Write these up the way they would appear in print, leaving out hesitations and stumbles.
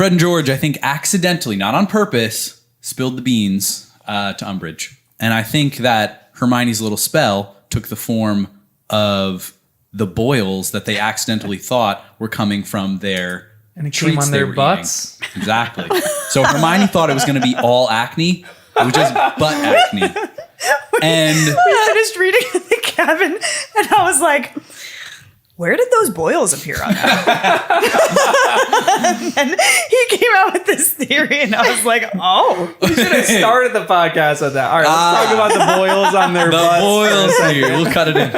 Fred and George, I think, accidentally, not on purpose, spilled the beans to Umbridge. And I think that Hermione's little spell took the form of the boils that they accidentally thought were coming from their And it treats came on they their were butts. eating. Exactly. So Hermione thought it was going to be all acne. It was just butt acne. And We finished reading in the cabin, and I was like, where did those boils appear on that? And he came out with this theory, and I was like, oh. We should have started the podcast with that. All right, let's talk about the boils on their the butts. boils here. We'll cut it in.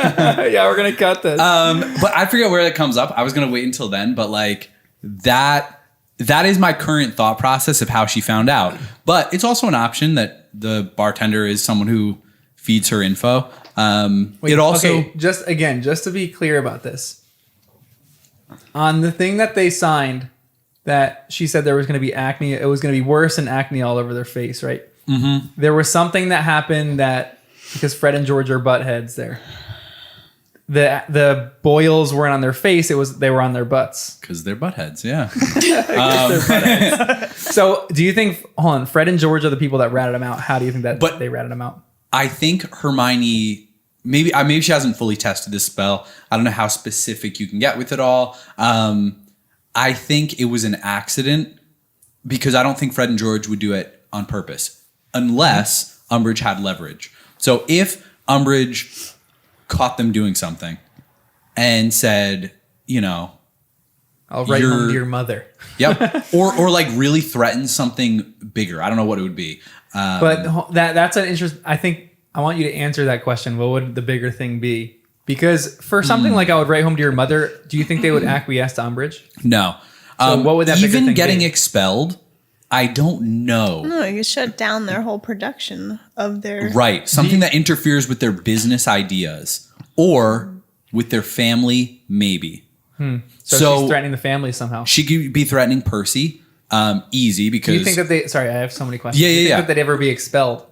Yeah, we're going to cut this. But I forget where that comes up. I was going to wait until then, but like that is my current thought process of how she found out. But it's also an option that the bartender is someone who feeds her info. It also just to be clear about this, on the thing that they signed, that she said there was going to be acne, it was going to be worse than acne all over their face, right? Mm-hmm. There was something that happened that because Fred and George are butt heads there. The boils weren't on their face; they were on their butts because they're buttheads. Yeah. So, do you think? Hold on, Fred and George are the people that ratted him out. How do you think that they ratted him out? I think Hermione, maybe she hasn't fully tested this spell. I don't know how specific you can get with it all. I think it was an accident because I don't think Fred and George would do it on purpose unless Umbridge had leverage. So if Umbridge caught them doing something and said, I'll write home to your mother. Yep. Or like really threaten something bigger. I don't know what it would be. But that's an interest. I think I want you to answer that question. What would the bigger thing be? Because for something like I would write home to your mother, do you think they would acquiesce to Umbridge? No. So what would that bigger even thing getting be? Expelled, I don't know. No, you shut down their whole production of their... Right. Something that interferes with their business ideas or with their family, maybe. So she's threatening the family somehow. She could be threatening Percy. Easy because... Do you think that they... Sorry, I have so many questions. Yeah, Do you think yeah. that they'd ever be expelled?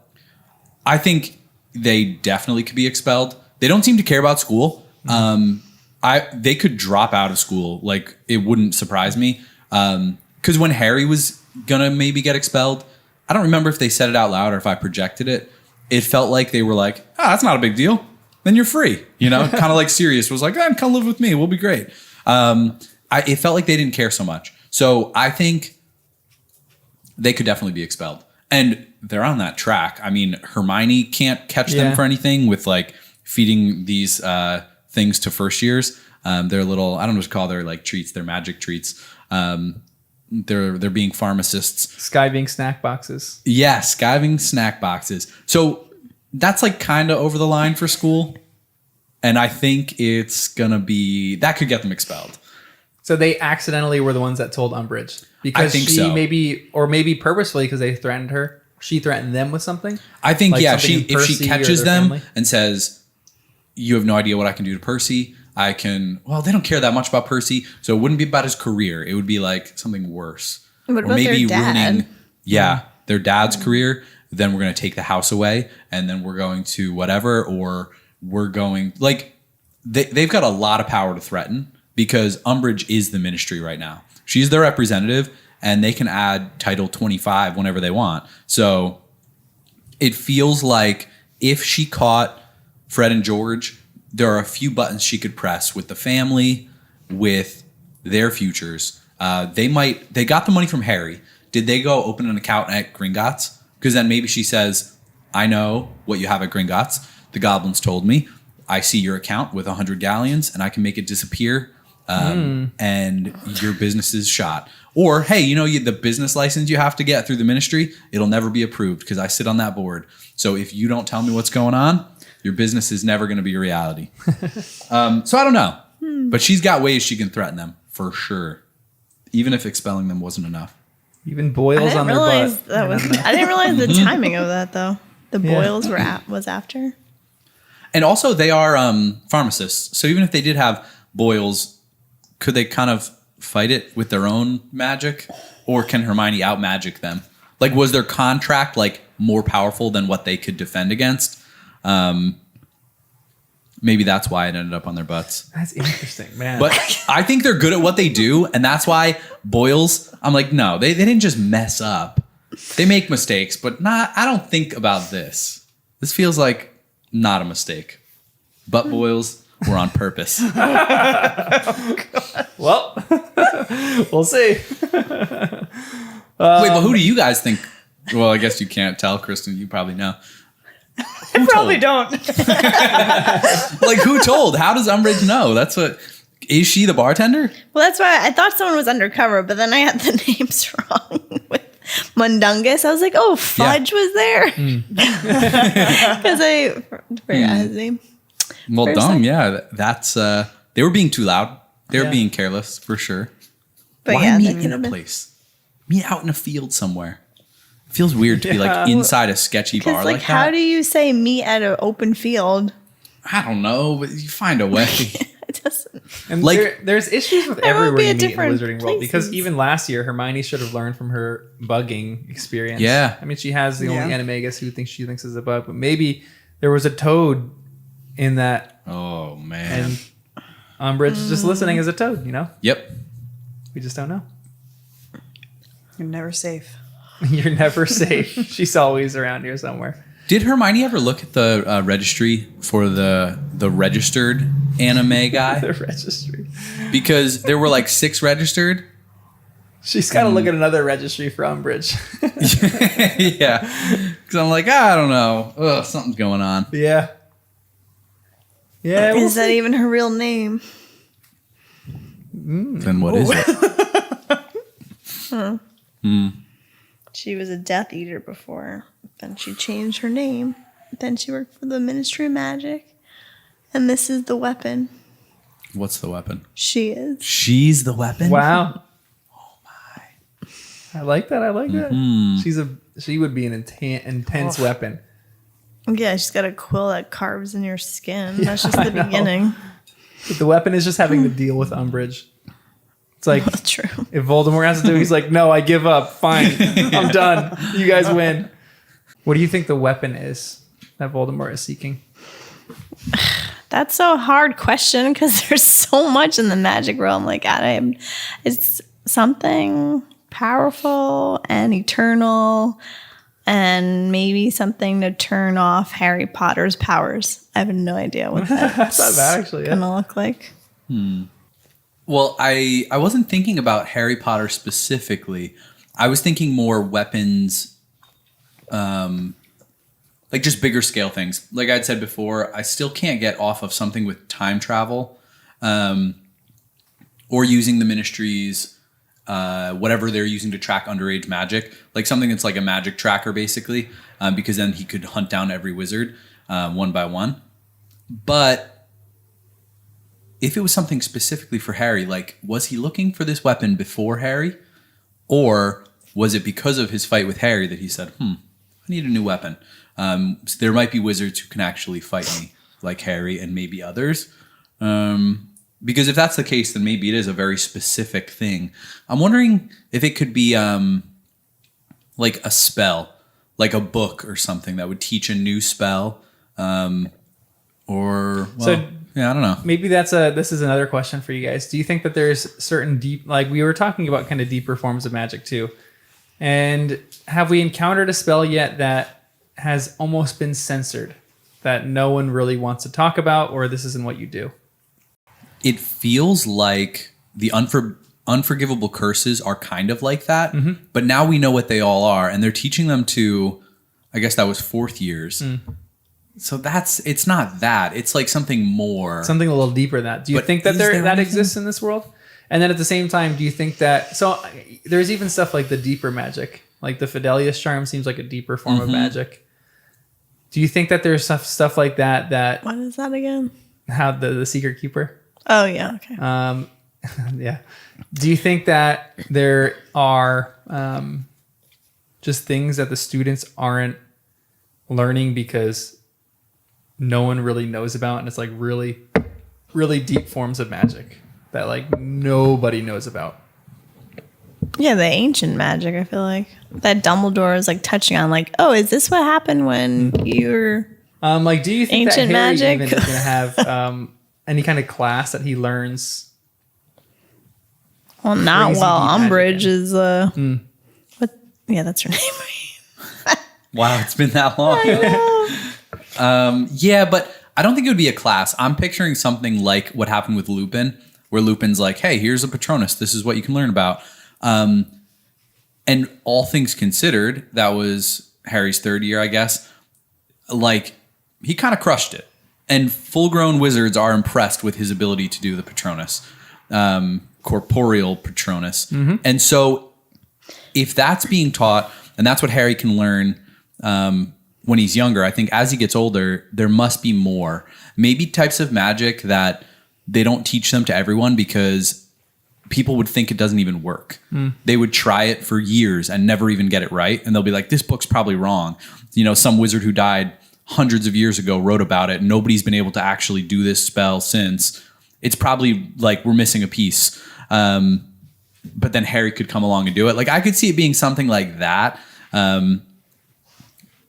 I think they definitely could be expelled. They don't seem to care about school. They could drop out of school. Like, it wouldn't surprise me. Because when Harry was gonna maybe get expelled, I don't remember if they said it out loud or if I projected it. It felt like they were like, that's not a big deal. Then you're free. Kind of like Sirius was like, come live with me. We'll be great. It felt like they didn't care so much. So I think they could definitely be expelled. And they're on that track. I mean, Hermione can't catch them for anything with like feeding these things to first years. They're little, I don't know what to call their like treats, their magic treats. They're being pharmacists. Skiving snack boxes. Yeah, skiving snack boxes. So that's like kind of over the line for school. And I think it's going to be, that could get them expelled. So they accidentally were the ones that told Umbridge. Because I think she so. maybe purposefully because they threatened her. She threatened them with something. I think, like if something she Percy catches or their them family? and says, you have no idea what I can do to Percy. They don't care that much about Percy. So it wouldn't be about his career. It would be like something worse. What about their dad? Their dad's career. Then we're going to take the house away and then we're going to whatever, or we're going like they've got a lot of power to threaten because Umbridge is the ministry right now. She's their representative and they can add Title 25 whenever they want. So it feels like if she caught Fred and George, there are a few buttons she could press with the family, with their futures. They got the money from Harry. Did they go open an account at Gringotts? Because then maybe she says, I know what you have at Gringotts. The goblins told me. I see your account with 100 galleons and I can make it disappear. And your business is shot. Or, hey, the business license you have to get through the ministry, it'll never be approved because I sit on that board. So if you don't tell me what's going on, your business is never going to be a reality. So I don't know. But she's got ways she can threaten them for sure. Even if expelling them wasn't enough. Even boils on their butt. I didn't realize the timing of that though. The boils was after. And also they are pharmacists. So even if they did have boils, could they kind of fight it with their own magic? Or can Hermione out magic them? Like, was their contract like more powerful than what they could defend against? Maybe that's why it ended up on their butts. That's interesting, man. But I think they're good at what they do, and that's why boils. I'm like, no, they didn't just mess up. They make mistakes, but I don't think about this. This feels like not a mistake. Butt boils were on purpose. Well, we'll see. Wait, but who do you guys think? Well, I guess you can't tell, Kristen. You probably know. I probably don't. Like, who told? How does Umbridge know? That's what. Is she the bartender? Well, that's why I thought someone was undercover, but then I had the names wrong with Mundungus. I was like, oh, Fudge was there. Because I forgot his name. Well, For a dumb. second. Yeah, that's. They were being too loud. They were being careless for sure. But Why yeah, meet that in could a have been. place? Meet out in a field somewhere. It feels weird to be like inside a sketchy bar Because, like like, how that. do you say meet at an open field? I don't know, but you find a way. It doesn't. And Like- there's issues with There will everywhere be you at meet in the different Wizarding World, because places. even last year, Hermione should have learned from her bugging experience. Yeah. I mean, she has the only Yeah. animagus who she thinks is a bug, but maybe there was a toad in that, Oh man. and Umbridge is just listening as a toad, you know? Yep. We just don't know. You're never safe. You're never safe. She's always around here somewhere. Did Hermione ever look at the registry for the registered anime guy? The registry. Because there were like 6 registered. She's got to look at another registry for Umbridge. Yeah. Because I'm like, I don't know. Ugh, something's going on. Yeah. Yeah. we'll Is that see. even her real name? Then what is it? She was a Death Eater before. Then she changed her name. Then she worked for the Ministry of Magic. And this is the weapon. What's the weapon? She is. She's the weapon? Wow. Oh my. I like that. I like that. She would be an intense weapon. Yeah, she's got a quill that carves in your skin. That's just the I know. beginning. But the weapon is just having to deal with Umbridge. It's like That's true. if Voldemort has to do, he's like, no, I give up. Fine, I'm done. You guys win. What do you think the weapon is that Voldemort is seeking? That's a hard question because there's so much in the magic realm. Like, it's something powerful and eternal, and maybe something to turn off Harry Potter's powers. I have no idea what That's that's not bad, actually. Yeah. gonna look like. Well, I wasn't thinking about Harry Potter specifically. I was thinking more weapons, like just bigger scale things. Like I'd said before, I still can't get off of something with time travel, or using the Ministry's whatever they're using to track underage magic, like something that's like a magic tracker basically, because then he could hunt down every wizard one by one. But if it was something specifically for Harry, like, was he looking for this weapon before Harry? Or was it because of his fight with Harry that he said, I need a new weapon? So there might be wizards who can actually fight me, like Harry and maybe others. Because if that's the case, then maybe it is a very specific thing. I'm wondering if it could be like a spell, like a book or something that would teach a new spell. Or, well, yeah, I don't know. Maybe this is another question for you guys. Do you think that there's certain deep, like we were talking about kind of deeper forms of magic too. And have we encountered a spell yet that has almost been censored, that no one really wants to talk about, or this isn't what you do? It feels like the unforgivable curses are kind of like that, but now we know what they all are, and they're teaching them to, I guess that was 4th years. So it's not that. It's like something more. Something a little deeper than that. Do you But think that is that there anything? exists in this world? And then at the same time, do you think that, so there's even stuff like the deeper magic, like the Fidelius charm seems like a deeper form of magic. Do you think that there's stuff like that What is that again? how the Secret Keeper? Oh, yeah. Okay. Yeah. Do you think that there are just things that the students aren't learning because no one really knows about, and it's like really, really deep forms of magic that like nobody knows about? Yeah, the ancient magic, I feel like. That Dumbledore is like touching on, like, oh, is this what happened when you're Like, do you think Ancient that Harry magic? even is going to have any kind of class that he learns? Well, not Crazy while deep magic Umbridge is what? Yeah, that's her name. Wow, it's been that long. Yeah, but I don't think it would be a class. I'm picturing something like what happened with Lupin, where Lupin's like, hey, here's a Patronus. This is what you can learn about. And all things considered, that was Harry's third year, I guess. Like, he kind of crushed it. And full-grown wizards are impressed with his ability to do the Patronus, corporeal Patronus. Mm-hmm. And so if that's being taught, and that's what Harry can learn when he's younger, I think as he gets older, there must be more. Maybe types of magic that they don't teach them to everyone because people would think it doesn't even work. They would try it for years and never even get it right. And they'll be like, this book's probably wrong. You know, some wizard who died hundreds of years ago wrote about it. Nobody's been able to actually do this spell since. It's probably like we're missing a piece. But then Harry could come along and do it. Like, I could see it being something like that.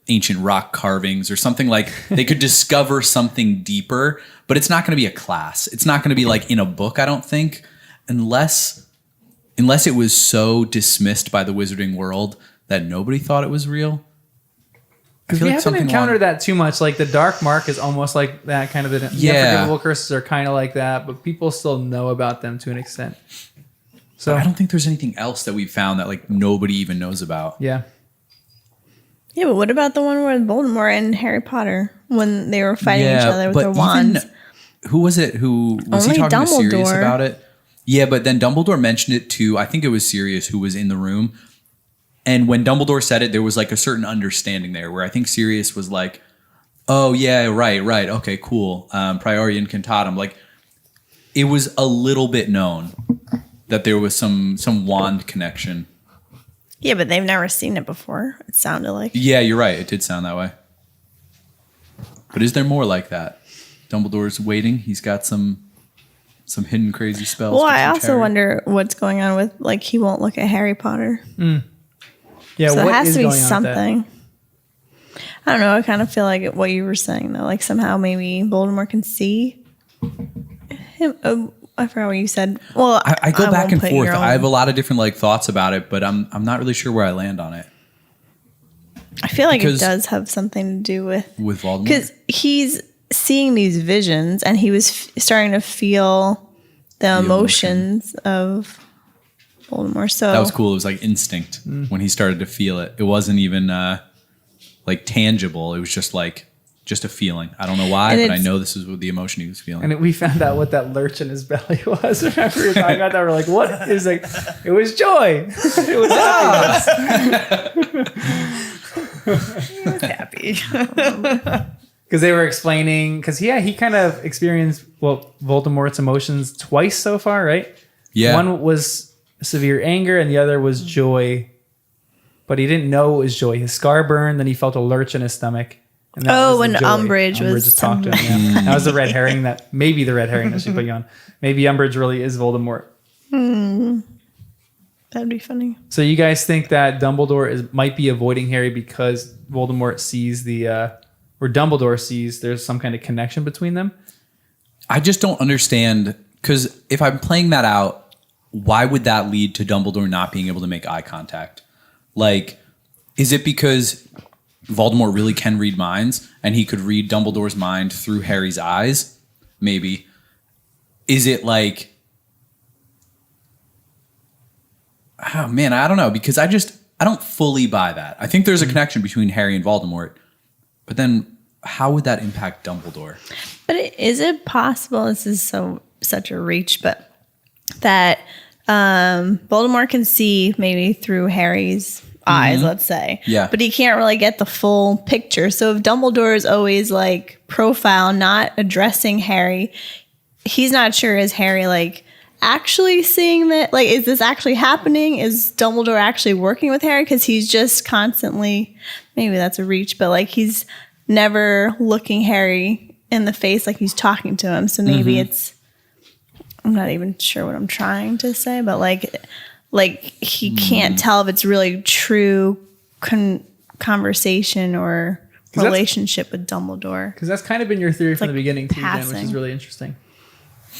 Ancient rock carvings or something, like they could discover something deeper, but it's not going to be a class. It's not going to be like in a book, I don't think, unless it was so dismissed by the wizarding world that nobody thought it was real. Because we haven't encountered that too much. Like the Dark Mark is almost like that kind of. The Unforgivable Curses are kind of like that, but people still know about them to an extent. So but I don't think there's anything else that we've found that like nobody even knows about. Yeah. Yeah, but what about the one where Voldemort and Harry Potter when they were fighting each other with their wands? Who was it? Who was Only he talking to Sirius Dumbledore. about it? Yeah, but then Dumbledore mentioned it to, I think it was Sirius who was in the room. And when Dumbledore said it, there was like a certain understanding there where I think Sirius was like, oh yeah, right. Okay, cool. Priori Incantatem. Like, it was a little bit known that there was some wand connection. Yeah, but they've never seen it before. It sounded like. Yeah, you're right. It did sound that way. But is there more like that? Dumbledore's waiting. He's got some hidden crazy spells. Well, I also wonder what's going on with, like, he won't look at Harry Potter. Yeah, so what it has is to be going on with that? something. I don't know. I kind of feel like what you were saying though, like somehow maybe Voldemort can see him. Oh, I forgot what you said. Well, I go back won't and put forth. your own- I have a lot of different like thoughts about it, but I'm not really sure where I land on it. I feel like because- it does have something to do with Voldemort? because he's seeing these visions and he was starting to feel the emotions of Voldemort. So That was cool. It was like instinct when he started to feel it. It wasn't even like tangible. It was just a feeling. I don't know why, And but I it's- know this is the emotion he was feeling. And we found out what that lurch in his belly was. Remember we were talking about that? We're like, what? It was like, it was joy. It was happiness. happy. Because they were explaining, because he kind of experienced, Voldemort's emotions twice so far, right? Yeah. One was severe anger and the other was joy. But he didn't know it was joy. His scar burned, then he felt a lurch in his stomach. And that was when the joy. Umbridge was just talked to him. Yeah. That was the red herring that she put you on. Maybe Umbridge really is Voldemort. That'd be funny. So you guys think that Dumbledore might be avoiding Harry because Voldemort sees or Dumbledore sees there's some kind of connection between them? I just don't understand, because if I'm playing that out, why would that lead to Dumbledore not being able to make eye contact? Like, is it because Voldemort really can read minds and he could read Dumbledore's mind through Harry's eyes? Maybe. Is it like, oh man, I don't know, because I don't fully buy that. I think there's a connection between Harry and Voldemort, but then how would that impact Dumbledore? But is it possible? This is such a reach, but that Voldemort can see maybe through Harry's eyes, let's say. Yeah. But he can't really get the full picture. So if Dumbledore is always like profile, not addressing Harry, he's not sure, is Harry like actually seeing that? Like, is this actually happening? Is Dumbledore actually working with Harry? Because he's just constantly, maybe that's a reach, but like he's never looking Harry in the face like he's talking to him. So maybe I'm not even sure what I'm trying to say, but like he can't tell if it's really true conversation or relationship with Dumbledore. Because that's kind of been your theory from the beginning too, Jen, which is really interesting.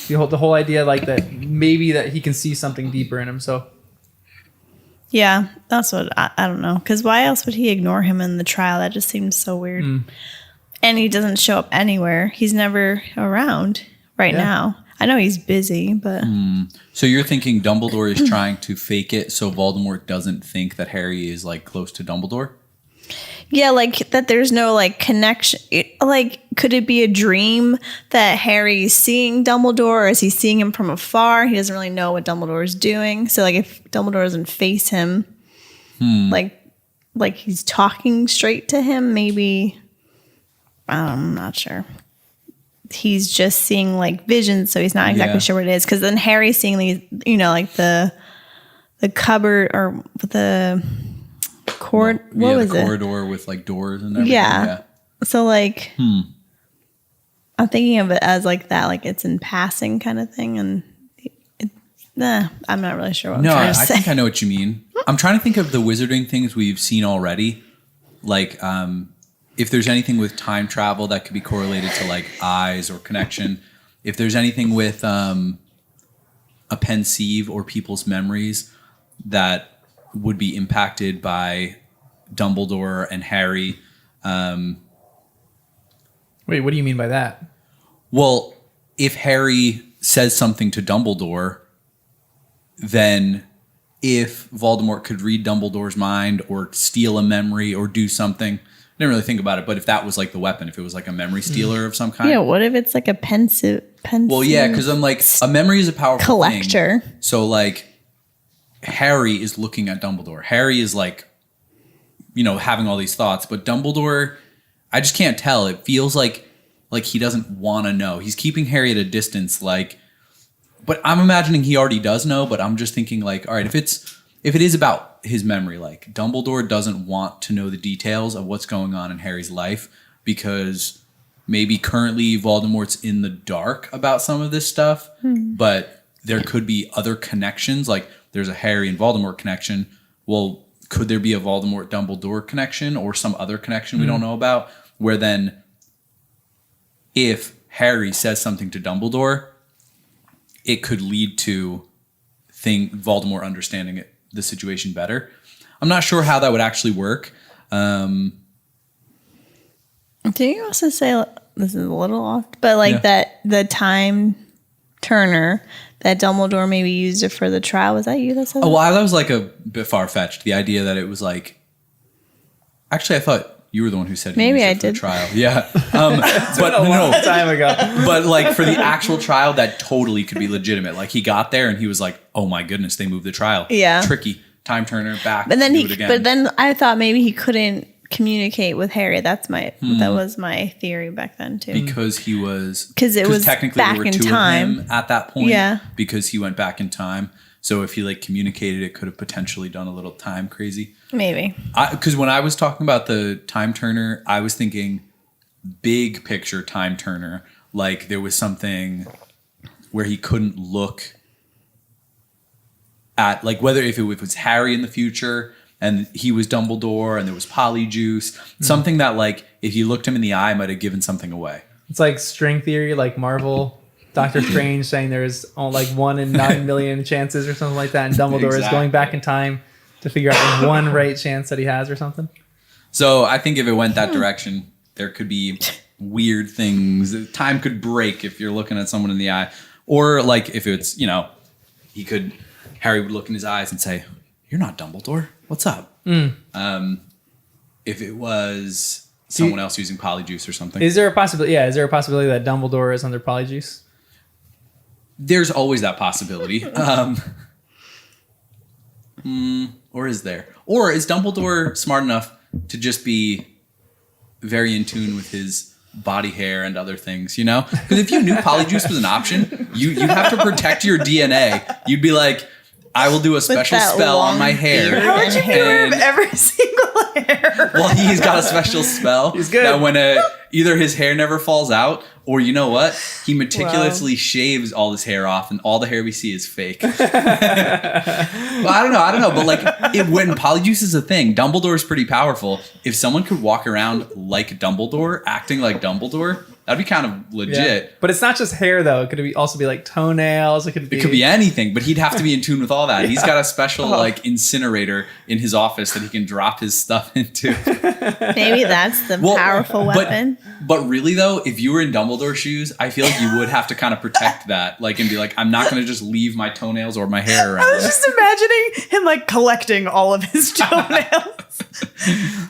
The whole idea like that maybe that he can see something deeper in him. So yeah, that's what I don't know. Because why else would he ignore him in the trial? That just seems so weird. And he doesn't show up anywhere. He's never around now. I know he's busy, but so you're thinking Dumbledore is trying to fake it so Voldemort doesn't think that Harry is like close to Dumbledore? yeah, like that there's no like connection. Like, could it be a dream that Harry's seeing Dumbledore, or is he seeing him from afar? He doesn't really know what Dumbledore is doing. So like if Dumbledore doesn't face him, like he's talking straight to him, maybe, I'm not sure. He's just seeing like visions, so he's not exactly sure what it is. Because then Harry's seeing these, like the cupboard or the corridor. What was the it? corridor with like doors and everything. Yeah. So like, I'm thinking of it as like that, like it's in passing kind of thing, and I'm not really sure what I'm trying to say. I think I know what you mean. I'm trying to think of the wizarding things we've seen already, like if there's anything with time travel that could be correlated to like eyes or connection. If there's anything with a pensieve or people's memories that would be impacted by Dumbledore and Harry. Wait, what do you mean by that? Well, if Harry says something to Dumbledore, then if Voldemort could read Dumbledore's mind or steal a memory or do something, I didn't really think about it, but if that was like the weapon, if it was like a memory stealer of some kind. Yeah, what if it's like a pensive? Well, yeah, because I'm like, a memory is a powerful collector thing. So like, Harry is looking at Dumbledore. Harry is like, having all these thoughts, but Dumbledore, I just can't tell. It feels like he doesn't want to know. He's keeping Harry at a distance, like, but I'm imagining he already does know, but I'm just thinking like, all right, if it is about his memory, like Dumbledore doesn't want to know the details of what's going on in Harry's life because maybe currently Voldemort's in the dark about some of this stuff, but there could be other connections. Like there's a Harry and Voldemort connection. Well, could there be a Voldemort-Dumbledore connection or some other connection we don't know about, where then if Harry says something to Dumbledore, it could lead to Voldemort understanding the situation better. I'm not sure how that would actually work. Do you also say, this is a little off, but like that the time turner that Dumbledore maybe used it for the trial, was that you that said that? Oh, well, that was like a bit far-fetched. The idea that it was like, actually, I thought you were the one who said maybe I did did the trial. Yeah, but a long time ago. But like for the actual trial, that totally could be legitimate. Like he got there and he was like, "Oh my goodness, they moved the trial." Yeah, tricky time turner back. But then but then I thought maybe he couldn't communicate with Harry. That was my theory back then too. Because he was technically back there were in two time of him at that point. Yeah, because he went back in time. So if he like communicated, it could have potentially done a little time crazy. Maybe. Because when I was talking about the time turner, I was thinking big picture time turner. Like there was something where he couldn't look at, like whether if it was Harry in the future and he was Dumbledore and there was Polyjuice, something that like if you looked him in the eye might have given something away. It's like string theory, like Marvel. Doctor Strange saying there's like 1 in 9 million chances or something like that, and Dumbledore is going back in time to figure out the one right chance that he has or something. So I think if it went that direction, there could be weird things. Time could break if you're looking at someone in the eye. Or like if it's, Harry would look in his eyes and say, "You're not Dumbledore. What's up?" If it was someone else using Polyjuice or something. Is there a possibility? Yeah, is there a possibility that Dumbledore is under Polyjuice? There's always that possibility. Or is there? Or is Dumbledore smart enough to just be very in tune with his body hair and other things, Because if you knew Polyjuice was an option, you'd have to protect your DNA. You'd be like, I will do a special spell on my hair. How would you be aware of every single hair. Well, he's got a special spell. He's good. That when either his hair never falls out, or you know what? He meticulously shaves all his hair off, and all the hair we see is fake. Well, I don't know. But like, when Polyjuice is a thing, Dumbledore is pretty powerful. If someone could walk around like Dumbledore, acting like Dumbledore, that'd be kind of legit. Yeah. But it's not just hair, though. It could also be like toenails. It could be anything, but he'd have to be in tune with all that. Yeah. He's got a special like incinerator in his office that he can drop his stuff into. Maybe that's the powerful weapon. But really though, if you were in Dumbledore's shoes, I feel like you would have to kind of protect that, like, and be like, I'm not going to just leave my toenails or my hair around. I was just imagining him like collecting all of his toenails.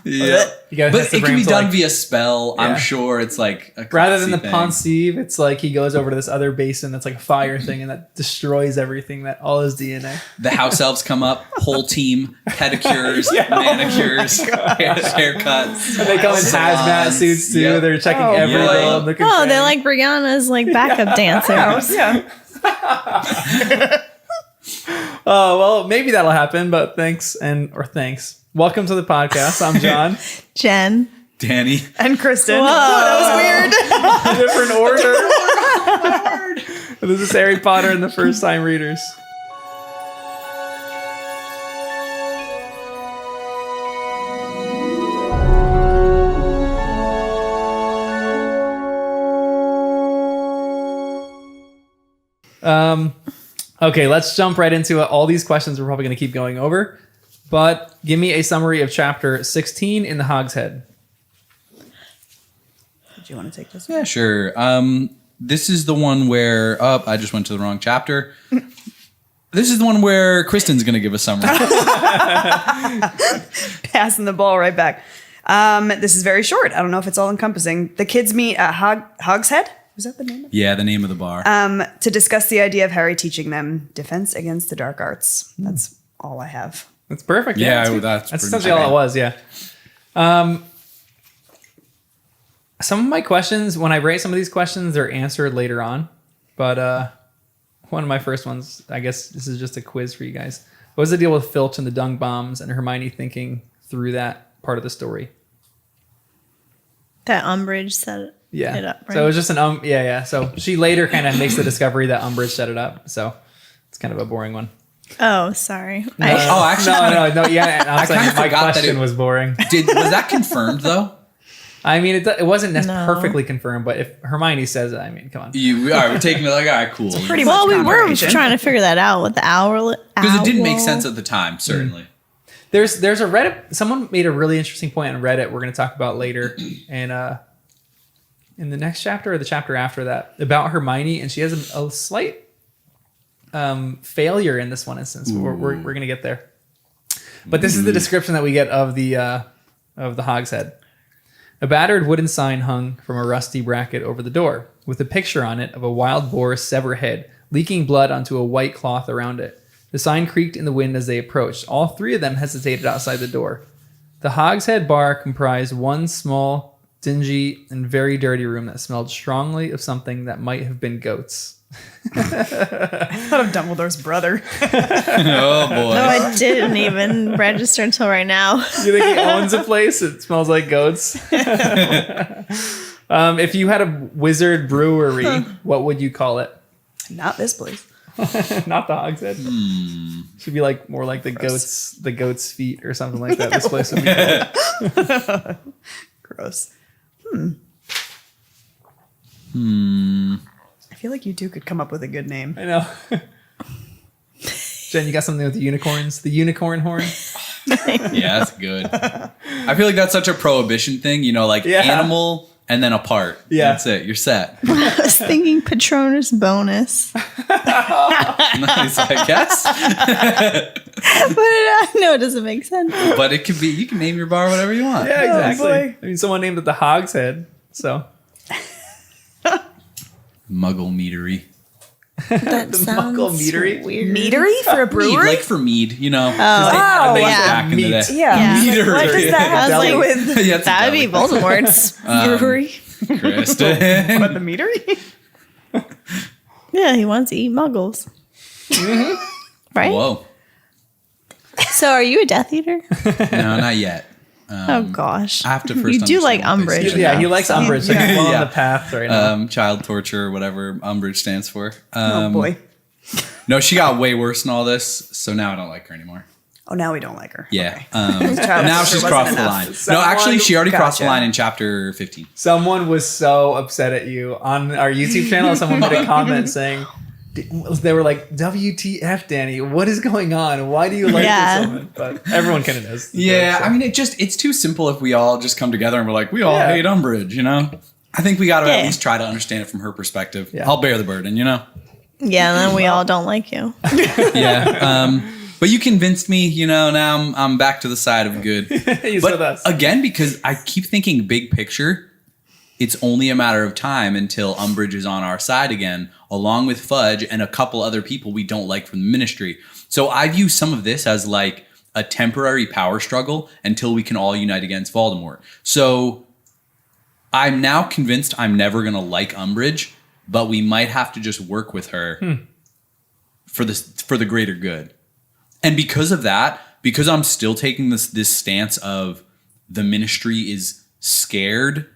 Yeah, but it can be done via spell. Yeah. I'm sure it's like a rather than the thing. Pensieve, it's like he goes over to this other basin that's like a fire thing, and that destroys everything, that all his DNA. The house elves come up, whole team, pedicures, manicures, haircuts. And they come in hazmat suits too. Yep. They're checking every little nook and cranny. They're like Brianna's like backup dancers. Yeah. Oh, well, maybe that'll happen, but thanks. Welcome to the podcast. I'm John. Jen. Danny. And Kristen. Whoa. That was weird. Different order. This is Harry Potter and the First Time Readers. Okay, let's jump right into it. All these questions we're probably going to keep going over, but give me a summary of chapter 16 in the Hog's Head. Do you want to take this? Yeah, sure. This is the one where I just went to the wrong chapter. This is the one where Kristen's going to give a summary. Passing the ball right back. This is very short. I don't know if it's all encompassing. The kids meet at Hogshead. Was that the name of it? Yeah, the name of the bar. To discuss the idea of Harry teaching them defense against the dark arts. That's all I have. That's perfect. Yeah, that's essentially all it was. Yeah. Some of my questions, when I rate some of these questions, they're answered later on. But one of my first ones, I guess this is just a quiz for you guys. What was the deal with Filch and the dung bombs and Hermione thinking through that part of the story? That Umbridge set it up, right? So it was just So she later kind of makes the discovery that Umbridge set it up. So it's kind of a boring one. Oh, sorry. Actually, No. Yeah, I'm saying my question was boring. Was that confirmed though? I mean, it wasn't perfectly confirmed, but if Hermione says it, I mean, come on. We're taking it like, all right, cool. Pretty much we were confirmation. trying to figure that out with the owl. Because it didn't make sense at the time, certainly. There's a Reddit. Someone made a really interesting point on Reddit we're going to talk about later, and in the next chapter or the chapter after that, about Hermione, and she has a slight failure in this one instance. We're going to get there, but this is the description that we get of the Hog's Head. A battered wooden sign hung from a rusty bracket over the door, with a picture on it of a wild boar's severed head, leaking blood onto a white cloth around it. The sign creaked in the wind as they approached. All three of them hesitated outside the door. The Hog's Head bar comprised one small, dingy, and very dirty room that smelled strongly of something that might have been goats. I thought of Dumbledore's brother. Oh, boy. No, I didn't even register until right now. You think he owns a place? It smells like goats. If you had a wizard brewery, what would you call it? Not this place. Not the Hog's Head. Should be like more like the goat's feet or something like that. This place would be Gross. I feel like you two could come up with a good name. I know. Jen, you got something with the unicorns? The unicorn horn? Yeah, that's good. I feel like that's such a prohibition thing, animal and then a part. Yeah. That's it. You're set. I was thinking Patronus bonus. Nice, I guess. But no, it doesn't make sense. But it could be, you can name your bar whatever you want. Yeah, exactly. boy. I mean, someone named it the Hog's Head, so. Muggle meadery. That The sounds Muggle meadery? weird. Meadery for a Mead, brewery? like for mead, 'cause they had Oh, those yeah. back in the Meat. day. Yeah. Meadery. What does that have I was to do like, with Yeah, it's a That would be deli. Voldemort's brewery. Kristen. what, the meadery? Yeah, he wants to eat muggles. Right? Whoa. So are you a Death Eater? No, not yet. Oh gosh. I have to first You do like understand what they Umbridge. say. Yeah, he likes Umbridge. So he's well Yeah. on the path right now. Child torture, whatever Umbridge stands for. Oh boy. No, she got way worse than all this, so now I don't like her anymore. Oh, now we don't like her. Yeah. Child Now torture she's wasn't crossed the enough. line. No, Someone- actually, she already crossed the Gotcha. line in chapter 15. Someone was so upset at you on our YouTube channel. Someone made a comment saying, they were like, WTF, Danny, what is going on? Why do you like this woman? But everyone kind of knows. Yeah, I mean, it's too simple if we all just come together and we're like, we all Yeah. hate Umbridge, you know? I think we got to Yeah. at least try to understand it from her perspective. Yeah. I'll bear the burden, you know? Yeah, and then we all don't like you. Yeah. But you convinced me, you know, now I'm back to the side of good. He's But with us. again, because I keep thinking big picture, it's only a matter of time until Umbridge is on our side again, along with Fudge and a couple other people we don't like from the Ministry. So I view some of this as like a temporary power struggle until we can all unite against Voldemort. So I'm now convinced I'm never going to like Umbridge, but we might have to just work with her for the greater good. And because of that, because I'm still taking this stance of the Ministry is scared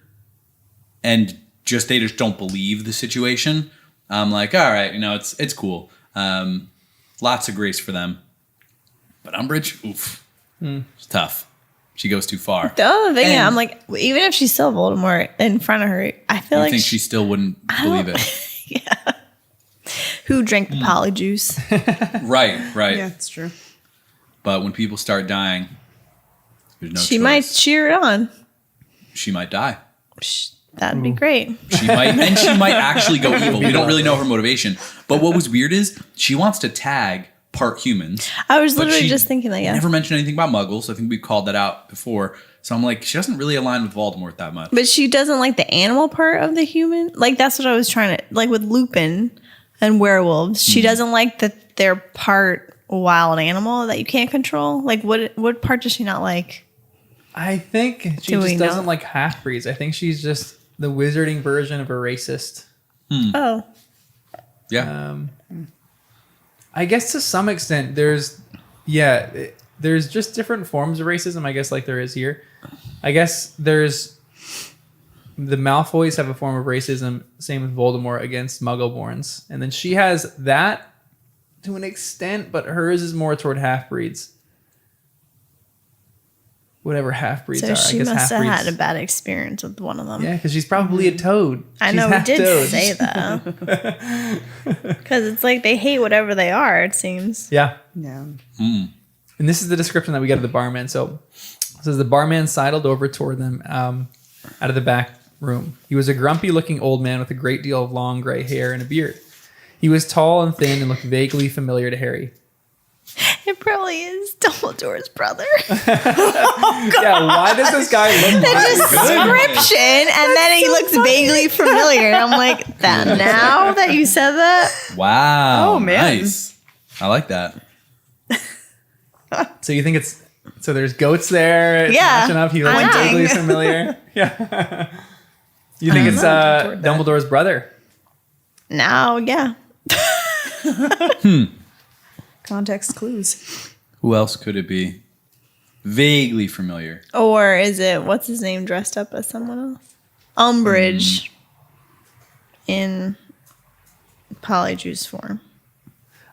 and they just don't believe the situation, I'm like, all right, you know, it's cool. Lots of grace for them. But Umbridge, oof, it's tough. She goes too far. The other thing, And- I'm like, even if she's still Voldemort in front of her, I feel I like think she still wouldn't believe it. who drank the polyjuice? Right. Yeah, it's true. But when people start dying, there's no She choice. might cheer it on. She might die. That'd be great. She might actually go evil. We don't really know her motivation. But what was weird is she wants to tag part humans. I was but literally she just thinking that, yeah. Never mentioned anything about Muggles. I think we called that out before. So I'm like, she doesn't really align with Voldemort that much. But she doesn't like the animal part of the human. Like, that's what I was trying to, like with Lupin and werewolves. She doesn't like that they're part wild animal that you can't control. Like, what part does she not like? I think she Do we just doesn't know? like half breeds. I think she's just the wizarding version of a racist. Oh. Yeah. I guess to some extent, there's just different forms of racism. I guess like there is here. I guess there's the Malfoys have a form of racism. Same with Voldemort against Muggleborns, and then she has that to an extent, but hers is more toward half breeds. Whatever half breeds So are, she I guess must have half-breeds. had a bad experience with one of them. Yeah, because she's probably a toad. I She's know we half did toad. say that. Because it's like they hate whatever they are, it seems. Yeah. Yeah. And this is the description that we get of the barman. So it says the barman sidled over toward them out of the back room. He was a grumpy looking old man with a great deal of long gray hair and a beard. He was tall and thin and looked vaguely familiar to Harry. It probably is Dumbledore's brother. Yeah, why does this guy look The like description, and then he looks vaguely familiar. I'm like, that now that you said that? Wow. Oh, man. Nice. I like that. So you think it's so there's goats there? It's Yeah. matching up. He looks I know. vaguely familiar. Yeah. You think it's Dumbledore's brother? Now, yeah. Context clues. Who else could it be? Vaguely familiar. Or is it, what's his name, dressed up as someone else? Umbridge in Polyjuice form.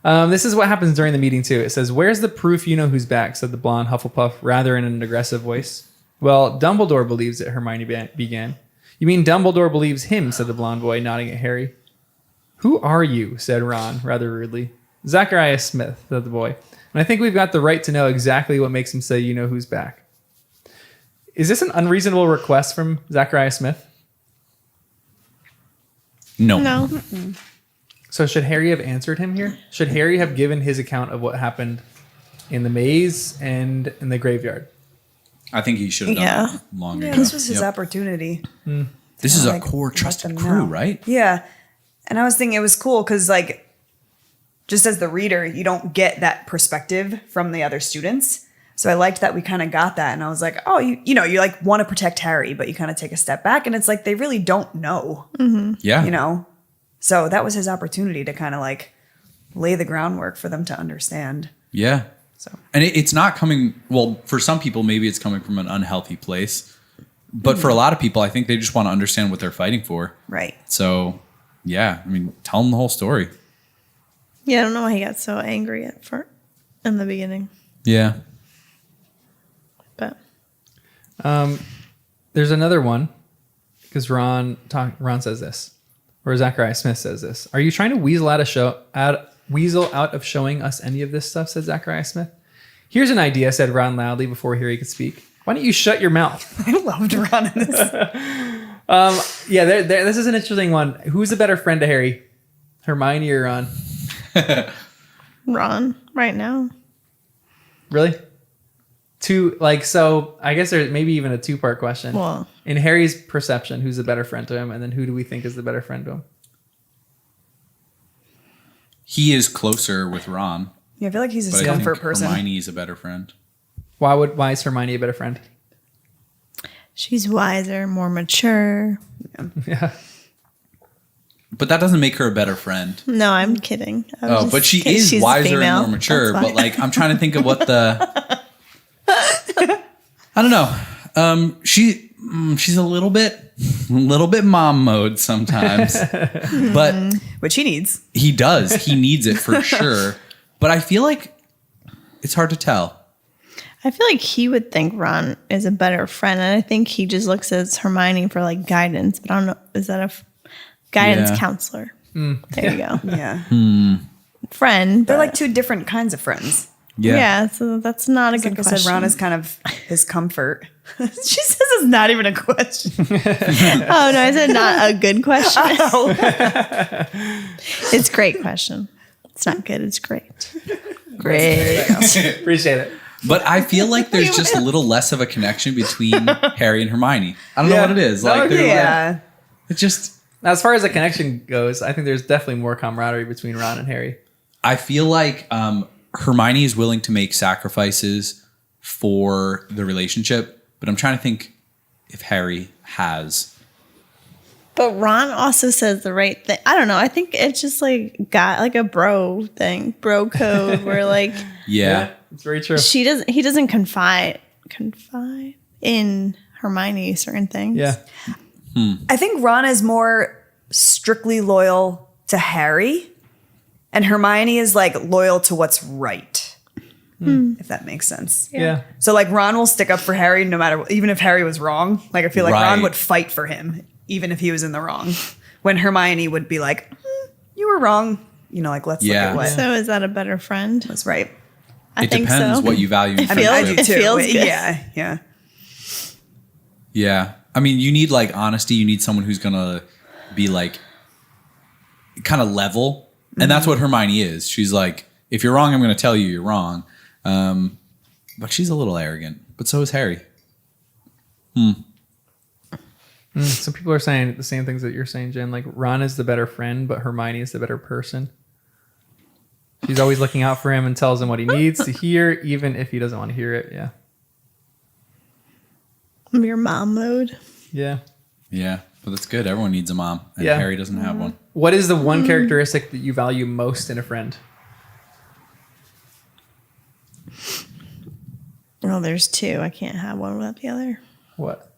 This is what happens during the meeting too. It says, "Where's the proof you know who's back?" said the blonde Hufflepuff, rather in an aggressive voice. "Well, Dumbledore believes it," Hermione began. "You mean Dumbledore believes him?" said the blonde boy, nodding at Harry. "Who are you?" said Ron, rather rudely. "Zachariah Smith," said the boy. "And I think we've got the right to know exactly what makes him say you know who's back." Is this an unreasonable request from Zachariah Smith? No. No. So should Harry have answered him here? Should Harry have given his account of what happened in the maze and in the graveyard? I think he should have done Yeah. that long Yeah, ago. this was his Yep. opportunity. This is a like, core let trusted them crew, know. right? Yeah. And I was thinking it was cool because, like, just as the reader, you don't get that perspective from the other students. So I liked that we kind of got that. And I was like, oh, you know, you like want to protect Harry, but you kind of take a step back. And it's like they really don't know, Yeah. you know? So that was his opportunity to kind of like lay the groundwork for them to understand. Yeah. So And it's not coming, well, for some people, maybe it's coming from an unhealthy place. But for a lot of people, I think they just want to understand what they're fighting for. right. So, yeah, I mean, tell them the whole story. Yeah, I don't know why he got so angry in the beginning, Yeah. but There's another one because Ron says this, or Zachariah Smith says this. Are you trying to weasel out of showing us any of this stuff? Said Zachariah Smith. Here's an idea, said Ron loudly before Harry could speak. Why don't you shut your mouth? I loved Ron in this. Yeah, this is an interesting one. Who's a better friend to Harry, Hermione or Ron? Ron right now. Really? So I guess there's maybe even a two-part question. Well, In Harry's perception, who's the better friend to him, and then who do we think is the better friend to him? He is closer with Ron. Yeah, I feel like he's But a I comfort think person. Hermione is a better friend. Why is Hermione a better friend? she's wiser, more mature. Yeah. But that doesn't make her a better friend. No, I'm kidding. I was Oh, just but she kidding. is She's wiser female. and more mature. That's But why. like, I'm trying to think of what the. I don't know. She's a little bit mom mode sometimes, but Which he needs. he does. He needs it for sure. But I feel like it's hard to tell. I feel like he would think Ron is a better friend, and I think he just looks at Hermione for like guidance. But I don't know, is that a guidance Yeah. counselor? There you go, Yeah. friend. They're but- like two different kinds of friends. yeah. So that's not a good Like I question. said, Ron is kind of his comfort. She says it's not even a question. Oh no, I said not a good question. It's a great question. It's not good. It's great. Great. Appreciate it. But I feel like there's just a little less of a connection between Harry and Hermione. I don't know Yeah. what it is. No, Like, they're Yeah. it just. As far as the connection goes, I think there's definitely more camaraderie between Ron and Harry. I feel like Hermione is willing to make sacrifices for the relationship, but I'm trying to think if Harry has. But Ron also says the right thing. I don't know. I think it's just like got like a bro thing, bro code, where like Yeah. It's very true. he doesn't confide in Hermione certain things. Yeah. I think Ron is more strictly loyal to Harry, and Hermione is like loyal to what's right. If that makes sense. Yeah. So like Ron will stick up for Harry no matter even if Harry was wrong. Like I feel like Ron Right. would fight for him even if he was in the wrong. When Hermione would be like, "You were wrong." You know, like let's look Yeah. at what So is that a better friend? was right. I It think depends so. what you value in I feel- I friendship. do It too. feels good. Yeah, yeah. Yeah. I mean, you need like honesty. You need someone who's going to be like kind of level. And that's what Hermione is. She's like, if you're wrong, I'm going to tell you you're wrong. But she's a little arrogant. But so is Harry. Some people are saying the same things that you're saying, Jen. Like Ron is the better friend, but Hermione is the better person. She's always looking out for him and tells him what he needs to hear, even if he doesn't want to hear it. Yeah. Your mom mode. Yeah. Yeah. But that's good. Everyone needs a mom. And Yeah. Harry doesn't have one. What is the one characteristic that you value most in a friend? Well, there's two. I can't have one without the other. What?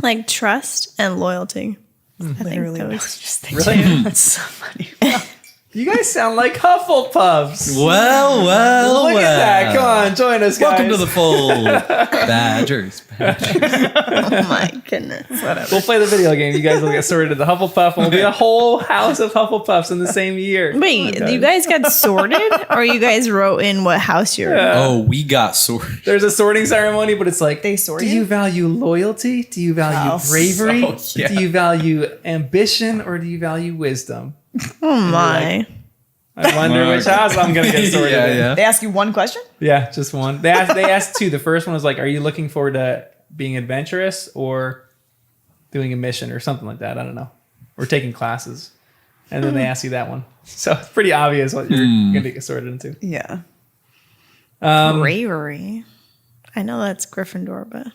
Like trust and loyalty. I think Literally, I those. was just thinking. Really? That's so funny. You guys sound like Hufflepuffs. Well. Look at that. Come on, join us, guys. Welcome to the fold. Badgers. Oh my goodness. We'll play the video game. You guys will get sorted into Hufflepuff, and we'll be a whole house of Hufflepuffs in the same year. Wait, Come on, you guys got sorted, or you guys wrote in what house you're in? Oh, we got sorted. There's a sorting ceremony, but it's like, They sort do you? you value loyalty? Do you value Oh, bravery? so, yeah. Do you value ambition, or do you value wisdom? Oh my. I wonder which house I'm gonna get sorted in. yeah. They ask you one question? Yeah, just one. They asked two. The first one was like, are you looking forward to being adventurous or doing a mission or something like that? I don't know. Or taking classes. And then they ask you that one. So it's pretty obvious what you're going to get sorted into. Yeah. Bravery. I know that's Gryffindor, but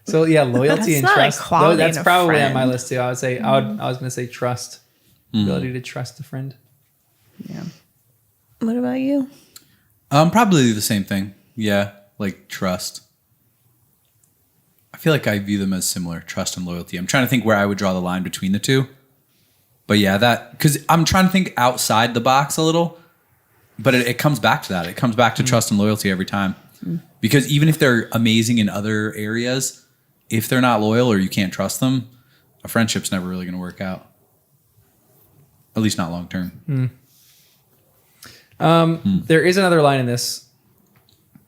So yeah, loyalty That's and not a trust. quality That's in a probably on friend. my list too. I would say I was going to say trust. Ability to trust a friend. Yeah. what about you? Probably the same thing. Yeah, like trust. I feel like I view them as similar, trust and loyalty. I'm trying to think where I would draw the line between the two. But yeah, because I'm trying to think outside the box a little, but it comes back to that. It comes back to trust and loyalty every time. Because even if they're amazing in other areas, if they're not loyal or you can't trust them, a friendship's never really going to work out. At least not long term. There is another line in this.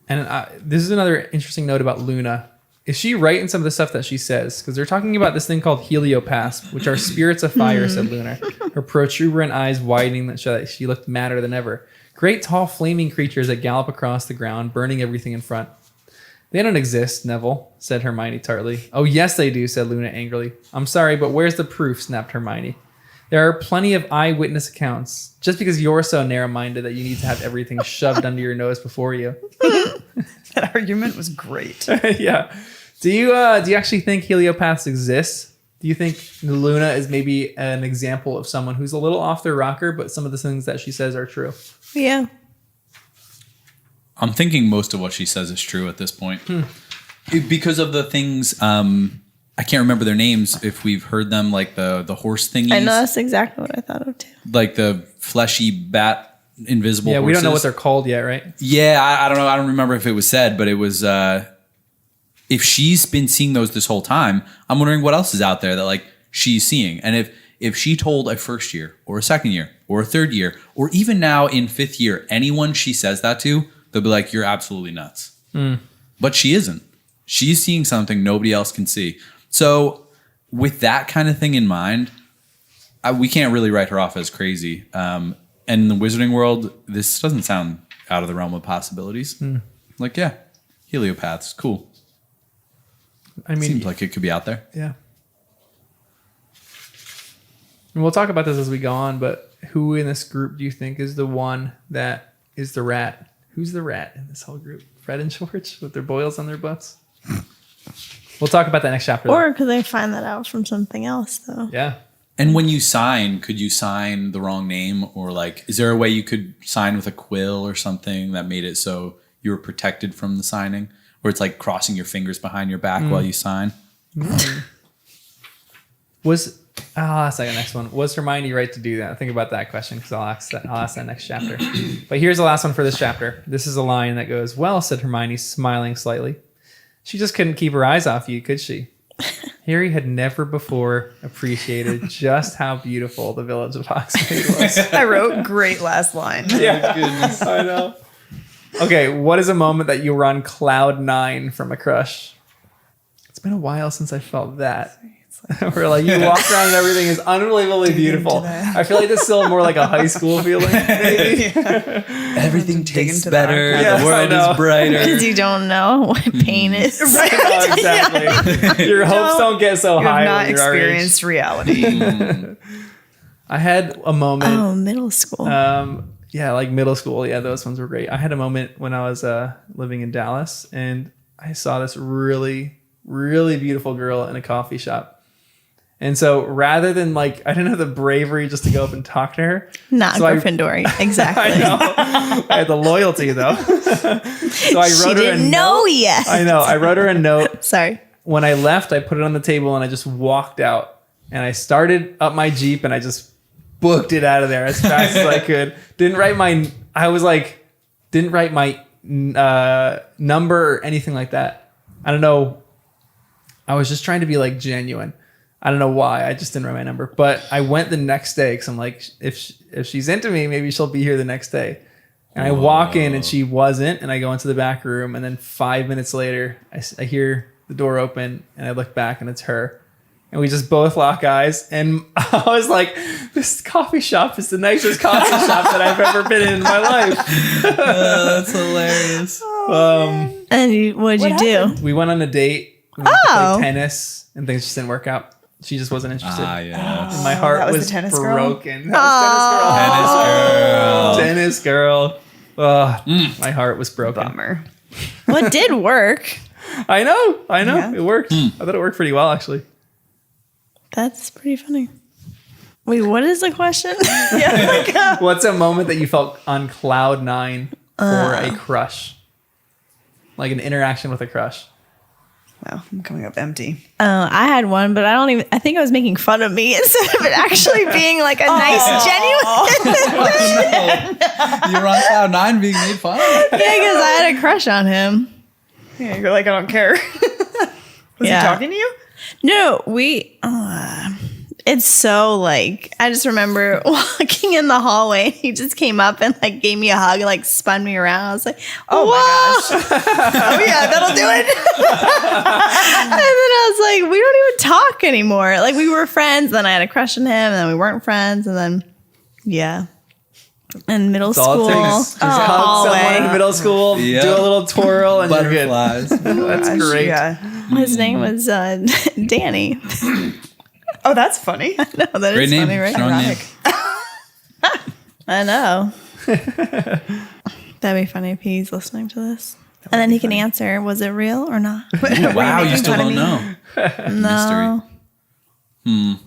And this is another interesting note about Luna. Is she right in some of the stuff that she says? Because they're talking about this thing called heliopaths, which are spirits of fire, said Luna. Her protuberant eyes widening that show that she looked madder than ever. Great tall flaming creatures that gallop across the ground, burning everything in front. They don't exist, Neville, said Hermione tartly. Oh, yes, they do, said Luna angrily. I'm sorry, but where's the proof, snapped Hermione. There are plenty of eyewitness accounts. Just because you're so narrow-minded that you need to have everything shoved under your nose before you. That argument was great. Yeah. Do you actually think heliopaths exist? Do you think Luna is maybe an example of someone who's a little off their rocker, but some of the things that she says are true? Yeah. I'm thinking most of what she says is true at this point. Because of the things, I can't remember their names if we've heard them, like the horse thingies. I know, that's exactly what I thought of too. Like the fleshy bat invisible Yeah, horses. we don't know what they're called yet, right? Yeah, I don't know. I don't remember if it was said, but it was... if she's been seeing those this whole time, I'm wondering what else is out there that like she's seeing. And if she told a first year or a second year or a third year, or even now in fifth year, anyone she says that to, they'll be like, you're absolutely nuts. But she isn't. She's seeing something nobody else can see. So with that kind of thing in mind, we can't really write her off as crazy. And in the wizarding world, this doesn't sound out of the realm of possibilities. Like, yeah, heliopaths, cool. I mean, Seems like it could be out there. Yeah. And we'll talk about this as we go on, but who in this group do you think is the one that is the rat? Who's the rat in this whole group? Fred and George with their boils on their butts? We'll talk about that next chapter. Or could they find that out from something else, though? Yeah. And when you sign, could you sign the wrong name? Or like, is there a way you could sign with a quill or something that made it so you were protected from the signing? Where it's like crossing your fingers behind your back while you sign. I'll ask that next one. Was Hermione right to do that? Think about that question because I'll ask that next chapter. But here's the last one for this chapter. This is a line that goes, well, said Hermione, smiling slightly. She just couldn't keep her eyes off you, could she? Harry had never before appreciated just how beautiful the village of Hogsmeade was. I wrote great last line. Yeah, goodness. I know. Okay, what is a moment that you were on cloud 9 from a crush? It's been a while since I felt that. Where like you walk around and everything is unbelievably beautiful. I feel like this is still more like a high school feeling. Maybe. Everything tastes better. Yes, the world is brighter. Because you don't know what pain is. Right. No, exactly. Your hopes don't get so You high. have not when you're our age. experienced reality. I had a moment. Oh, middle school. Yeah, like middle school. Yeah, those ones were great. I had a moment when I was living in Dallas and I saw this really, really beautiful girl in a coffee shop. And so rather than like, I didn't have the bravery just to go up and talk to her. Not so Gryffindor. Exactly. I know. I had the loyalty though. So I wrote she her a didn't know note. yet. I know. I wrote her a note. Sorry. When I left, I put it on the table and I just walked out. And I started up my Jeep and I just booked it out of there as fast as I could. Didn't write my number or anything like that. I don't know. I was just trying to be like genuine. I don't know why. I just didn't write my number. But I went the next day because I'm like, if she's into me, maybe she'll be here the next day. And I walk in and she wasn't. And I go into the back room. And then 5 minutes later, I hear the door open. And I look back and it's her. And we just both lock eyes. And I was like, this coffee shop is the nicest coffee shop that I've ever been in my life. That's hilarious. And what'd you do? We went on a date. We went to play tennis. And things just didn't work out. She just wasn't interested. Yeah. And my heart that was was the tennis girl? broken. That was Tennis girl. Tennis girl. My heart was broken. Bummer. What did work? I know. Yeah. It worked. I thought it worked pretty well, actually. That's pretty funny. Wait, what is the question? What's a moment that you felt on cloud 9 for a crush? Like an interaction with a crush. Wow, I'm coming up empty. I had one, but I think I was making fun of me instead of it actually being like a nice, genuine. You were on cloud 9 being made fun of? Yeah, because I had a crush on him. Yeah, you're like, I don't care. Was he talking to you? No, it's so like, I just remember walking in the hallway and he just came up and like gave me a hug and like spun me around. I was like, Oh whoa. my gosh. Oh yeah, that'll do it. And then I was like, we don't even talk anymore. Like we were friends, then I had a crush on him, and then we weren't friends, and then in middle That's all school. it takes. Just hug someone in middle school, Yep. do a little twirl, and Butterflies. you're good. That's great. Yeah. His name was Danny. Oh, that's funny. No, that Great is name. funny, right? Strong name. I know. That'd be funny if he's listening to this. And then he can answer, was it real or not? Wow, you still don't know. No. Mystery.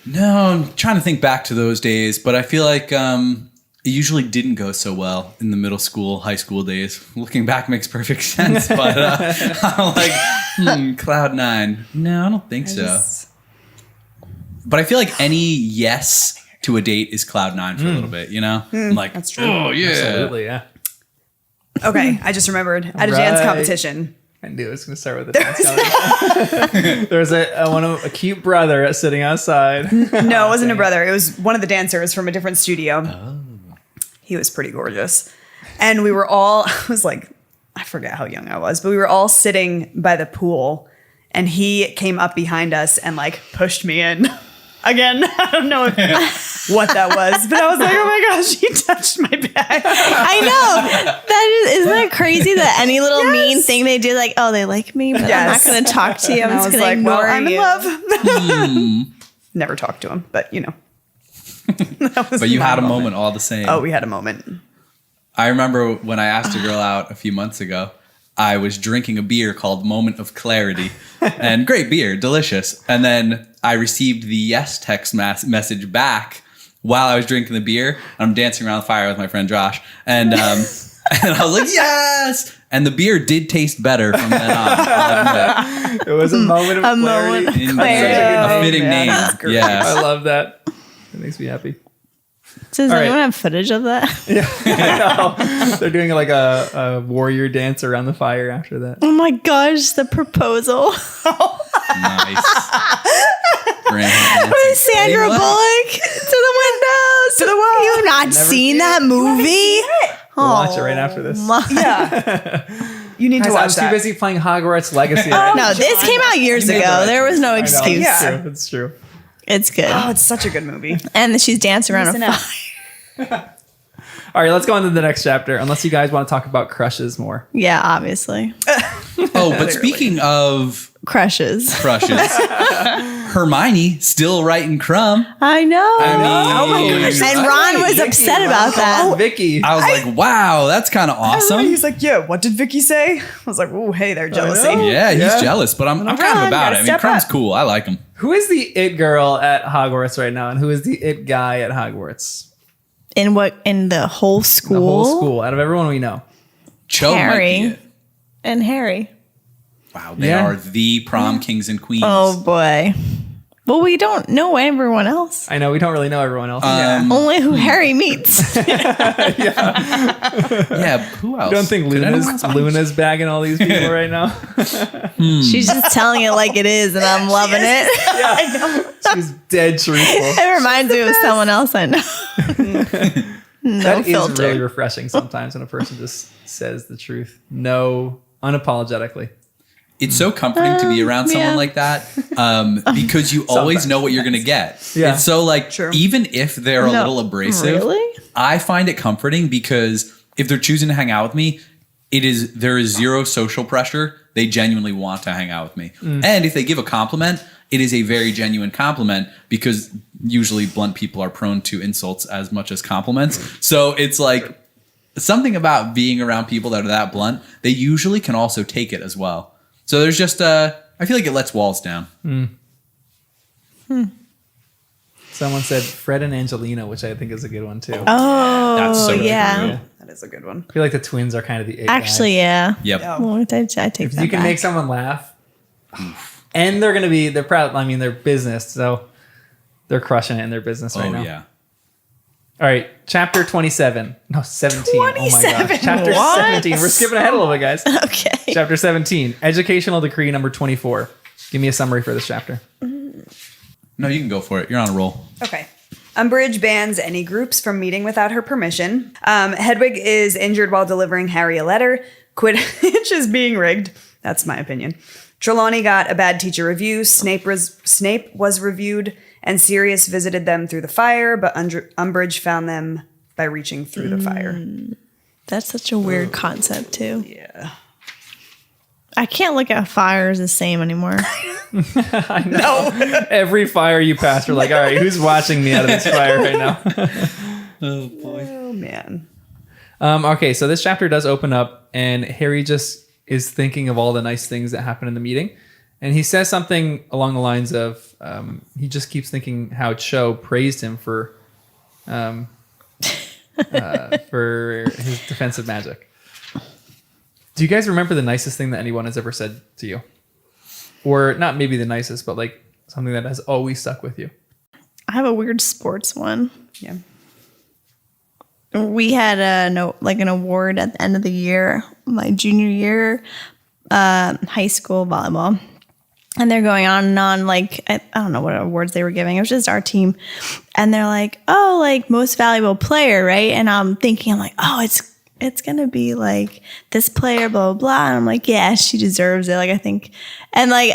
No, I'm trying to think back to those days, but I feel like it usually didn't go so well in the middle school, high school days. Looking back makes perfect sense, but I'm like, cloud 9. No, I don't think so. But I feel like any yes to a date is cloud 9 for a little bit, you know? I'm like, That's true. oh, yeah. Absolutely, yeah. Okay, I just remembered. At a dance Right. competition. I knew it was going to start with a dance competition. There was a cute brother sitting outside. No, it wasn't a brother. It was one of the dancers from a different studio. Oh. He was pretty gorgeous. And we were all, I was like, I forget how young I was, but we were all sitting by the pool and he came up behind us and like pushed me in. Again, I don't know what that was, but I was like, oh my gosh, he touched my back. I know. Isn't that crazy that any little mean thing they do, like, oh, they like me, but I'm not Yes. going to talk to you. I'm And I just was going to like, ignore well, I'm in you. love. Never talked to him, but you know. But you had a moment all the same. Oh, we had a moment. I remember when I asked a girl out a few months ago, I was drinking a beer called Moment of Clarity. And great beer, delicious. And then I received the yes text message back while I was drinking the beer. I'm dancing around the fire with my friend Josh. And and I was like, yes! And the beer did taste better from then on. I'll admit. It was a moment of A clarity. moment of Indeed. clarity. A fitting man, name. that's great. Yes. I love that. It makes me happy. So does All right. anyone have footage of that? They're doing like a warrior dance around the fire after that. Oh my gosh, the proposal. Nice. Grand With Sandra Bullock to the windows. To the wall. You've not seen that movie? We'll watch it right after this. Yeah. You need to Guys, I watch was too that. busy playing Hogwarts Legacy. No, this came out years You made the ago. right There was no I know, excuse. Yeah. It's true. It's good. Oh, it's such a good movie. And she's dancing around a Listen fire. up. All right, let's go on to the next chapter. Unless you guys want to talk about crushes more. Yeah, obviously. Oh, but speaking of Crushes. crushes, Hermione still writing Crumb. I know. I mean, And Ron was upset about that. Vicky. I was like, wow, that's kind of awesome. He's like, yeah, what did Vicky say? I was like, oh, hey, they're jealousy. know. Yeah, he's Yeah. jealous, but I'm kind of Ron, about gotta it. I mean, step Crumb's up. cool. I like him. Who is the it girl at Hogwarts right now, and who is the it guy at Hogwarts? In the whole school? The whole school, out of everyone we know. Cho might Harry. be it. And Harry. Wow, they Yeah. are the prom kings and queens. Oh boy. Well, we don't know everyone else. I know we don't really know everyone else. Only who Harry meets. Yeah, who else? I don't think Could anyone else- Luna's bagging all these people right now. She's just telling it like it is, and I'm loving it. She's dead truthful. It reminds me of someone else I know. No That is filter. really refreshing sometimes when a person just says the truth. No, unapologetically. It's so comforting to be around someone yeah. like that because you always know what you're going to get. Yeah. It's so like, True. even if they're a No. little abrasive, Really? I find it comforting because if they're choosing to hang out with me, there is zero social pressure. They genuinely want to hang out with me. And if they give a compliment, it is a very genuine compliment because usually blunt people are prone to insults as much as compliments. So it's like something about being around people that are that blunt, they usually can also take it as well. So there's just I feel like it lets walls down. It's Someone said Fred and Angelina, which I think is a good one too. Oh, That's so yeah. true. That is a good one. I feel like the twins are kind of the it Actually, guys. yeah. Yep. Well, I take If that you can back. make someone laugh, and they're proud. I mean, they're business, so they're crushing it in their business right Oh now. yeah. All right, chapter 27. No, 17. Oh my 27. gosh. Chapter What? 17. We're skipping ahead a little bit, guys. Okay. Chapter 17. Educational decree number 24. Give me a summary for this chapter. No, you can go for it. You're on a roll. Okay. Umbridge bans any groups from meeting without her permission. Hedwig is injured while delivering Harry a letter. Quidditch is being rigged. That's my opinion. Trelawney got a bad teacher review. Snape was reviewed, and Sirius visited them through the fire, but Umbridge found them by reaching through the fire. That's such a weird concept, too. Yeah. I can't look at fires the same anymore. I know. Every fire you pass, you're like, all right, who's watching me out of this fire right now? Oh boy. Oh, man. Okay, so this chapter does open up, and Harry just is thinking of all the nice things that happened in the meeting. And he says something along the lines of, he just keeps thinking how Cho praised him for his defensive magic. Do you guys remember the nicest thing that anyone has ever said to you? Or not maybe the nicest, but like something that has always stuck with you? I have a weird sports one. Yeah. We had an award at the end of the year, my junior year, high school volleyball. And they're going on and on, like, I don't know what awards they were giving. It was just our team. And they're like, oh, like, most valuable player, right? And I'm thinking, I'm like, oh, it's going to be, like, this player, blah, blah, blah. And I'm like, yeah, she deserves it. Like, I think. And, like,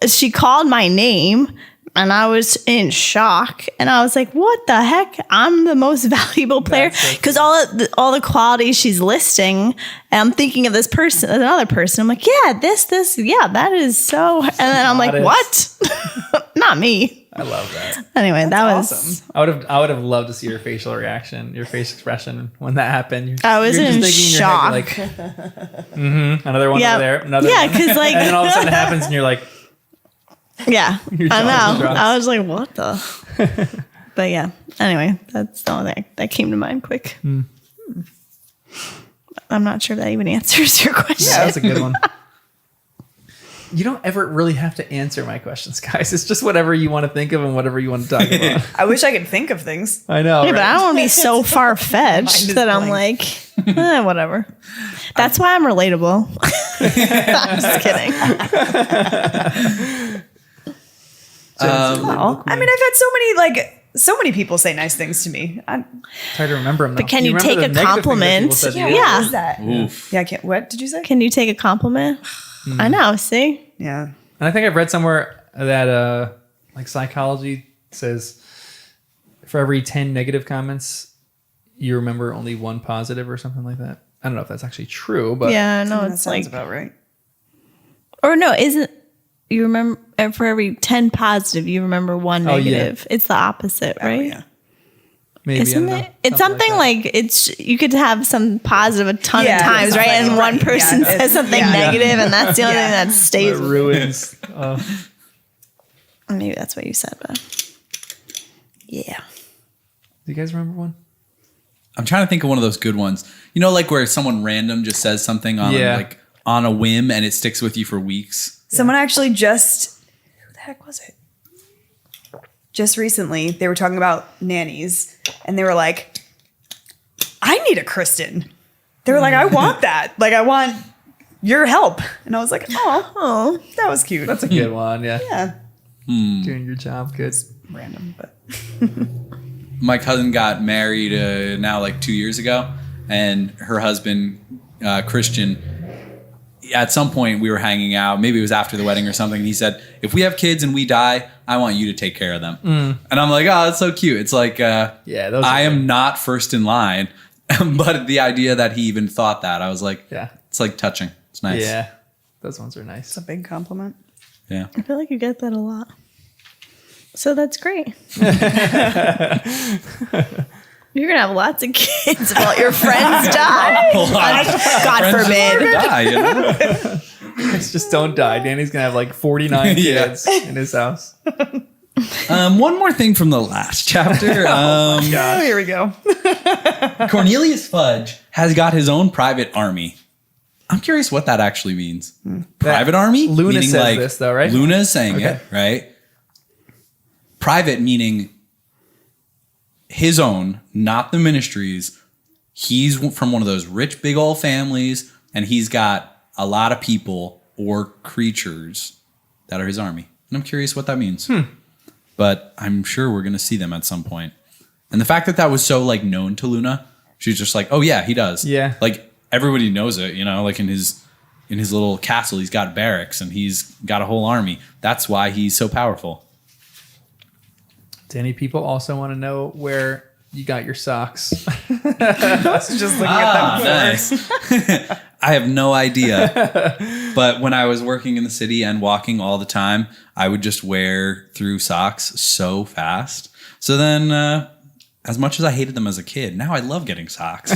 she called my name. And I was in shock, and I was like, "What the heck? I'm the most valuable player." Because all the qualities she's listing, and I'm thinking of this person, another person. I'm like, "Yeah, this, yeah, that is so." And then I'm like, "What? Not me." I love that. Anyway, that was awesome. I would have loved to see your facial reaction, your face expression when that happened. I was in your shock. head, you're like, another one Yeah. over there, another Yeah, one. 'cause, like- and then all of a sudden it happens, and you're like, yeah, Your I jaw know. drops. I was like, "What the?" But yeah. Anyway, that's the only thing that came to mind quick. I'm not sure that even answers your question. yeah, that's a good one. You don't ever really have to answer my questions, guys. It's just whatever you want to think of and whatever you want to talk about. I wish I could think of things. I know. Yeah, but I right? don't want to be so far Mind fetched is that I'm blank. like, whatever. That's why I'm relatable. I'm just kidding. Oh, I mean, I've had so many people say nice things to me. It's hard to remember them. But can you take a compliment? Yeah. Yeah. What is that? Oof. Yeah, I can't. What did you say? Can you take a compliment? I know. See? Yeah. And I think I've read somewhere that like psychology says for every 10 negative comments, you remember only one positive or something like that. I don't know if that's actually true, but Yeah, no, That it's sounds like, about right. or no, isn't you remember for every 10 positive, you remember one Oh, yeah. negative? It's the opposite, right? Oh, yeah. maybe. Isn't I don't know. it? It's something that. like it's you could have some positive a ton Yeah, of times, right? something And one right. person Yeah, says something yeah. negative, and that's the only thing that stays. It with ruins. Maybe that's what you said, but yeah. Do you guys remember one? I'm trying to think of one of those good ones. You know, like where someone random just says something on Yeah. like on a whim and it sticks with you for weeks. Someone actually just, who the heck was it? Just recently, they were talking about nannies, and they were like, I need a Kristen. They were like, I want that. Like, I want your help. And I was like, oh, that was cute. That's a good one. Yeah. yeah. Doing your job. Good. Random, but My cousin got married now like 2 years ago, and her husband, Christian, at some point we were hanging out, maybe it was after the wedding or something, and he said, if we have kids and we die, I want you to take care of them. And I'm like, oh, that's so cute. It's like, Yeah, those I are am not first in line. But the idea that he even thought that, I was like, Yeah. it's like touching. It's nice. Yeah. Those ones are nice. it's a big compliment. Yeah. I feel like you get that a lot. So that's great. You're gonna have lots of kids while your friends die. God forbid. Die, you know? Just don't die. Danny's gonna have like 49 Yeah. kids in his house. One more thing from the last chapter. Oh, here we go. Cornelius Fudge has got his own private army. I'm curious what that actually means. Private army? Luna Meaning says this, though, right? Luna is saying Okay. it, right? Private meaning his own, not the ministry's. He's from one of those rich big old families, and he's got a lot of people or creatures that are his army. And I'm curious what that means. But I'm sure we're going to see them at some point. And the fact that that was so like known to Luna, she's just like, oh yeah, he does. Yeah. Like everybody knows it, you know, like in his little castle, he's got barracks and he's got a whole army. That's why he's so powerful. Do any people also want to know where you got your socks? I was just looking at them. Nice. I have no idea. But when I was working in the city and walking all the time, I would just wear through socks so fast. So then, as much as I hated them as a kid, now I love getting socks.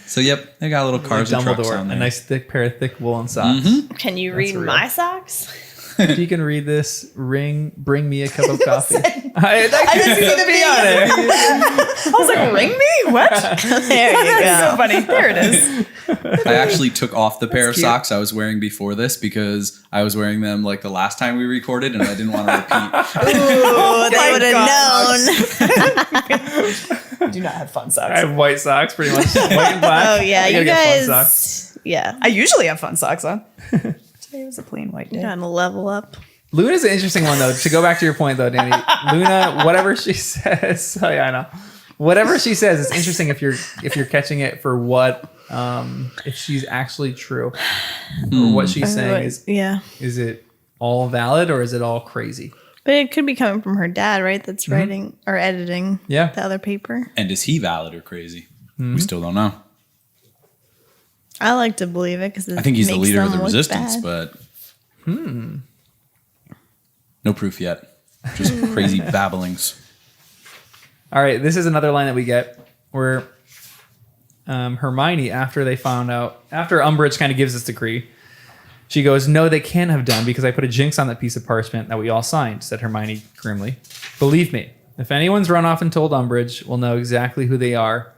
So, yep, they got little cars and trucks on a there. nice thick pair of thick woolen socks. Can you read real. my socks? If you can read this, bring me a cup of coffee. I didn't see the be on it. I was like, ring me? What? There you That's go. so funny. There it is. I actually took off the pair of cute. socks I was wearing before this because I was wearing them like the last time we recorded and I didn't want to repeat. Ooh, they my would have known. I do not have fun I socks. have white socks, pretty much. White and black. Oh yeah, I gotta you get fun socks. guys. Yeah, I usually have fun socks on. Today was a plain white day. trying to level up. Luna's an interesting one, though. To go back to your point, though, Danny, Luna, whatever she says, oh yeah, I know. Whatever she says, it's interesting if you're catching it for what, if she's actually true, or what she's saying is it all valid or is it all crazy? But it could be coming from her dad, right? That's writing or editing Yeah. the other paper. And is he valid or crazy? We still don't know. I like to believe it because I think he's the leader of the resistance, but no proof yet. Just crazy babblings. All right, this is another line that we get where Hermione, after Umbridge kind of gives this decree, she goes, "No, they can't have done because I put a jinx on that piece of parchment that we all signed," said Hermione grimly. "Believe me, if anyone's run off and told Umbridge, we'll know exactly who they are,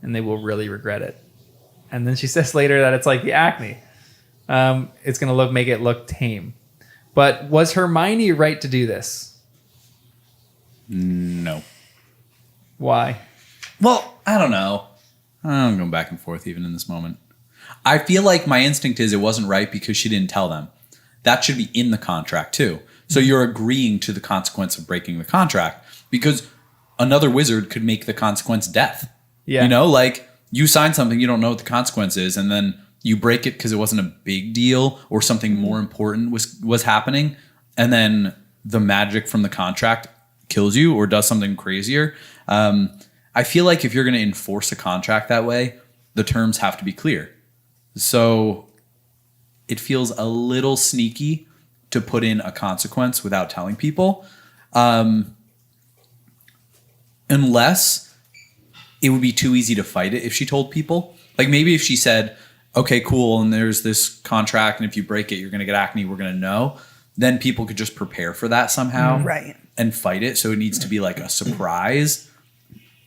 and they will really regret it." And then she says later that it's like the acne. It's going to make it look tame. But was Hermione right to do this? No. Why? Well, I don't know. I'm going back and forth even in this moment. I feel like my instinct is it wasn't right because she didn't tell them. That should be in the contract too. So you're agreeing to the consequence of breaking the contract because another wizard could make the consequence death. Yeah. You know, like you sign something, you don't know what the consequence is, and then you break it because it wasn't a big deal or something more important was happening, and then the magic from the contract kills you or does something crazier. I feel like if you're going to enforce a contract that way, the terms have to be clear. So it feels a little sneaky to put in a consequence without telling people. Unless it would be too easy to fight it if she told people. Like maybe if she said, okay, cool, and there's this contract, and if you break it, you're going to get acne, we're going to know. Then people could just prepare for that somehow. Right. And fight it. So it needs to be like a surprise.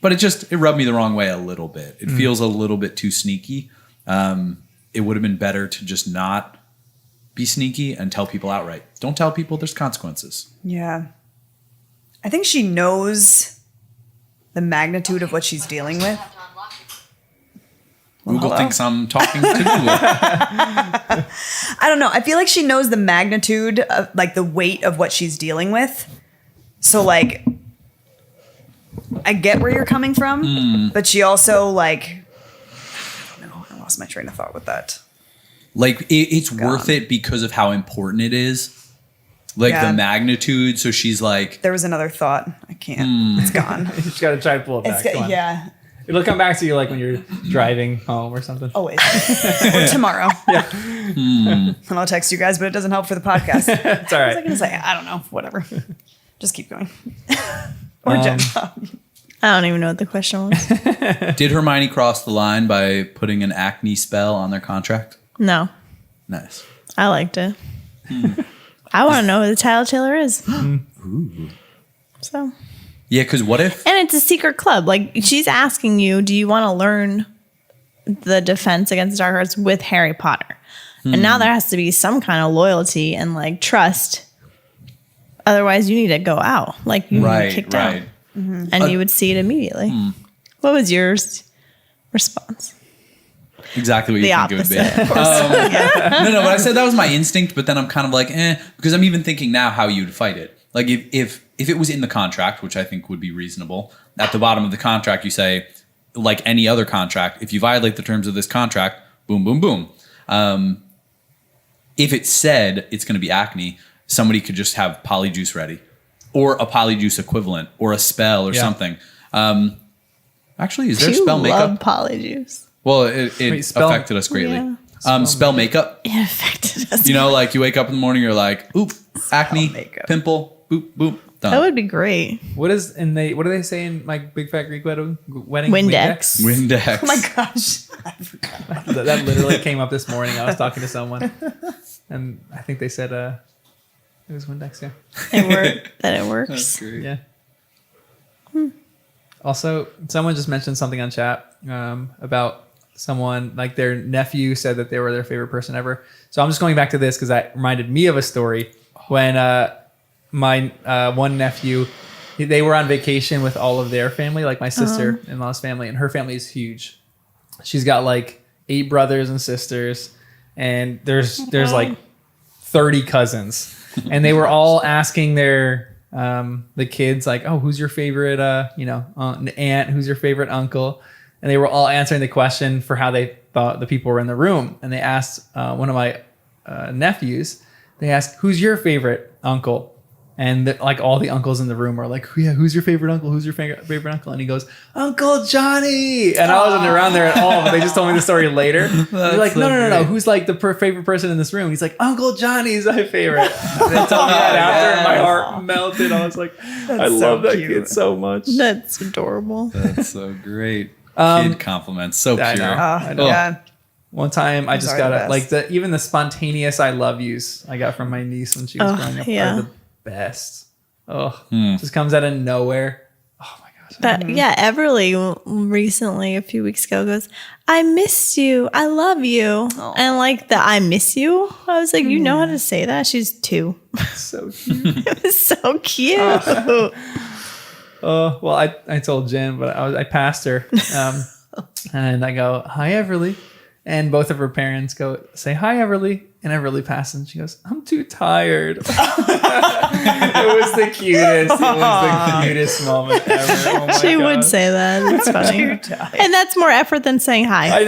But it rubbed me the wrong way a little bit. It feels a little bit too sneaky. It would have been better to just not be sneaky and tell people outright. Don't tell people there's consequences. Yeah. I think she knows the magnitude of what she's dealing with. Google hello? thinks I'm talking to Google. I don't know. I feel like she knows the magnitude of like the weight of what she's dealing with. So like I get where you're coming from, but she also like no, I lost my train of thought with that. Like it's worth it because of how important it is. Like Yeah. the magnitude. So she's like, There was another thought. I can't. It's gone. You just got to try to pull it back. Come on. Yeah. It'll come back to you like when you're driving home or something. Always. Or tomorrow. Yeah. And I'll text you guys, but it doesn't help for the podcast. It's all What was I right. going to say? I don't know. Whatever. Just keep going. Or Jen. I don't even know what the question was. did Hermione cross the line by putting an acne spell on their contract? No, Nice. I liked it. I want to know who the Tattletailer is. So. Yeah, because what if? And it's a secret club. Like, she's asking you, do you want to learn the defense against dark arts with Harry Potter? And now there has to be some kind of loyalty and like trust. Otherwise, you need to go out. Like, you need to be kicked out. And you would see it immediately. What was yours response? Exactly what you think it would be. Of course. No, but I said that was my instinct, but then I'm kind of like, because I'm even thinking now how you'd fight it. Like if it was in the contract, which I think would be reasonable, at the bottom of the contract you say, like any other contract, if you violate the terms of this contract, boom, boom, boom. If it said it's going to be acne, somebody could just have polyjuice ready, or a polyjuice equivalent, or a spell, or something. Actually, is there spell makeup? Polyjuice. Well, it affected us greatly. Yeah. Spell makeup. It affected us. You know, like you wake up in the morning, you're like, oop, acne, makeup. pimple, boop, boop, done. That would be great. What do they say in my Big Fat Greek wedding? Windex. Windex. Oh my gosh. I forgot. That literally came up this morning. I was talking to someone, and I think they said it was Windex. Yeah. It works. That's great. Yeah. Also, someone just mentioned something on chat about someone, like their nephew said that they were their favorite person ever. So I'm just going back to this because that reminded me of a story when my one nephew, they were on vacation with all of their family, like my sister-in-law's family, and her family is huge. She's got like 8 brothers and sisters, and there's like 30 cousins, and they were all asking their the kids like, oh, who's your favorite aunt, who's your favorite uncle, and they were all answering the question for how they thought the people were in the room. And they asked one of my nephews, they asked, who's your favorite uncle? And like all the uncles in the room are like, yeah, who's your favorite uncle? Who's your favorite uncle? And he goes, Uncle Johnny. And I wasn't around there at all, but they just told me the story later. They're like, no. Who's like the favorite person in this room? He's like, Uncle Johnny's my favorite. And they told me that after, and my heart melted. I was like, I love that kid so much. That's adorable. That's so great. Kid compliments. So pure. I know. Yeah. One time I just Those are got the like even the spontaneous I love yous I got from my niece when she was growing up are the best. Just comes out of nowhere. Oh my gosh. Everly recently, a few weeks ago, goes, I miss you. I love you. And like the I miss you. I was like, you know how to say that? She's 2. So cute. It was so cute. Well, I told Jenn, but I passed her. And I go, hi, Everly. And both of her parents go, say hi, Everly. And Everly passes, and she goes, I'm too tired. It was the cutest. It was the cutest moment ever. Oh my She would gosh. say that. It's funny. And that's more effort than saying hi. I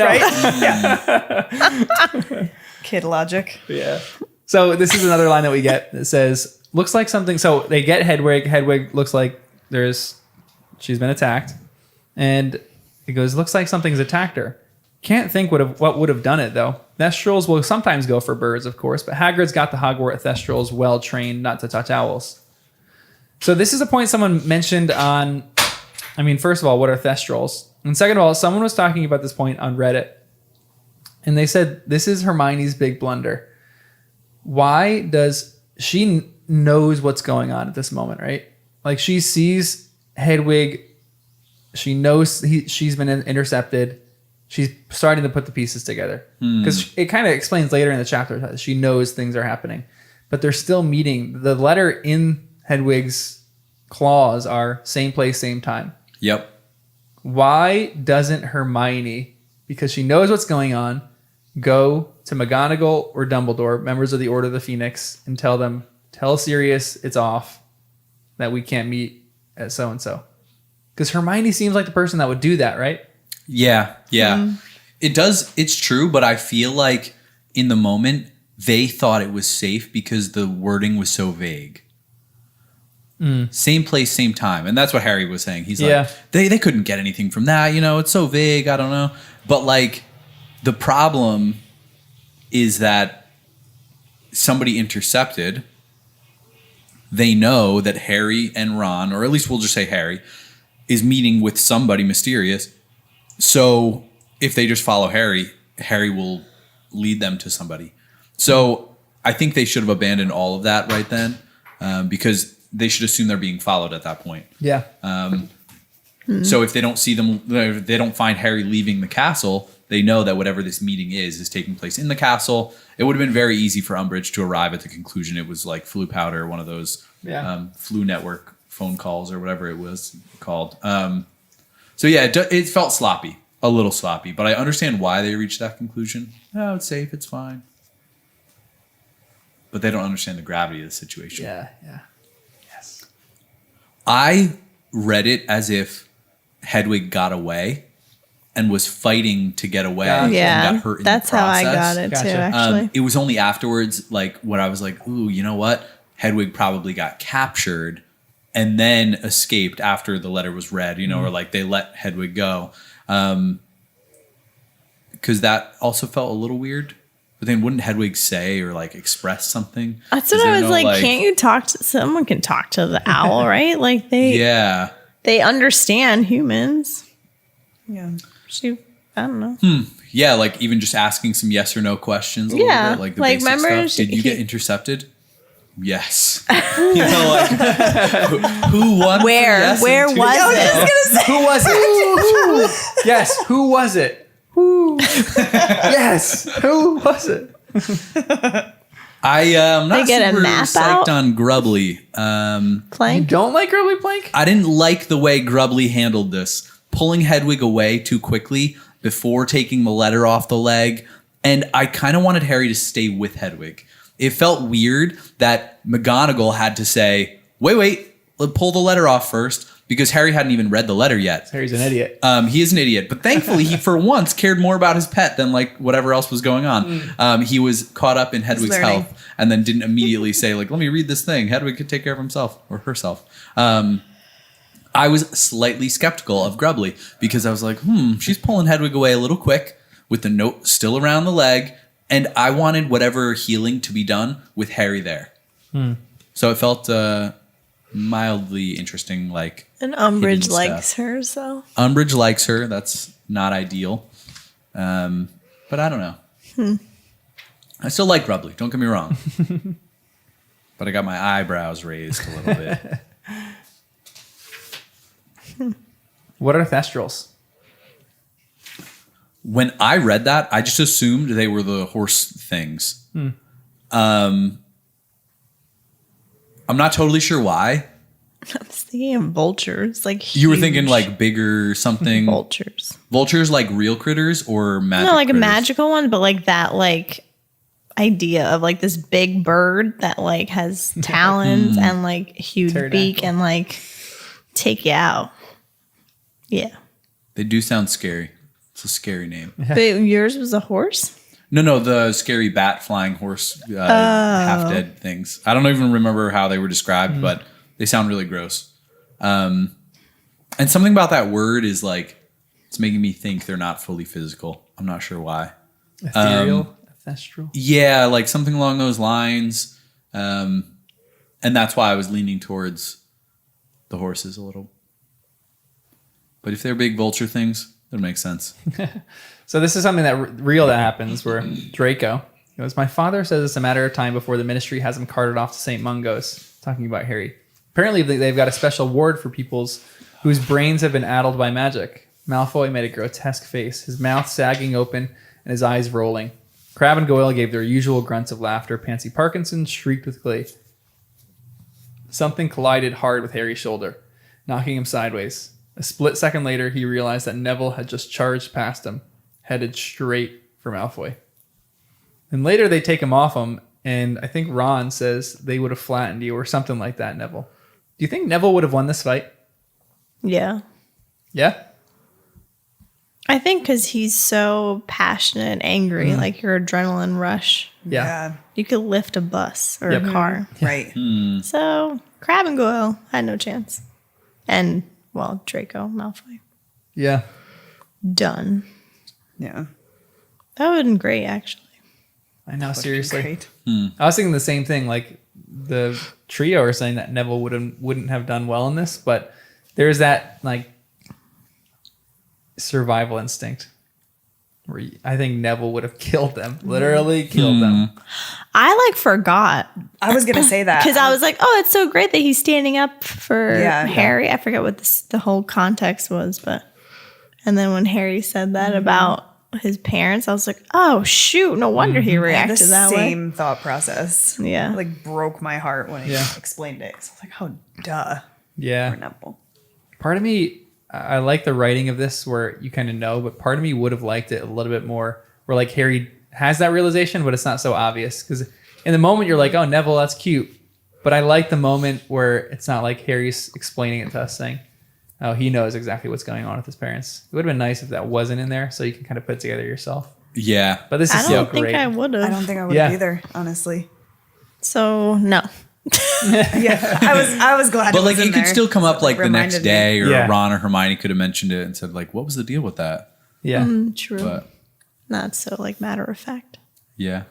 know. Right? Kid logic. Yeah. So this is another line that we get that says, looks like something. So they get Hedwig. Hedwig looks like she's been attacked. And it goes, looks like something's attacked her. Can't think what would have done it, though. Thestrals will sometimes go for birds, of course, but Hagrid's got the Hogwarts Thestrals well trained not to touch owls. So this is a point someone mentioned on, first of all, what are Thestrals? And second of all, someone was talking about this point on Reddit. And they said, this is Hermione's big blunder. Why does she knows what's going on at this moment, right? Like she sees Hedwig. She knows she's been intercepted. She's starting to put the pieces together because it kind of explains later in the chapter that she knows things are happening, but they're still meeting. The letter in Hedwig's claws are same place, same time. Yep. Why doesn't Hermione, because she knows what's going on, go to McGonagall or Dumbledore, members of the Order of the Phoenix, and tell Sirius it's off, that we can't meet at so-and-so? Because Hermione seems like the person that would do that, right? Yeah. It does. It's true, but I feel like in the moment they thought it was safe because the wording was so vague. Same place, same time. And that's what Harry was saying. He's like, they couldn't get anything from that. It's so vague. I don't know. But like the problem is that somebody intercepted. They know that Harry and Ron, or at least we'll just say Harry, is meeting with somebody mysterious. So if they just follow Harry, Harry will lead them to somebody. So I think they should have abandoned all of that right then, because they should assume they're being followed at that point. Yeah. So if they don't see them, if they don't find Harry leaving the castle, they know that whatever this meeting is taking place in the castle. It would have been very easy for Umbridge to arrive at the conclusion it was like flu powder, one of those flu network phone calls or whatever it was called. So yeah, it felt sloppy, a little sloppy, but I understand why they reached that conclusion. Oh, it's safe, it's fine. But they don't understand the gravity of the situation. Yeah. Yes. I read it as if Hedwig got away and was fighting to get away and got hurt in that's the process. how I got it too, actually. It was only afterwards, like, when I was like, ooh, you know what? Hedwig probably got captured and then escaped after the letter was read, or like they let Hedwig go. Because that also felt a little weird. But then wouldn't Hedwig say or like express something? That's what I was like, can't you talk to someone? Can talk to the owl, right? Like they understand humans. Yeah. I don't know. Yeah, like even just asking some yes or no questions a little bit, like the basic remember stuff. Did you get intercepted? Yes. Like who won? Where was it? Who was it? Yes, who was it? Who? Yes, who was it? I'm not They get a super map psyched out? on Grubbly. You Plank? don't like Grubbly Plank? I didn't like the way Grubbly handled this, pulling Hedwig away too quickly before taking the letter off the leg. And I kind of wanted Harry to stay with Hedwig. It felt weird that McGonagall had to say, wait, let's pull the letter off first, because Harry hadn't even read the letter yet. Harry's an idiot. He is an idiot, but thankfully he for once cared more about his pet than like whatever else was going on. He was caught up in Hedwig's health and then didn't immediately say like, let me read this thing. Hedwig could take care of himself or herself. I was slightly skeptical of Grubbly because I was like, she's pulling Hedwig away a little quick with the note still around the leg. And I wanted whatever healing to be done with Harry there. So it felt mildly interesting. Like, And Umbridge likes her, so. Umbridge likes her. That's not ideal. But I don't know. I still like Grubbly. Don't get me wrong. But I got my eyebrows raised a little bit. What are Thestrals? When I read that, I just assumed they were the horse things. I'm not totally sure why. I was thinking of vultures, like You were thinking huge like bigger something. vultures. Vultures like real critters or magic No, like critters? a magical one, but like that like idea of like this big bird that like has talons and like huge beak and like take you out. Yeah. They do sound scary. It's a scary name. But yours was a horse? No, the scary bat flying horse half dead things. I don't even remember how they were described, but they sound really gross. And something about that word is like, it's making me think they're not fully physical. I'm not sure why. Ethereal? Thestral? Yeah, like something along those lines. And that's why I was leaning towards the horses a little. But if they're big vulture things, that makes sense. So this is something that real that happens where Draco goes, my father says it's a matter of time before the ministry has him carted off to St. Mungo's, talking about Harry. Apparently they've got a special ward for peoples whose brains have been addled by magic. Malfoy made a grotesque face, his mouth sagging open and his eyes rolling. Crabbe and Goyle gave their usual grunts of laughter. Pansy Parkinson shrieked with glee. Something collided hard with Harry's shoulder, knocking him sideways. A split second later, he realized that Neville had just charged past him, headed straight for Malfoy. And later they take him off him, and I think Ron says they would have flattened you or something like that, Neville. Do you think Neville would have won this fight? Yeah. Yeah? I think because he's so passionate and angry, like your adrenaline rush. Yeah. You could lift a bus or a car. Right. So Crabbe and Goyle had no chance. And, well, Draco Malfoy. Yeah. Done. Yeah. That would have been great, actually. I know, seriously. Great. I was thinking the same thing. Like the trio are saying that Neville wouldn't have done well in this, but there's that like survival instinct. I think Neville would have killed them. Literally killed them. I forgot I was gonna say that because I was like, oh, it's so great that he's standing up for Yeah. Harry. I forget what the whole context was, and then when Harry said that about his parents, I was like, oh shoot, no wonder he I had reacted the that way. same thought process. Yeah. It, like broke my heart when he Yeah. explained it. 'Cause I was like, oh, duh. Yeah. For Neville. Part of me, I like the writing of this where you kind of know, but part of me would have liked it a little bit more where like Harry has that realization, but it's not so obvious. Because in the moment you're like, oh, Neville, that's cute. But I like the moment where it's not like Harry's explaining it to us saying, oh, he knows exactly what's going on with his parents. It would have been nice if that wasn't in there so you can kind of put it together yourself. Yeah. But this I is so don't think great. I would I have. don't think I would Yeah. have either, honestly. So no. Yeah. I was glad But it was like in it could there. still come up like the next Reminded me. day, or Yeah. Ron or Hermione could have mentioned it and said like, what was the deal with that? Yeah. True. But Not so matter of fact. yeah.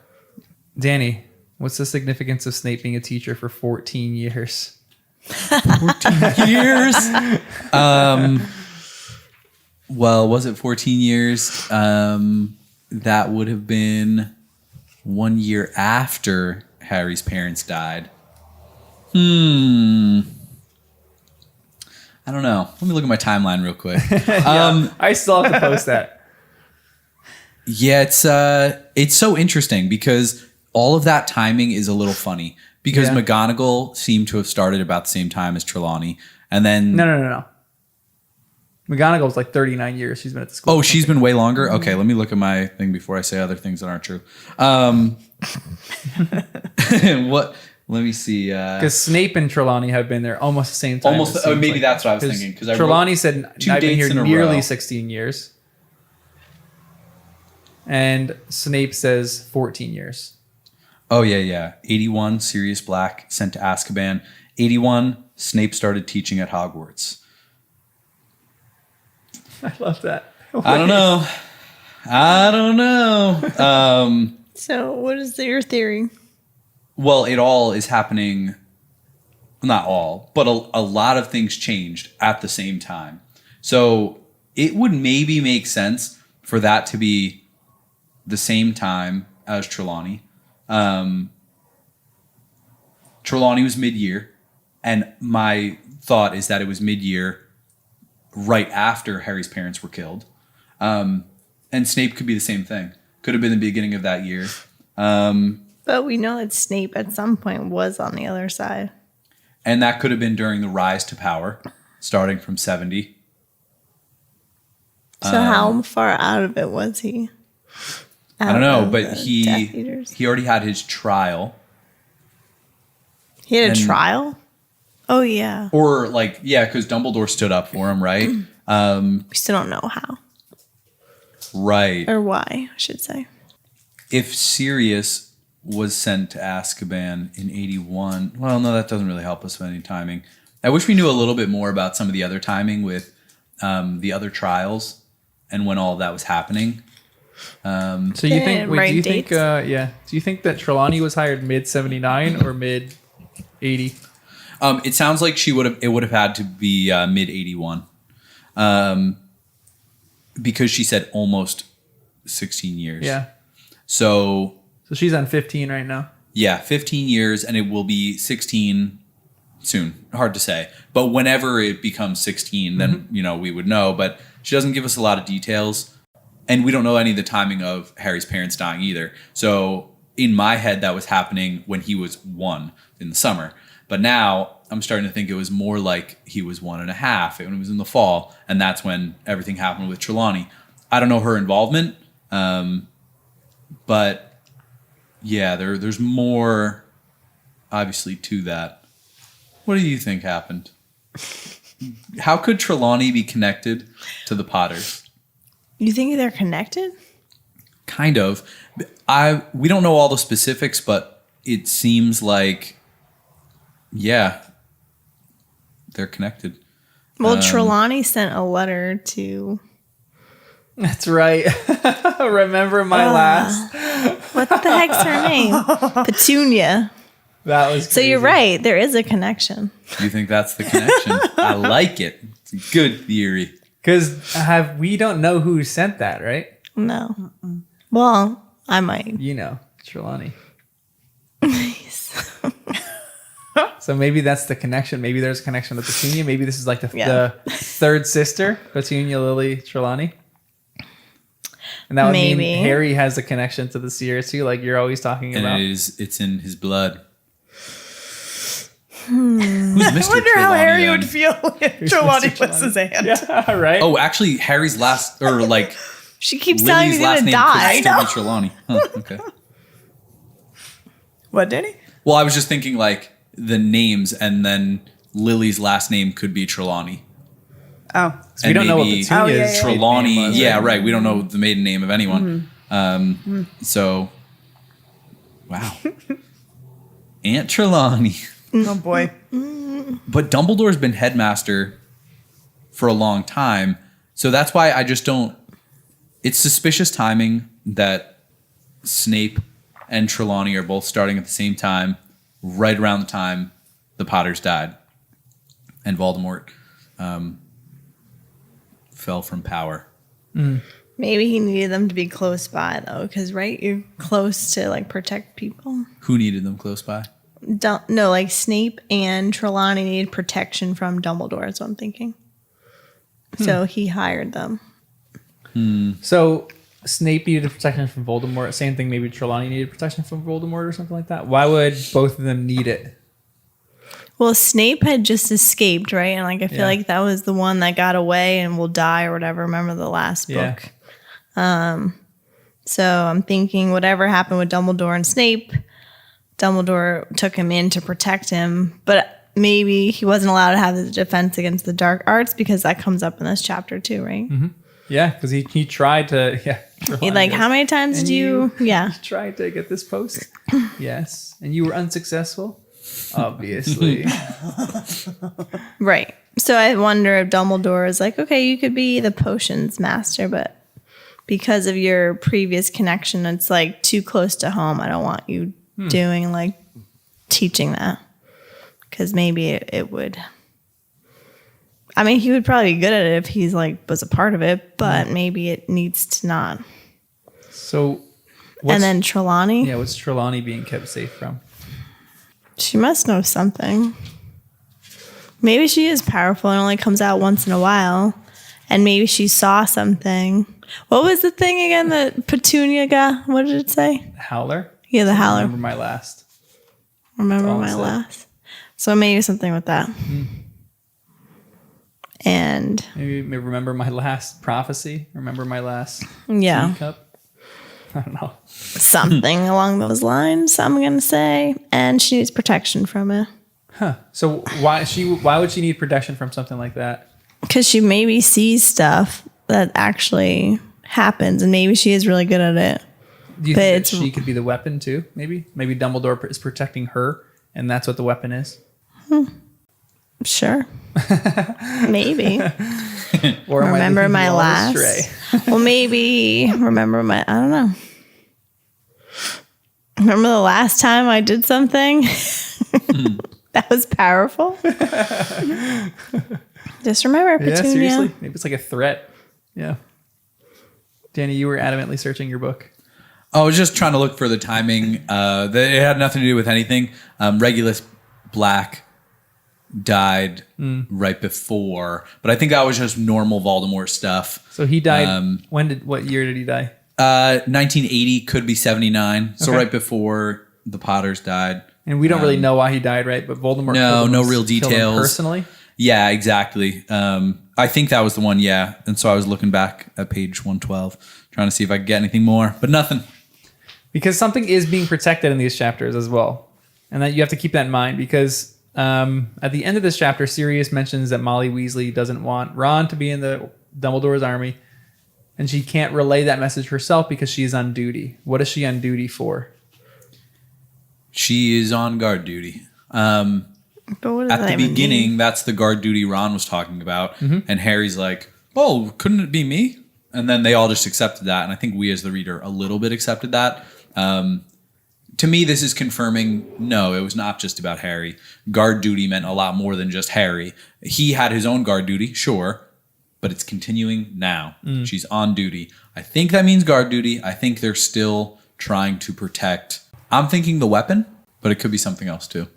Danny, what's the significance of Snape being a teacher for 14 years? 14 years. Well, was it 14 years? That would have been 1 year after Harry's parents died. I don't know. Let me look at my timeline real quick. I still have to post that. Yeah, it's so interesting because all of that timing is a little funny because Yeah. McGonagall seemed to have started about the same time as Trelawney, and then No. McGonagall's like 39 years. She's been at the school. oh, she's been way longer. Okay, let me look at my thing before I say other things that aren't true. What? Let me see. Because Snape and Trelawney have been there almost the same time. Almost. it Oh, seems maybe like. that's what I was thinking. Because Trelawney said, two I've been dates here in a nearly row. 16 years. And Snape says 14 years. Oh yeah. 81, Sirius Black sent to Azkaban. 81, Snape started teaching at Hogwarts. I love that. I don't know. So what is your theory? Well, it all is happening. Not all, but a lot of things changed at the same time. So it would maybe make sense for that to be the same time as Trelawney. Trelawney was mid-year, and my thought is that it was mid-year right after Harry's parents were killed. And Snape could be the same thing. Could have been the beginning of that year. But we know that Snape at some point was on the other side. And that could have been during the rise to power, starting from 70. So how far out of it was he? I don't know, Out of but the Death he Eaters? already had his trial. He had a and- trial? Oh, yeah. Or like, yeah, because Dumbledore stood up for him, right? We still don't know how Right. or why, I should say. If Sirius was sent to Azkaban in 81, well, no, that doesn't really help us with any timing. I wish we knew a little bit more about some of the other timing with the other trials and when all of that was happening. So you They think? didn't Wait, write do you think? dates. Do you think that Trelawney was hired mid 79 or mid 80? It sounds like it would have had to be mid 81. Because she said almost 16 years. Yeah. So So she's on 15 right now. yeah, 15 years, and it will be 16 soon. Hard to say. But whenever it becomes 16, then, we would know. But she doesn't give us a lot of details. And we don't know any of the timing of Harry's parents dying either. So in my head, that was happening when he was 1 in the summer. But now I'm starting to think it was more like he was 1.5 when it was in the fall. And that's when everything happened with Trelawney. I don't know her involvement. But yeah, there's more obviously to that. What do you think happened? How could Trelawney be connected to the Potters? You think they're connected? Kind of. We don't know all the specifics, but it seems like, yeah, they're connected. Well, Trelawney sent a letter to... That's right. Remember my last? What the heck's her name? Petunia. That was So you're crazy. right. There is a connection. You think that's the connection? I like it. It's a good theory. Because we don't know who sent that, right? No. Well, I might. You know, Trelawney. So maybe that's the connection. Maybe there's a connection with Petunia. Maybe this is like the third sister, Petunia, Lily, Trelawney. And that would mean Harry has a connection to the Sierra too, like you're always talking about. And it's in his blood. I wonder how Harry would feel if Trelawney was his aunt. Yeah, right. Oh, actually, Harry's last, or like, she keeps telling me he's Lily's gonna last die. name could still be Trelawney. Huh, okay. What, Danny? Well, I was just thinking like the names, and then Lily's last name could be Trelawney. Oh. So we don't know what Petunia's Trelawney. name was, Yeah, right? right. We don't know the maiden name of anyone. So, wow. Aunt Trelawney. Oh, boy. But Dumbledore's been headmaster for a long time. So that's why I just don't... It's suspicious timing that Snape and Trelawney are both starting at the same time, right around the time the Potters died. And Voldemort fell from power. Maybe he needed them to be close by though, because you're close to like protect people. Who needed them close by? Like Snape and Trelawney needed protection from Dumbledore. Is what I'm thinking. So he hired them. So Snape needed protection from Voldemort. Same thing. Maybe Trelawney needed protection from Voldemort or something like that. Why would both of them need it? Well, Snape had just escaped, right? And like I feel like that was the one that got away and will die or whatever. Remember the last book? So I'm thinking whatever happened with Dumbledore and Snape, Dumbledore took him in to protect him, but maybe he wasn't allowed to have the defense against the dark arts because that comes up in this chapter too, right? Mm-hmm. Yeah, because he tried to. He like, how many times did you? Yeah, tried to get this post. Yes, and you were unsuccessful. Obviously. Right. So I wonder if Dumbledore is like, okay, you could be the potions master, but because of your previous connection, it's like too close to home. I don't want you doing like teaching that, because maybe it would. I mean, he would probably be good at it if he's like was a part of it, but maybe it needs to not. So, and then Trelawney. Yeah, what's Trelawney being kept safe from? She must know something. Maybe she is powerful and only comes out once in a while. And maybe she saw something. What was the thing again that Petunia got? What did it say? Howler? Yeah, the Howler. Remember my last. Remember my last. So maybe something with that. And maybe remember my last prophecy. Remember my last teacup. I don't know. Something along those lines, I'm going to say. And she needs protection from it. Huh. So why would she need protection from something like that? Because she maybe sees stuff that actually happens, and maybe she is really good at it. Do you think that she could be the weapon too? Maybe Dumbledore is protecting her, and that's what the weapon is? Sure. Maybe. Or remember my last. Well, maybe remember my. I don't know. Remember the last time I did something that was powerful. Just remember, Petunia. Yeah, seriously. Maybe it's like a threat. Yeah. Danny, you were adamantly searching your book. I was just trying to look for the timing. It had nothing to do with anything. Regulus Black died right before, but I think that was just normal Voldemort stuff. So he died. What year did he die? 1980, could be 79. So right before the Potters died. And we don't really know why he died, right? But Voldemort. No real details. Personally. Yeah, exactly. I think that was the one. Yeah, and so I was looking back at page 112, trying to see if I could get anything more, but nothing. Because something is being protected in these chapters as well, and that you have to keep that in mind. Because at the end of this chapter, Sirius mentions that Molly Weasley doesn't want Ron to be in the Dumbledore's army, and she can't relay that message herself because she is on duty. What is she on duty for? She is on guard duty. But what does at the beginning, that's the guard duty Ron was talking about, and Harry's like, "Oh, couldn't it be me?" And then they all just accepted that, and I think we as the reader a little bit accepted that. To me, this is confirming, no, it was not just about Harry. Guard duty meant a lot more than just Harry. He had his own guard duty, sure, but it's continuing now. She's on duty. I think that means guard duty. I think they're still trying to protect. I'm thinking the weapon, but it could be something else too.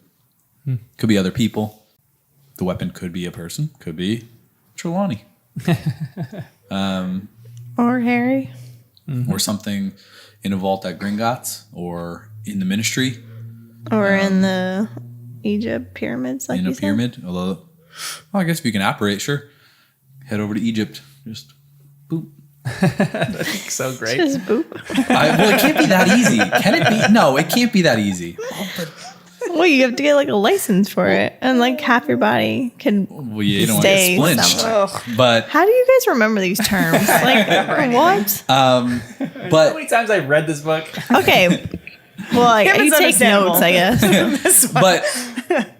Could be other people. The weapon could be a person. Could be Trelawney. Or Harry. Or something in a vault at Gringotts or in the ministry. Or in the Egypt pyramids, like in you a said. pyramid. Although, well, I guess if you can apparate, sure. Head over to Egypt. Just boop. That's so great. Just boop. Well, it can't be that easy. Can it be? No, it can't be that easy. Well, you have to get like a license for it, and like half your body can Well, yeah, you don't want to stay get splinched. somewhere. But How do you guys remember these terms? Like what? but How many times I've read this book? Okay. Well, like, Yeah, you it's take understandable. notes, I guess. but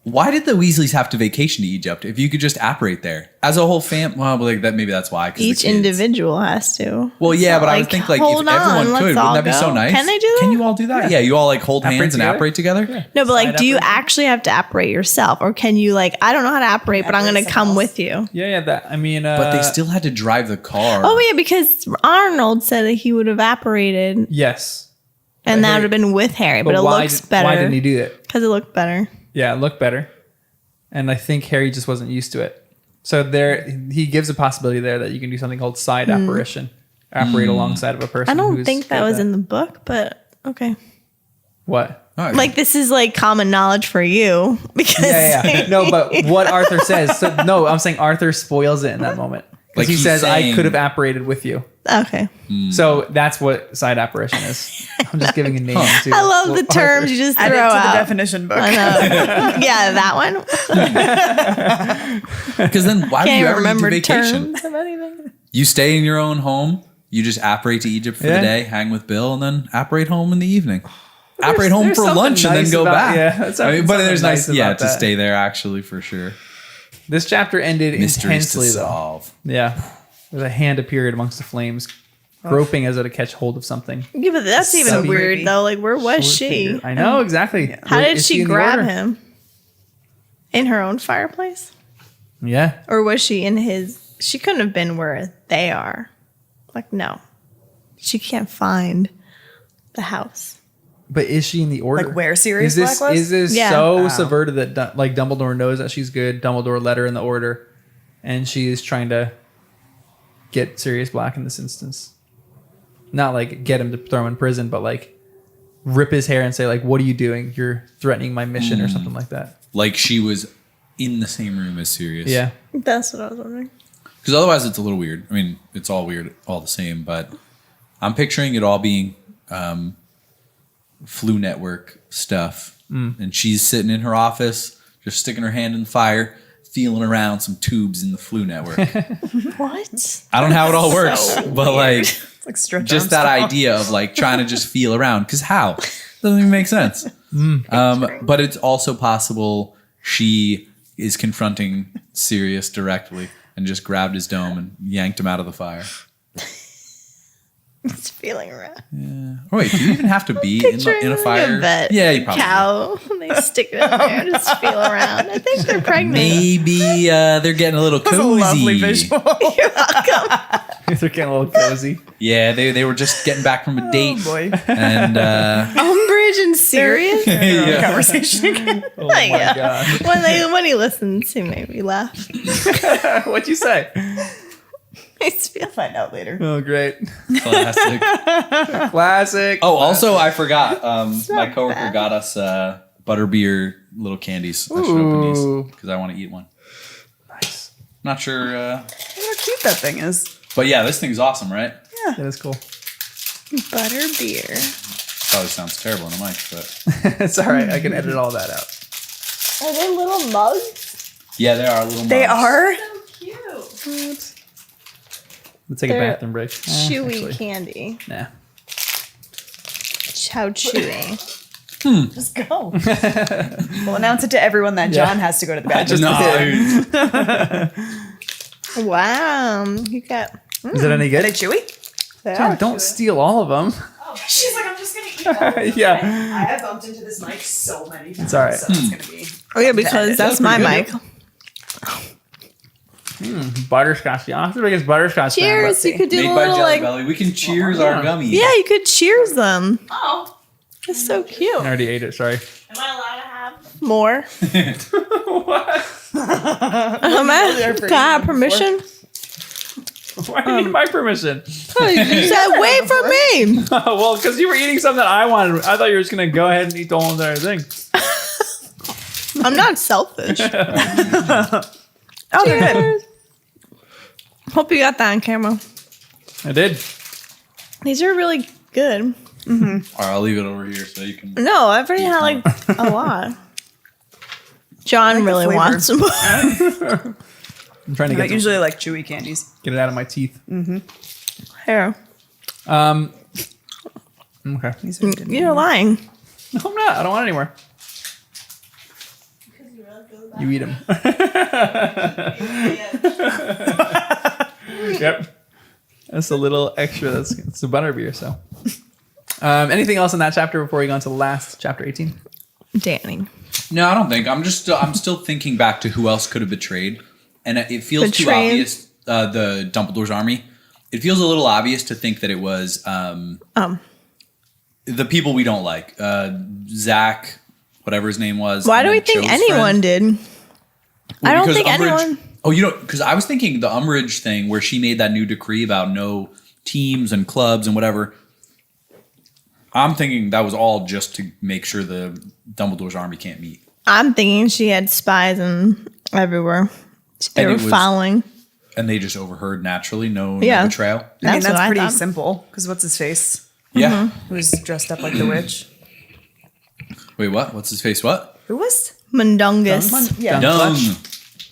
why did the Weasleys have to vacation to Egypt if you could just apparate there as a whole fam? Well, like that maybe that's why. 'Cause the Each kids. individual has to. Well, yeah, but I would like, think like hold if everyone on, could, let's wouldn't all that be so go. nice? Can they do that? Can you all do that? Yeah, you all like hold hands and together? apparate together. Yeah. No, but like, Side do you apparition. actually have to apparate yourself, or can you like? I don't know how to apparate, but I'm Apparate going to come someone with you. Yeah. That I mean, But they still had to drive the car. Oh yeah, because Arnold said that he would have apparated, yes. and that Harry- would have been with Harry. But it why looks did- better. Why didn't he do it? Because it looked better. Yeah, it looked better. And I think Harry just wasn't used to it. So there, he gives a possibility there that you can do something called side apparition. Apparate alongside of a person. I don't who's think that good at was in the book, but okay. What? All right. Like this is like common knowledge for you because Yeah. No, but what Arthur says. So, no, I'm saying Arthur spoils it in that moment. Like Because he he's says, I saying- could have apparated with you. Okay. So that's what side apparition is. I'm just giving a name to I love the what terms Arthur- you just Add throw it to the out. definition book. I know. Yeah, that one. Because then why would Can't you even ever remember need to vacation? terms of anything. You stay in your own home. You just apparate to Egypt for Yeah. the day, hang with Bill, and then apparate home in the evening. Apparate home there's for something lunch and then nice go about- back. yeah, that's I mean, but something there's nice, nice yeah, about to that. stay there actually for sure. This chapter ended Mysteries to intensely, though. solve. Yeah. There's a hand appeared amongst the flames, groping as though to catch hold of something. Yeah, but that's even So weird creepy. though. Like, where was Short she? figure. I know, exactly. How Where- did is she in the grab order? him? In her own fireplace? Yeah. Or was she in his? She couldn't have been where they are. Like, no. She can't find the house. But is she in the order? Like where Sirius is this, Black was? Is this Yeah. so Wow. subverted that like Dumbledore knows that she's good? Dumbledore let her in the order, and she is trying to get Sirius Black in this instance. Not like get him to throw him in prison, but like rip his hair and say like, "What are you doing? You're threatening my mission," or something like that. Like she was in the same room as Sirius. Yeah. That's what I was wondering. Because otherwise it's a little weird. I mean, it's all weird, all the same, but I'm picturing it all being Flu Network stuff. And she's sitting in her office, just sticking her hand in the fire, feeling around some tubes in the Flu Network. What? I don't know how it all works, but like It's like Stretch just that Armstrong. idea of like trying to just feel around. Because how? Doesn't even make sense. But it's also possible she is confronting Sirius directly and just grabbed his dome and yanked him out of the fire. It's feeling around. Oh, wait, do you even have to be in a fire? Yeah, you probably. Cow. They stick it in there and just feel around. I think they're pregnant. Maybe they're getting a little That's cozy. a lovely visual. You're welcome. They're getting a little cozy. Yeah, they were just getting back from a date. Oh boy. And Umbridge and Sirius? yeah. Conversation again. Oh my Yeah. god. When he listens, he made me laugh. What'd you say? It's feel Find out later. Oh, great. Classic. Classic. Oh, also, I forgot. My not coworker bad. got us butterbeer little candies. I should open Ooh. these because I want to eat one. Nice. Not sure, Look how cute that thing is. but yeah, this thing's awesome, right? That is cool. butter beer. Probably sounds terrible on the mic, but It's all right. I can edit all that out. Are they little mugs? yeah, they are little. They mugs. are. So cute. Let's take a They're bathroom break. Chewy Actually, candy. nah. How chewy. Just go. We'll announce it to everyone that John has to go to the bathroom. No, Wow. You got. Is it any Are good? they chewy? They John, are don't chewy. steal all of them. She's like, I'm just gonna eat them. Yeah. I have bumped into this mic so many times. It's all right. So it's gonna be. Oh yeah, because that's my mic. Butterscotch. Yeah, I'm the biggest butterscotch fan. Cheers. You could do Made a by little Jelly like. Belly. We can cheers our gummies. Yeah, you could cheers them. Oh. That's so I cute. already ate it. Sorry. Am I allowed to have more? What? Can I have permission? Why do you need my permission? Oh, you said wait for me. Well, because you were eating something that I wanted. I thought you were just gonna go ahead and eat the whole entire thing. I'm not selfish. Oh, they're good. Hope you got that on camera. I did. These are really good. All right, I'll leave it over here so you can. No, I've already had like a lot. John really flavor. wants some more. I'm trying to I get usually like chewy candies. it out of my teeth. Here. Okay. These are good. You're lying. No, I'm not. I don't want any more. You eat them. Yep. That's a little extra. It's a butterbeer. So, anything else in that chapter before we go into the last chapter 18? Danny. No, I don't think. I'm still thinking back to who else could have betrayed, and it feels too Betrayed? obvious. The Dumbledore's army. It feels a little obvious to think that it was the people we don't like. Zach, whatever his name was. Why and do we then think Cho's anyone friend. did? Well, I don't because think Umbridge- anyone. Oh, you know, because I was thinking the Umbridge thing where she made that new decree about no teams and clubs and whatever. I'm thinking that was all just to make sure the Dumbledore's army can't meet. I'm thinking she had spies and everywhere. They And were it was- following. And they just overheard naturally, no Yeah. betrayal. I mean, That's that's what I pretty thought. simple. Because what's his face? Yeah. Who was dressed up like the witch? Wait, what? What's his face? What? Who was? Mundungus. Yeah. Dung. Dung.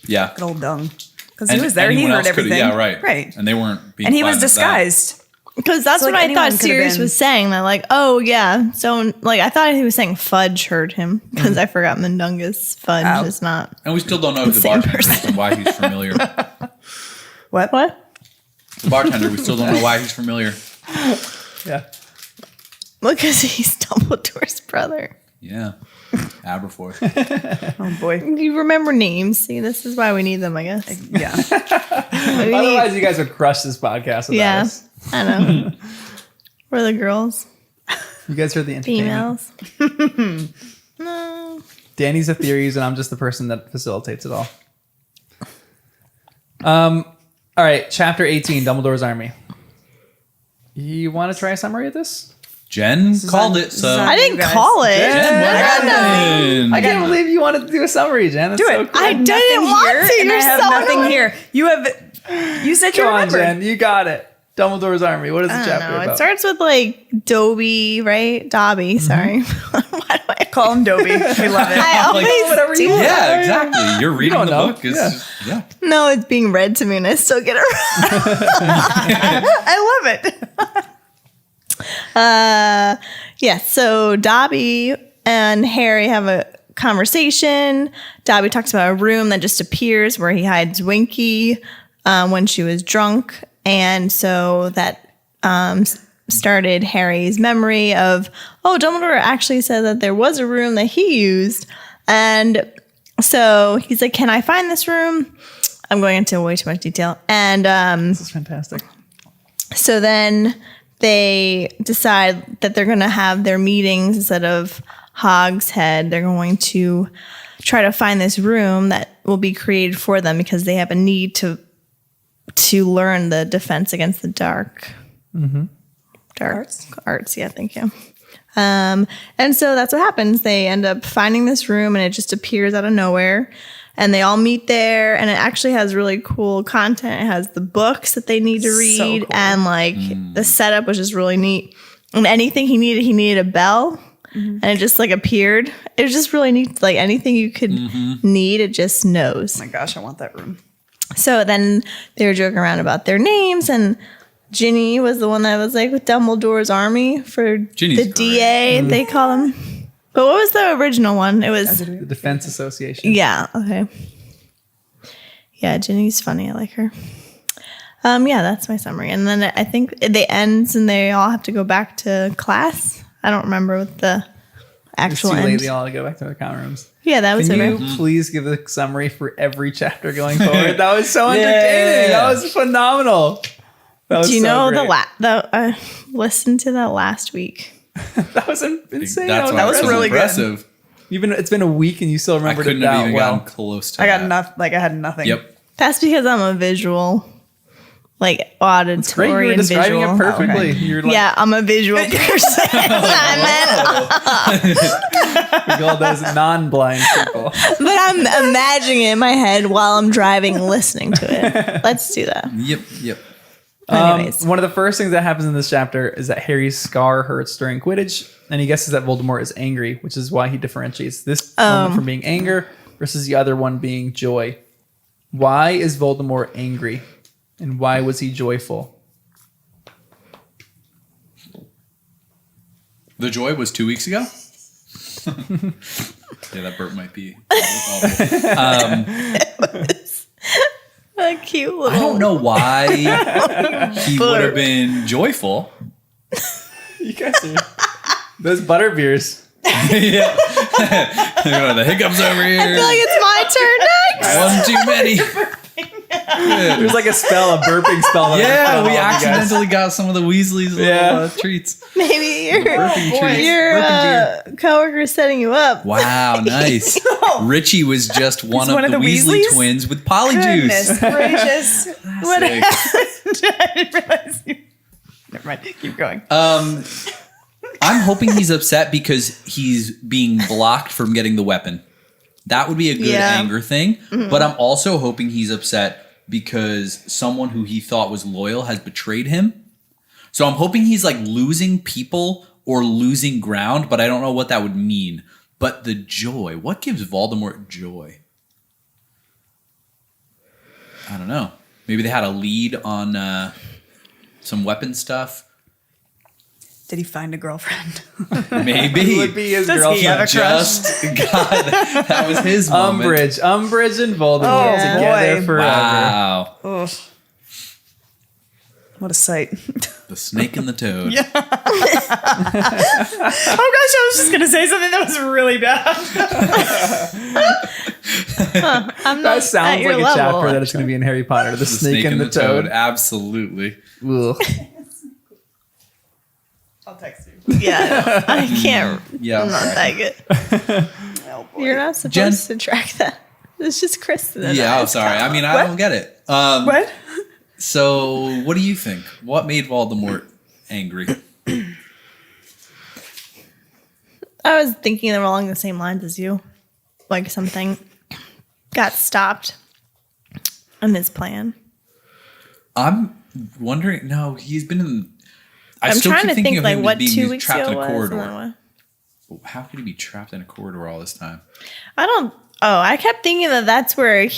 Yeah. Good old Dung. Because he And was there. He anyone heard else could've- everything. Yeah, right. Right. And they weren't being And he was fine with that. disguised. Because that's So, what like, I anyone thought could've Sirius been- was saying. That like, oh yeah. So like, I thought he was saying Fudge heard him because I forgot Mundungus. Fudge Oh. is not. And we still don't know who the Same bartender is and why he's familiar. What? What? The bartender, we still don't know why he's familiar. Yeah. Well, because he's Dumbledore's brother. Yeah. Aberforth. Oh boy. You remember names. See, this is why we need them, I guess. Yeah. We need- Otherwise, you guys would crush this podcast without yeah, us. I know. We're the girls, You guys are the entertainment. females. No. Danny's the theories, and I'm just the person that facilitates it all. All right, chapter 18, Dumbledore's Army. You want to try a summary of this? Jen called on- it, this is so. on- I didn't You guys. call it. Jen, what happened? I can't believe you wanted to do a summary, Jen. That's Do so it. cool. I have didn't nothing want here, to. and You're I have so nothing annoying. here. You said you Come on, remember. Jen. You got it. Dumbledore's Army. What is the I chapter don't know. about? It starts with like Dobby, right? Dobby, sorry. Why do I Call him Dobby. We love it. I always whatever you do. want. Yeah, exactly. You're reading don't the know. book. It's Yeah. just, yeah. No, it's being read to me and I still get it right. I love it. Yeah, so Dobby and Harry have a conversation. Dobby talks about a room that just appears where he hides Winky when she was drunk. And so that started Harry's memory of, oh, Dumbledore actually said that there was a room that he used. And so he's like, can I find this room? I'm going into way too much detail. And This is fantastic. so then they decide that they're going to have their meetings instead of Hogshead. They're going to try to find this room that will be created for them because they have a need to learn the defense against the dark. Dark arts. Yeah, thank you. And so that's what happens. They end up finding this room and it just appears out of nowhere. And they all meet there, and it actually has really cool content. It has the books that they need to read, cool. and like the setup was just really neat. And anything he needed a bell, and it just like appeared. It was just really neat. Like anything you could need, it just knows. Oh my gosh, I want that room. So then they were joking around about their names, and Ginny was the one that was like with Dumbledore's army for Ginny's the great. DA. They call them. But what was the original one? It was. The Defense Association. Yeah. Okay. Yeah, Ginny's funny. I like her. Yeah, that's my summary. And then I think it ends and they all have to go back to class. I don't remember what the actual It's too end. late. They all go back to their common rooms. Yeah, that was Can over. you please give a summary for every chapter going forward? That was so entertaining. That was phenomenal. That was Do you so know great. listened to that last week. That was insane. That's why that it was so really good. impressive. It's been a week and you still I remembered couldn't it have that even well. gotten close to I that. got enough. Like I had nothing. Yep. That's because I'm a visual, like It's great. You auditory were and describing visual. it perfectly. You're like, Yeah, I'm a visual person. I we call those non-blind people. meant, but I'm imagining it in my head while I'm driving, listening to it. Let's do that. Yep. Anyways, One of the first things that happens in this chapter is that Harry's scar hurts during Quidditch, and he guesses that Voldemort is angry, which is why he differentiates this moment from being anger versus the other one being joy. Why is Voldemort angry, and why was he joyful? The joy was 2 weeks ago. Yeah, that burp might be. a cute little. I don't know why he would have been joyful. You guys are those butterbeers. Yeah. The hiccups over I here. feel like it's my turn next. One too many. There's like a burping spell. that Yeah, put on we all you guys. accidentally got some of the Weasleys' little treats. Maybe your Burping treats. coworker is setting you up. Wow, nice. Richie was just one of the Weasley Weasleys? twins with Polyjuice. Goodness gracious. What Sick. I didn't realize you. Never mind. Keep going. I'm hoping he's upset because he's being blocked from getting the weapon. That would be a good anger thing. Mm-hmm. But I'm also hoping he's upset because someone who he thought was loyal has betrayed him. So I'm hoping he's like losing people or losing ground, but I don't know what that would mean. But the joy, what gives Voldemort joy? I don't know. Maybe they had a lead on some weapon stuff. Did he find a girlfriend? Maybe. Who would be his Does he girlfriend? have a crush? Just God, that was his moment. Umbridge and Voldemort Oh, together boy. forever. Wow. Ugh. What a sight. The snake and the toad. Oh gosh, I was just gonna say something that was really bad. I'm not That sounds at like your a level. chapter that is going to be in Harry Potter. The snake and the toad. Absolutely. Ugh. I'll text you. Yeah, I can't. Yeah. I'm not that good. Oh, boy. You're not supposed Jen? to track that. It's just Kristen. And Yeah, I. I'm sorry. I mean, I don't get it. What? So, what do you think? What made Voldemort angry? I was thinking them along the same lines as you. Like something got stopped in his plan. I'm wondering. No, he's been in. I I'm still trying keep to thinking think of like him what being 2 weeks trapped ago in a was. And corridor. then what? How could he be trapped in a corridor all this time? I don't. Oh, I kept thinking that that's where I'm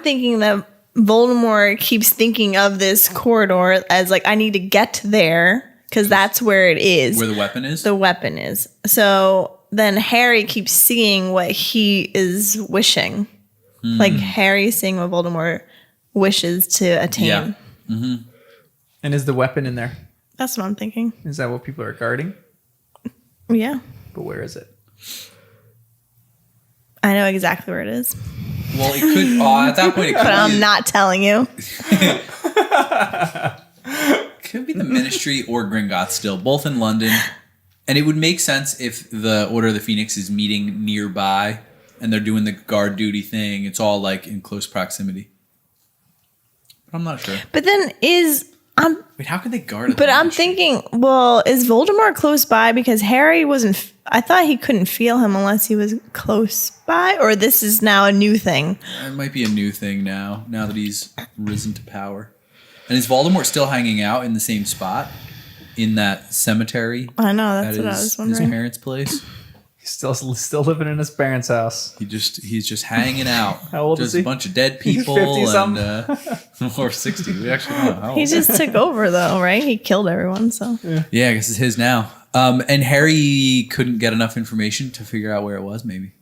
thinking that Voldemort keeps thinking of this corridor as like I need to get there because that's where it is. Where the weapon is? The weapon is. So then Harry keeps seeing what he is wishing. Like Harry's seeing what Voldemort wishes to attain. Yeah. And is the weapon in there? That's what I'm thinking. Is that what people are guarding? Yeah. But where is it? I know exactly where it is. Well, it could. At that point, it could But I'm be, not telling you. could be the Ministry or Gringotts still, both in London. And it would make sense if the Order of the Phoenix is meeting nearby and they're doing the guard duty thing. It's all like in close proximity. But I'm not sure. But then Wait, how could they guard it? But I'm thinking, well, is Voldemort close by? Because Harry wasn't. I thought he couldn't feel him unless he was close by, or this is now a new thing. It might be a new thing now that he's risen to power. And is Voldemort still hanging out in the same spot in that cemetery? I know that's That what I is was his wondering. parents' place. He's still living in his parents' house. He's just hanging out. How old just is he? a bunch of dead He's people 50-something. or 60. We actually don't know how old. He just took over though, right? He killed everyone, so Yeah, I guess it's his now. And Harry couldn't get enough information to figure out where it was, maybe.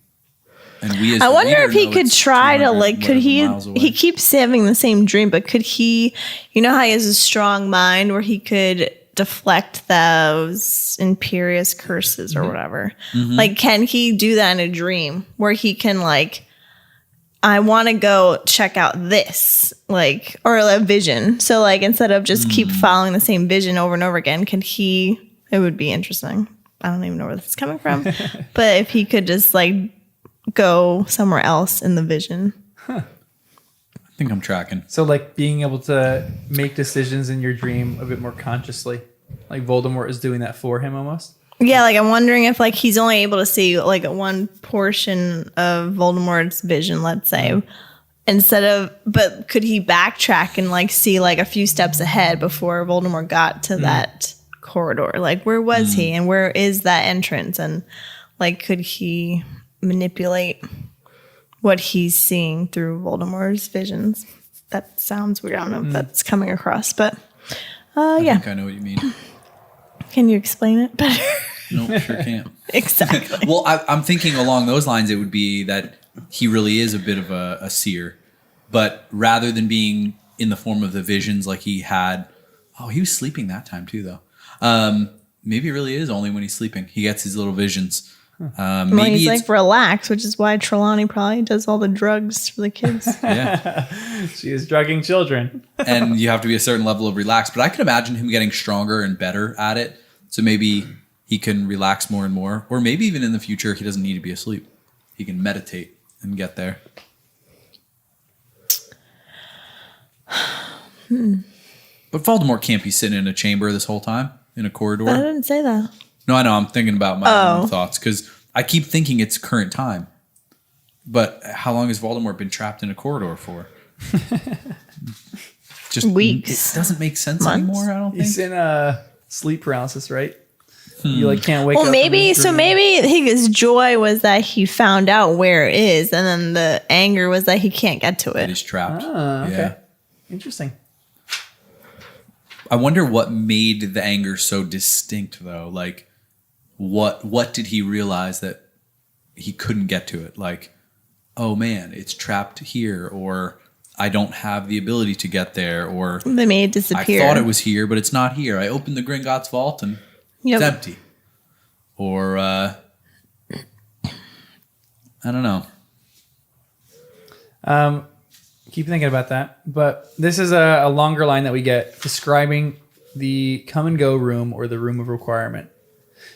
And we, as I the wonder reader, if he know could it's try to 200 like. Could whatever he? miles away. He keeps having the same dream, but could he? You know how he has a strong mind where he could deflect those imperious curses or whatever. Like, can he do that in a dream where he can like, I want to go check out this, like, or a vision. So like, instead of just keep following the same vision over and over again, it would be interesting. I don't even know where this is coming from, but if he could just like go somewhere else in the vision. I think I'm tracking. So like being able to make decisions in your dream a bit more consciously, like Voldemort is doing that for him almost. Yeah, like I'm wondering if like he's only able to see like one portion of Voldemort's vision, let's say, but could he backtrack and like see like a few steps ahead before Voldemort got to that corridor? Like where was he and where is that entrance? And like could he manipulate what he's seeing through Voldemort's visions? That sounds weird. I don't know if that's coming across, but I yeah. think I know what you mean. Can you explain it better? No, sure can't. Exactly. Well, I'm thinking along those lines, it would be that he really is a bit of a seer, but rather than being in the form of the visions like he had, he was sleeping that time too, though. Maybe it really is only when he's sleeping. He gets his little visions. Well, he's like relaxed, which is why Trelawney probably does all the drugs for the kids. Yeah. She is drugging children. And you have to be a certain level of relaxed. But I can imagine him getting stronger and better at it. So maybe he can relax more and more. Or maybe even in the future, he doesn't need to be asleep. He can meditate and get there. But Voldemort can't be sitting in a chamber this whole time, in a corridor. I didn't say that. No, I know. I'm thinking about my own thoughts because I keep thinking it's current time. But how long has Voldemort been trapped in a corridor for? Just weeks. It doesn't make sense Months. anymore, I don't think. He's in sleep paralysis, right? You like can't wake up. Well, maybe his joy was that he found out where it is, and then the anger was that he can't get to it. He's trapped. Okay. Yeah. Interesting. I wonder what made the anger so distinct, though. Like, what did he realize that he couldn't get to it? Like, oh man, it's trapped here, or I don't have the ability to get there, or They made it disappear. I thought it was here, but it's not here. I opened the Gringotts vault and it's empty. Or I don't know. Keep thinking about that. But this is a longer line that we get describing the come and go room or the room of requirement.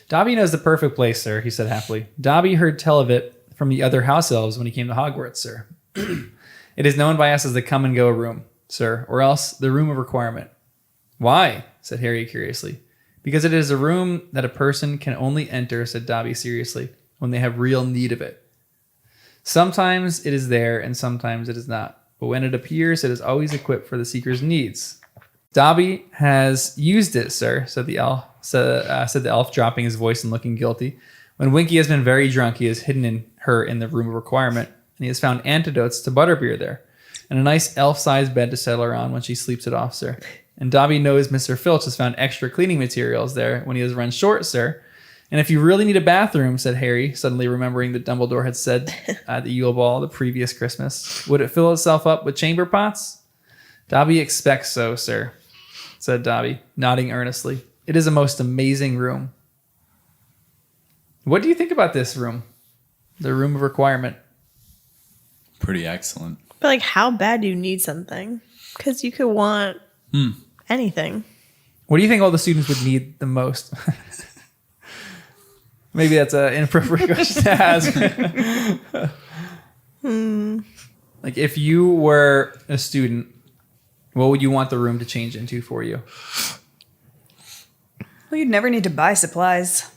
Dobby knows the perfect place, sir, he said happily. Dobby heard tell of it from the other house elves when he came to Hogwarts, sir. It is known by us as the come and go room, sir, or else the room of requirement. Why? Said Harry curiously. Because it is a room that a person can only enter, said Dobby seriously, when they have real need of it. Sometimes it is there and sometimes it is not. But when it appears, it is always equipped for the seeker's needs. Dobby has used it, sir, said the elf, dropping his voice and looking guilty. When Winky has been very drunk, he has hidden her in the room of requirement, and he has found antidotes to butterbeer there, and a nice elf-sized bed to settle her on when she sleeps it off, sir. And Dobby knows Mr. Filch has found extra cleaning materials there when he has run short, sir. And if you really need a bathroom, said Harry, suddenly remembering that Dumbledore had said at the Yule Ball the previous Christmas, would it fill itself up with chamber pots? Dobby expects so, sir, said Dobby, nodding earnestly. It is a most amazing room. What do you think about this room? The room of requirement. Pretty excellent. But like, how bad do you need something? Because you could want anything. What do you think all the students would need the most? Maybe that's an inappropriate question to ask. Like, if you were a student, what would you want the room to change into for you? Well, you'd never need to buy supplies.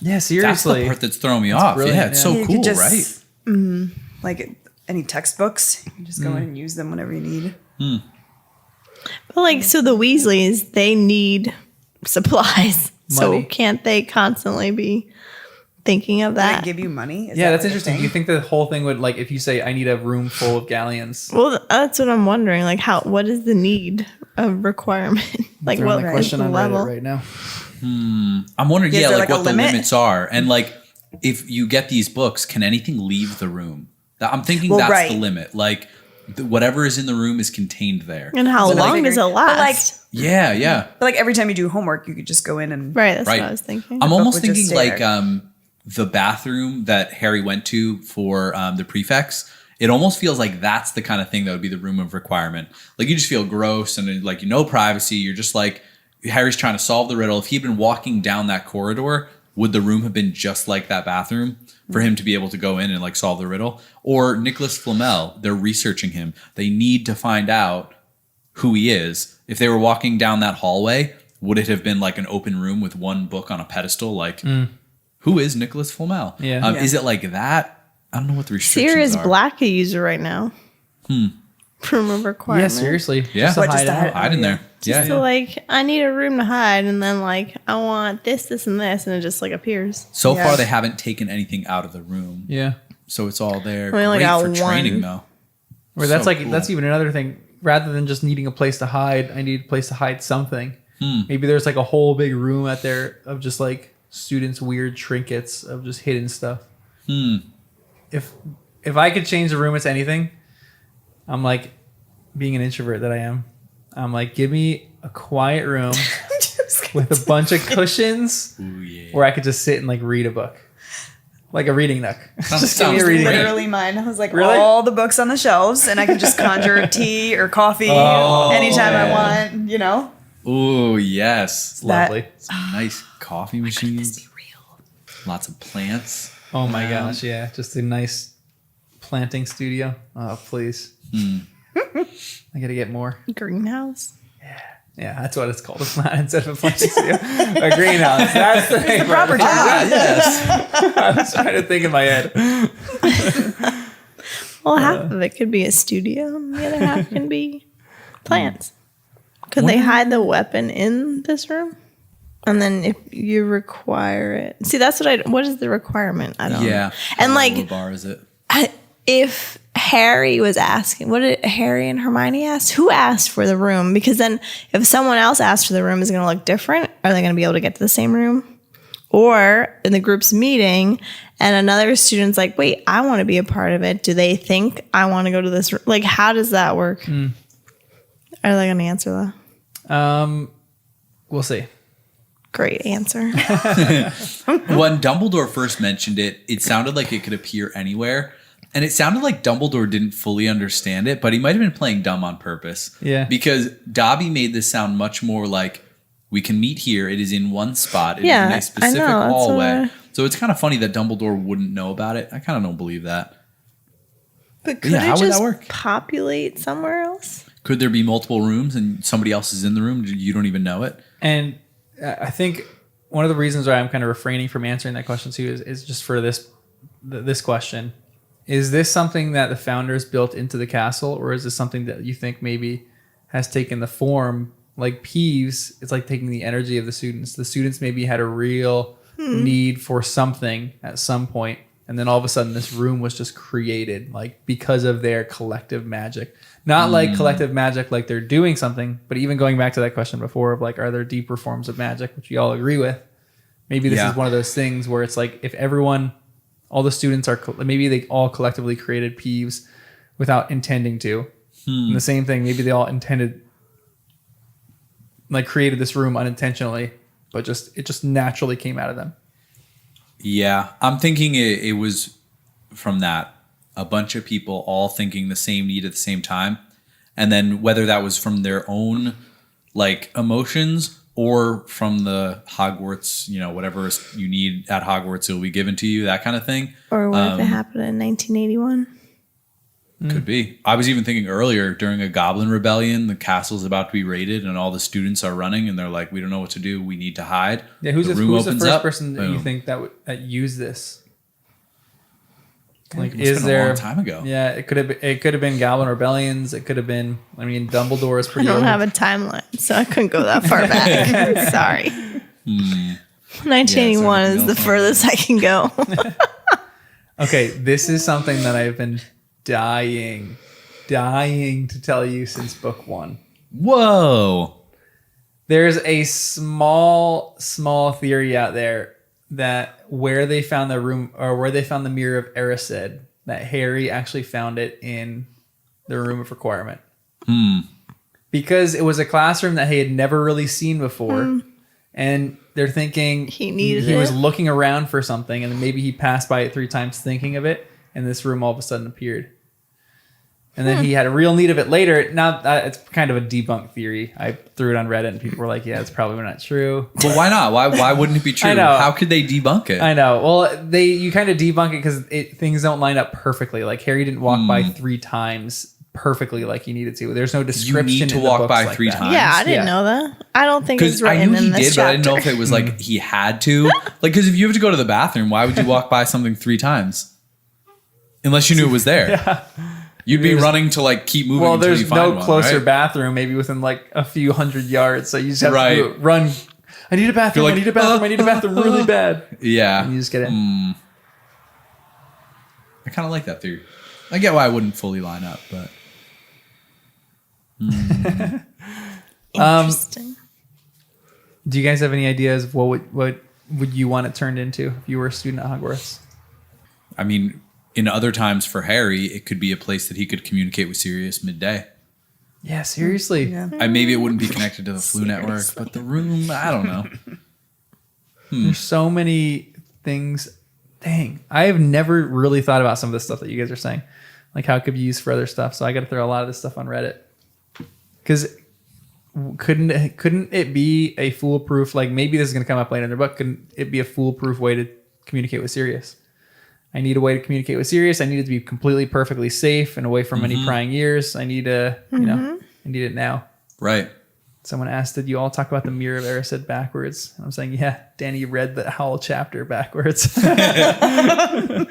Yeah, That's seriously. the part that's throwing me off. brilliant, Yeah, it's yeah. so You cool, could just, right? Like any textbooks, you can just go in and use them whenever you need. But like, so the Weasleys, they need supplies. Money. So can't they constantly be thinking of They that? give you money. Is Yeah, that that's like a interesting. thing? You think the whole thing would, like, if you say, I need a room full of galleons. Well, that's what I'm wondering. Like, what is the need of requirement? Like, Throwing what that is question the on level? Reddit right now. I'm wondering, Is there like like a what the limit? limits are. And like, if you get these books, can anything leave the room? I'm thinking Well, that's right. the limit. Like, whatever is in the room is contained there. And how So, like, long does it but, last? Yeah. But like every time you do homework, you could just go in and Right, that's Right. what I was thinking. I'm almost would just thinking stay like there. the bathroom that Harry went to for the prefects. It almost feels like that's the kind of thing that would be the room of requirement. Like you just feel gross and like no privacy. You're just like Harry's trying to solve the riddle. If he'd been walking down that corridor, would the room have been just like that bathroom for him to be able to go in and like solve the riddle? Or Nicholas Flamel, they're researching him. They need to find out who he is. If they were walking down that hallway, would it have been like an open room with one book on a pedestal? Like, who is Nicholas Flamel? Yeah. Is it like that? I don't know what the restrictions Sirius are. Black a user right now. Room of Yeah, requirement. seriously. Yeah. Just to What, hide just to out. Hide in there. Just Yeah. to like, I need a room to hide, and then like, I want this, and this, and it just like appears. So Yeah. far, they haven't taken anything out of the room. Yeah. So it's all there. We only Great got for training, one. though. Or that's So like cool. that's even another thing. Rather than just needing a place to hide, I need a place to hide something. Maybe there's like a whole big room out there of just like students' weird trinkets of just hidden stuff. If I could change the room into anything, I'm like, being an introvert that I am, I'm like, give me a quiet room with a bunch of cushions Ooh, yeah. where I could just sit and like read a book, like a reading nook. Just give me a sounds reading great. nook. literally mine. I was like Really? all the books on the shelves, and I can just conjure tea or coffee Oh, anytime I man. want. You know, Ooh, yes. It's lovely. Some nice coffee machines. Lots of plants. Oh my gosh, yeah. Just a nice planting studio. Oh, please. I gotta get more. Greenhouse. Yeah, that's what it's called. It's not instead of a planting studio. A greenhouse. That's the thing. proper term. Yes. I was trying to think in my head. Well, half of it could be a studio, and the other half can be plants. Could they hide the weapon in this room? And then if you require it, see, that's what is the requirement? I don't know. Yeah. And How low like, a bar is it? if Harry was asking, what did Harry and Hermione ask? Who asked for the room? Because then if someone else asked for the room, is it going to look different? Are they going to be able to get to the same room? Or in the group's meeting and another student's like, wait, I want to be a part of it. Do they think I want to go to this room? Like, how does that work? Are they going to answer that? We'll see. Great answer. When Dumbledore first mentioned it, it sounded like it could appear anywhere. And it sounded like Dumbledore didn't fully understand it, but he might have been playing dumb on purpose. Yeah. Because Dobby made this sound much more like, we can meet here. It is in one spot. It is Yeah, in I a specific know, that's hallway. what So it's kind of funny that Dumbledore wouldn't know about it. I kind of don't believe that. But could Yeah, how it would that just work? populate somewhere else? Could there be multiple rooms and somebody else is in the room? You don't even know it? And I think one of the reasons why I'm kind of refraining from answering that question too is just for this question. Is this something that the founders built into the castle, or is this something that you think maybe has taken the form like Peeves? It's like taking the energy of the students. The students maybe had a real need for something at some point, and then all of a sudden this room was just created like because of their collective magic. Not like collective magic like they're doing something, but even going back to that question before of like, are there deeper forms of magic, which we all agree with? Maybe this Yeah. is one of those things where it's like if everyone, all the students are, maybe they all collectively created Peeves without intending to. And the same thing, maybe they all intended, like created this room unintentionally, but it just naturally came out of them. Yeah, I'm thinking it was from that. A bunch of people all thinking the same need at the same time. And then whether that was from their own like emotions or from the Hogwarts, whatever you need at Hogwarts, it'll be given to you, that kind of thing. Or what if it happened in 1981? Could be. I was even thinking earlier during a Goblin Rebellion, the castle's about to be raided and all the students are running and they're like, we don't know what to do. We need to hide. Yeah, who's the opens first up, person that you boom. think that used this? Like, It must have is been a there long time ago. Yeah, it could have been Goblin Rebellions. It could have been. I mean, Dumbledore is I pretty. don't old. have a timeline, so I couldn't go that far back. Sorry. 1981 is the furthest I can go. Okay, this is something that I've been dying to tell you since book one. Whoa. There's a small theory out there that where they found the room or where they found the mirror of Erised, that Harry actually found it in the room of requirement. Because it was a classroom that he had never really seen before. And they're thinking he was looking around for something, and then maybe he passed by it 3 times thinking of it, and this room all of a sudden appeared. And then he had a real need of it later. Now, it's kind of a debunked theory. I threw it on Reddit, and people were like, yeah, it's probably not true. But why not? Why wouldn't it be true? I know. How could they debunk it? I know. Well, you kind of debunk it because things don't line up perfectly. Like, Harry didn't walk by 3 times perfectly like he needed to. There's no description. You need to in the walk books by like 3 that. times. Yeah, I didn't know that. I don't think it's Because I written knew he in this did, but I didn't know if chapter. it was like he had to. Like, because if you have to go to the bathroom, why would you walk by something 3 times? Unless you knew it was there. Yeah. You'd be running to like keep moving. Well, until there's you find no one, closer right? bathroom, maybe within like a few hundred yards. So you just have Right. to run. I need a bathroom. You're like, I need a bathroom. I need a bathroom really bad. Yeah. And you just get in. I kind of like that theory. I get why I wouldn't fully line up, but Interesting. Do you guys have any ideas of what would you want it turned into if you were a student at Hogwarts? I mean, in other times for Harry, it could be a place that he could communicate with Sirius midday. Yeah, seriously. Yeah. Maybe it wouldn't be connected to the Flu Network, but the room, I don't know. There's so many things. Dang, I have never really thought about some of the stuff that you guys are saying, like how it could be used for other stuff. So I got to throw a lot of this stuff on Reddit. Because couldn't it be a foolproof? Like maybe this is going to come up later in the book. Couldn't it be a foolproof way to communicate with Sirius? I need a way to communicate with Sirius. I need it to be completely, perfectly safe and away from any prying ears. I need I need it now. Right. Someone asked, did you all talk about the Mirror of Erised backwards? And I'm saying, yeah, Danny read the whole chapter backwards. I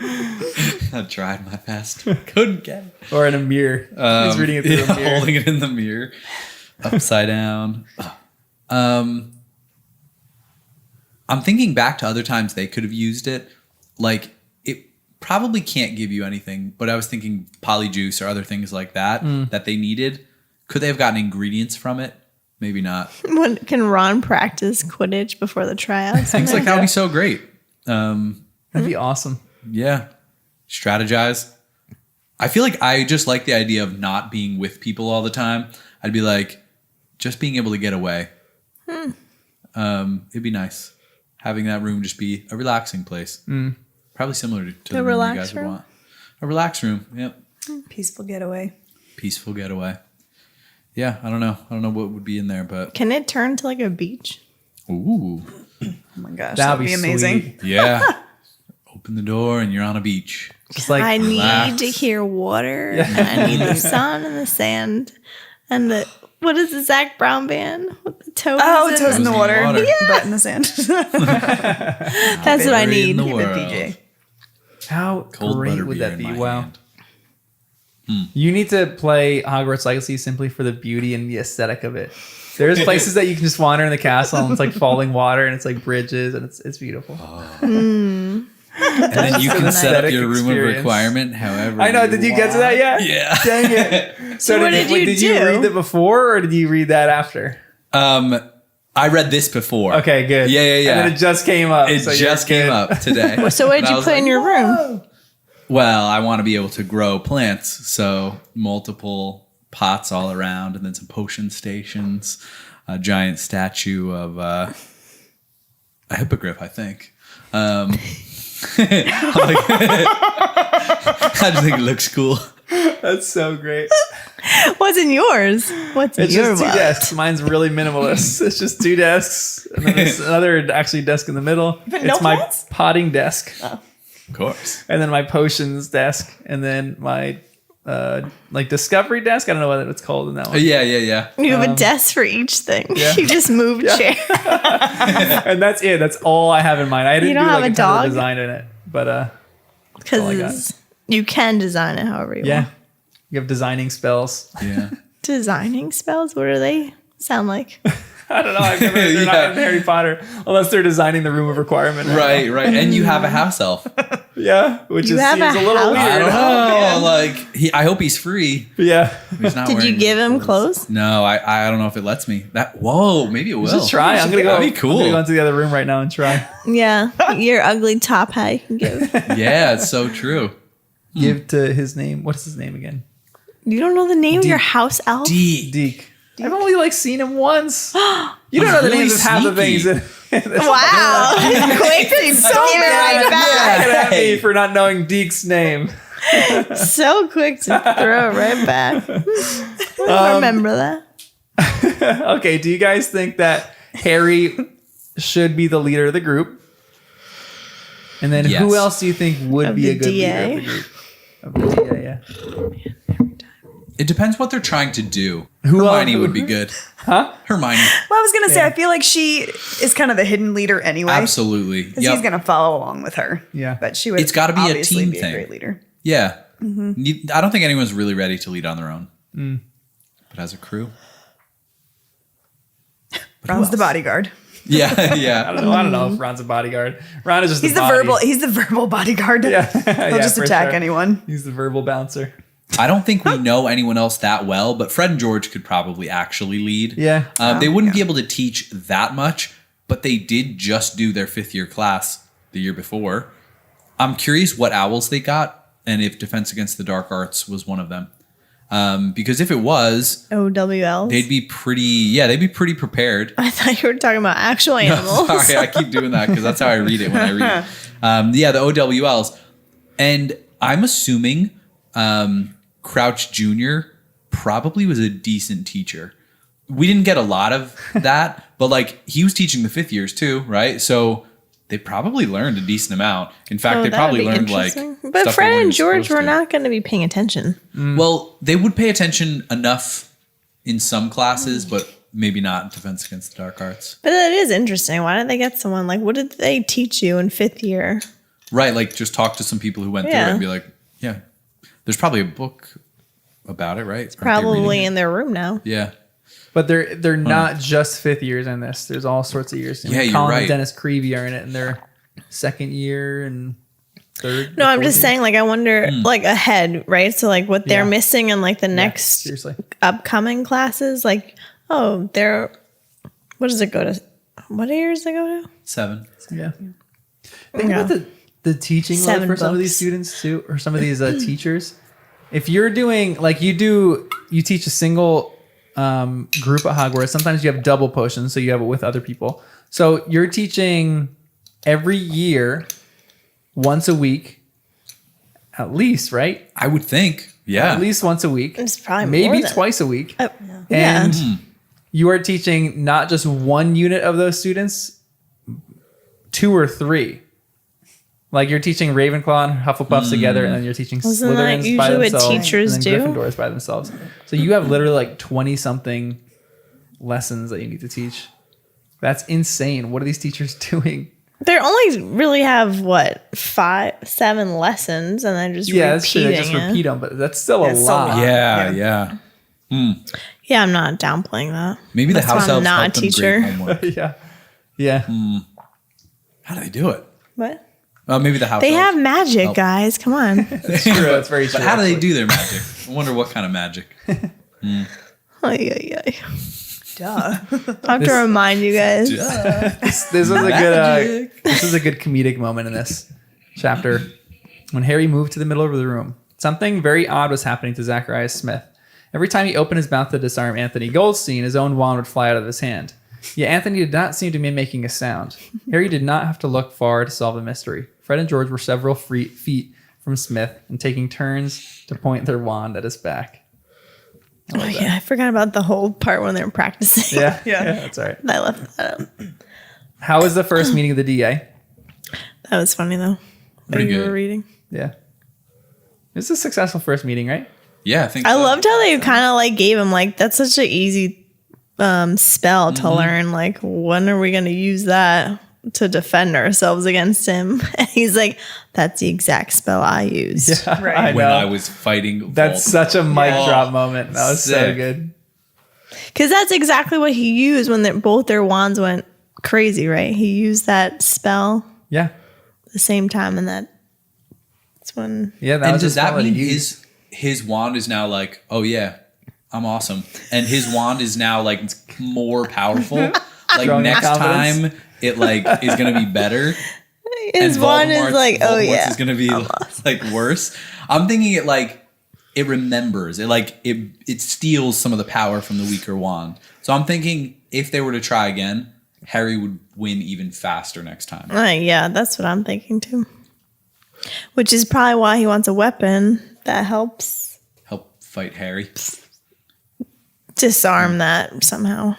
tried my best. Couldn't get it. Or in a mirror. He's reading it through a mirror. Holding it in the mirror. Upside down. I'm thinking back to other times they could have used it. Like, it probably can't give you anything, but I was thinking polyjuice or other things like that that they needed. Could they have gotten ingredients from it? Maybe not. Can Ron practice Quidditch before the tryouts? Things like that would be so great. That'd be awesome. Yeah. Strategize. I feel like I just like the idea of not being with people all the time. I'd be like, just being able to get away. It'd be nice. Having that room just be a relaxing place. Probably similar to the room you guys would want. A relax room. Yep. Peaceful getaway. Peaceful getaway. Yeah, I don't know. I don't know what would be in there, but Can it turn to like a beach? ooh. Oh my gosh, That'd that'd be amazing. sweet. Yeah. Open the door and you're on a beach. Just like I need relax. to hear water, and I need the sun and the sand, and the what is the Zach Brown band with the toes? Oh, in toes in the water, water. butt in the sand. That's what I Buried in need. the Give it world. PJ. how Cold great butter would beer that in be? my Wow. hand. You need to play Hogwarts Legacy simply for the beauty and the aesthetic of it. There's places that you can just wander in the castle and it's like falling water and it's like bridges and it's beautiful. And then you can set up aesthetic your room of experience. requirement however I know. Did you get to that yet? Yeah. Dang it. So what did you did you do? read it before or did you read that after? I read this before. Okay, good. Yeah. And then it just came up. It so you're just came good. up today. So what And did I you was put like, in your room? Well, I want to be able to grow plants, so multiple pots all around, and then some potion stations, a giant statue of a hippogriff, I think. I'm like, I just think it looks cool. That's so great. What's in yours? What's in It's your just two book? desks. Mine's really minimalist. It's just 2 desks, and then there's another actually desk in the middle. But It's no my plants? potting desk, Of course. and then my potions desk, and then my like discovery desk. I don't know what it's called in that one. Yeah. You have a desk for each thing. yeah. You just move chair. And that's it. That's all I have in mind. I didn't don't do have like a a ton of dog? design in it, but all I got. Because you can design it however you yeah, want. you have designing spells. Yeah. Designing spells? What do they sound like? I don't know. I've never. They're not in Harry Potter unless they're designing the room of requirement. Right. And you have a house elf. Yeah, which You is have seems a a little house weird. I don't know. Oh, Like, I hope he's free. yeah. He's not Did you wearing give him clothes? No, I don't know if it lets me. Whoa, maybe it will. Just try. I'm gonna go. That'd be cool. I'm gonna go into the other room right now and try. Yeah. Your ugly top hat you can give. Yeah, it's so true. Give to his name. What's his name again? You don't know the name of your house elf? Deke. I've only like seen him once. You don't know the really names of half the things. sneaky. Wow. Quick to give it right back. Mad at me for not knowing Deke's name. So quick to throw it right back. I remember that. Okay, do you guys think that Harry should be the leader of the group? And then Yes. who else do you think would Of be the a good DA? leader of the group? Of the DA, yeah. It depends what they're trying to do. Who Hermione else- would be good. Huh? Hermione. Well, I was gonna say, I feel like she is kind of the hidden leader anyway. Absolutely. Because he's gonna follow along with her. Yeah. But she would. It's gotta be a obviously team be thing. a great leader. Yeah. I don't think anyone's really ready to lead on their own. But as a crew. Ron's the bodyguard. Yeah, I yeah. don't know if Ron's a bodyguard. Ron is just He's the the body. verbal. He's the verbal bodyguard. Yeah. He'll just attack anyone. He's the verbal bouncer. I don't think we know anyone else that well, but Fred and George could probably actually lead. Yeah. They wouldn't be able to teach that much, but they did just do their 5th year class the year before. I'm curious what owls they got and if Defense Against the Dark Arts was one of them. Because if it was, OWLs. they'd be pretty prepared. I thought you were talking about actual animals. Sorry, I keep doing that because that's how I read it when I read it. Yeah, the OWLs. And I'm assuming Crouch Jr. probably was a decent teacher. We didn't get a lot of that, but like he was teaching the 5th years too, right? So they probably learned a decent amount. In fact, they that probably would be learned like interesting. But stuff Fred they and weren't George supposed were to. not going to be paying attention. Well, they would pay attention enough in some classes, but maybe not in Defense Against the Dark Arts. But that is interesting. Why didn't they get someone like, what did they teach you in 5th year? Right, like just talk to some people who went through it Yeah. and be like, yeah, there's probably a book about it, right? Aren't they Probably reading it? in their room now. Yeah. But they're not just 5th years in this. There's all sorts of years. Yeah, you're Colin right. and Dennis Creevy are in it in their 2nd year and 3rd. No, or I'm 4th just year. saying, like, I wonder, like, ahead, right? So, like, what they're Yeah. missing in, like, the Yeah, next seriously. upcoming classes, like, oh, they're, what does it go to? What years does it go to? 7. Yeah. Think Yeah. about the teaching load 7 for some of these books. students too, or some of these teachers. If you're doing like you teach a single group at Hogwarts. Sometimes you have double potions, so you have it with other people. So you're teaching every year, once a week, at least, right? I would think. Yeah. At least once a week. It's probably more maybe than- twice a week. Yeah. And you are teaching not just one unit of those students, 2 or 3. Like you're teaching Ravenclaw and Hufflepuffs together, and then you're teaching Isn't that Slytherins by usually what themselves, teachers and do? then Gryffindors by themselves. So you have literally like 20 something lessons that you need to teach. That's insane. What are these teachers doing? They only really have, what, 5, 7 lessons, and then just Yeah, that's true. repeating They just it. repeat them, but that's still a It's still a lot. lot. Yeah. Yeah, I'm not downplaying that. Maybe the That's why house I'm elves not help a them teacher. grade homework. Yeah. How do they do it? What? Maybe the house They elves. have magic, guys. Come on. That's true. That's very true. But how do they actually. do their magic? I wonder what kind of magic. Ay, ay, ay. Duh. I have to remind you guys. This was a good. This was a good comedic moment in this chapter when Harry moved to the middle of the room. Something very odd was happening to Zacharias Smith. Every time he opened his mouth to disarm Anthony Goldstein, his own wand would fly out of his hand. Yet Anthony did not seem to be making a sound. Harry did not have to look far to solve the mystery. Fred and George were several feet from Smith and taking turns to point their wand at his back. Oh, yeah, I forgot about the whole part when they were practicing. Yeah, Yeah. that's all right. I left that up. How was the first meeting of the DA? That was funny, though. Pretty When you good. were reading. Yeah. It was a successful first meeting, right? Yeah, I think I so. loved how they kind of like gave him like that's such an easy spell to learn. Like, when are we going to use that to defend ourselves against him? And he's like, "That's the exact spell I used." Right. I when know. I was fighting. That's Voldemort. such a mic Yeah. drop moment. That was so Sick. good. Because that's exactly what he used when both their wands went crazy. Right? He used that spell Yeah. at the same time, and that's when. Yeah. That And was does just that what he mean used. his wand is now like, oh yeah, I'm awesome, and his wand is now like more powerful. Like Growing in next confidence? time, it like is gonna be better. His And wand is Voldemort's- like, oh Voldemort's yeah. is gonna be like worse. I'm thinking it like it remembers. It steals some of the power from the weaker wand. So I'm thinking if they were to try again, Harry would win even faster next time. Yeah, that's what I'm thinking too. Which is probably why he wants a weapon that helps Help fight Harry. disarm that somehow.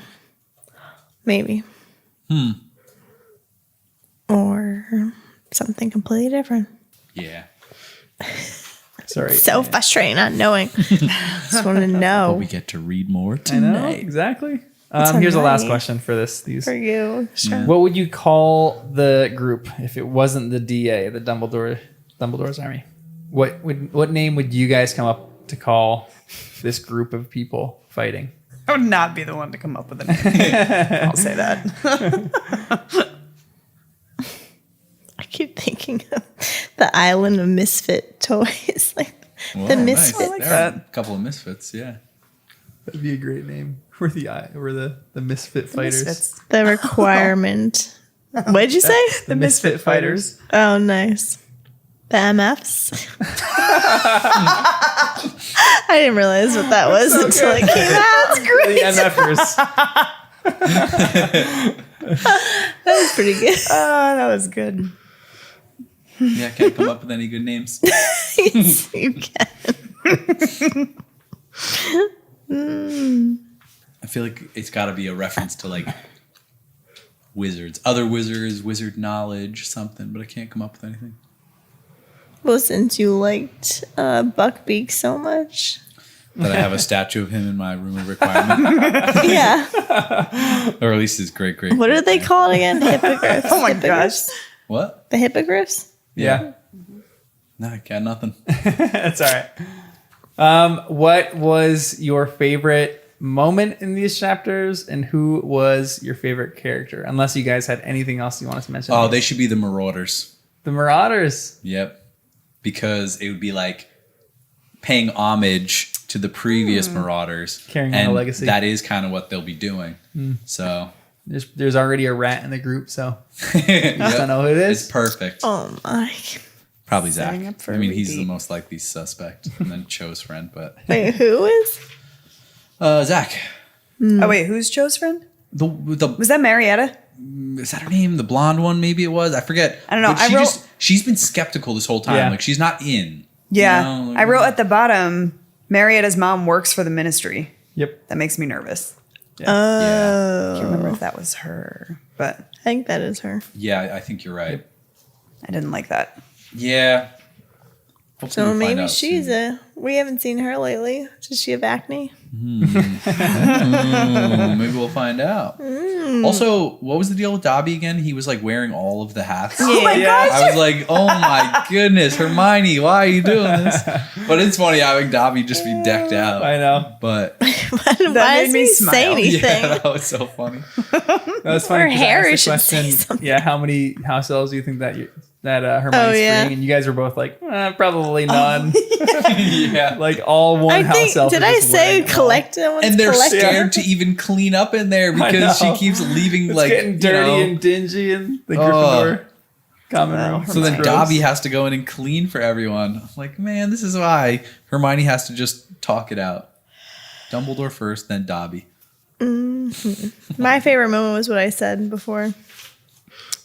Maybe. Or something completely different. Yeah. Sorry. So frustrating not knowing. Just want to But know we get to read more I know, tonight. exactly. Here's the last Tonight. question for these. for you. Sure. What would you call the group if it wasn't the DA, the Dumbledore's army? What name would you guys come up to call this group of people fighting? I would not be the one to come up with a name. I'll say that. I keep thinking of the island of misfit toys, like the Whoa, misfit. nice. I like There are that. a couple of misfits, yeah. That'd be a great name. We're the misfit fighters. Misfits. The requirement. What did you say? The misfit fighters. Oh, nice. The MFs. I didn't realize what that was until it came out. That's The great. MFers. That was pretty good. Oh, that was good. Yeah, can't come up with any good names. Yes, you can. I feel like it's got to be a reference to like wizards, other wizards, wizard knowledge, something, but I can't come up with anything. Well, since you liked Buckbeak so much. That I have a statue of him in my room of requirement, Yeah. or at least his great. What are they called again? Hippogriffs. Oh my Hippogriffs? What? The hippogriffs? Yeah. No, I got nothing. That's all right. What was your favorite moment in these chapters, and who was your favorite character? Unless you guys had anything else you wanted to mention. Oh, they should be the Marauders. The Marauders. Yep, because it would be like paying homage to the previous Marauders, Carrying on and the legacy. that is kind of what they'll be doing. So, There's already a rat in the group, so yep, don't know who it is. it's perfect. Oh my. Probably Zach. Setting up for I mean, a he's the repeat. most likely suspect, and then Cho's friend, but Wait, who is? Zach. Oh wait, who's Joe's friend? The Was that Marietta? is that her name? The blonde one, maybe it was. I forget. I don't know. But she's been skeptical this whole time. Yeah. Like she's not in. Yeah. You know, like- I wrote at the bottom, Marietta's mom works for the ministry. Yep. That makes me nervous. Yeah. I can't remember if that was her, but I think that is her. Yeah, I think you're right. I didn't like that. Yeah. Hopefully So we'll find maybe out she's soon. we haven't seen her lately. Does she have acne? Maybe we'll find out. Also, what was the deal with Dobby again? He was like wearing all of the hats. Oh my Yeah. gosh. I was like, oh my goodness, Hermione, why are you doing this? But it's funny having Dobby just be decked out. I know. But Why made does me he smile. say anything? yeah, that was so funny. That was funny. Or 'cause I asked Harry the should say question, something. yeah, how many house elves do you think that Hermione's Oh, yeah. freeing? And you guys were both like, probably none. Yeah. Like all one I house think. elf. Did is I just say wearing them all. collective? And they're collective? scared to even clean up in there because she know. keeps leaving It's like getting dirty and dingy in the Gryffindor common room. So then Gross. Dobby has to go in and clean for everyone. I'm like, man, this is why Hermione has to just talk it out. Dumbledore first, then Dobby. My favorite moment was what I said before,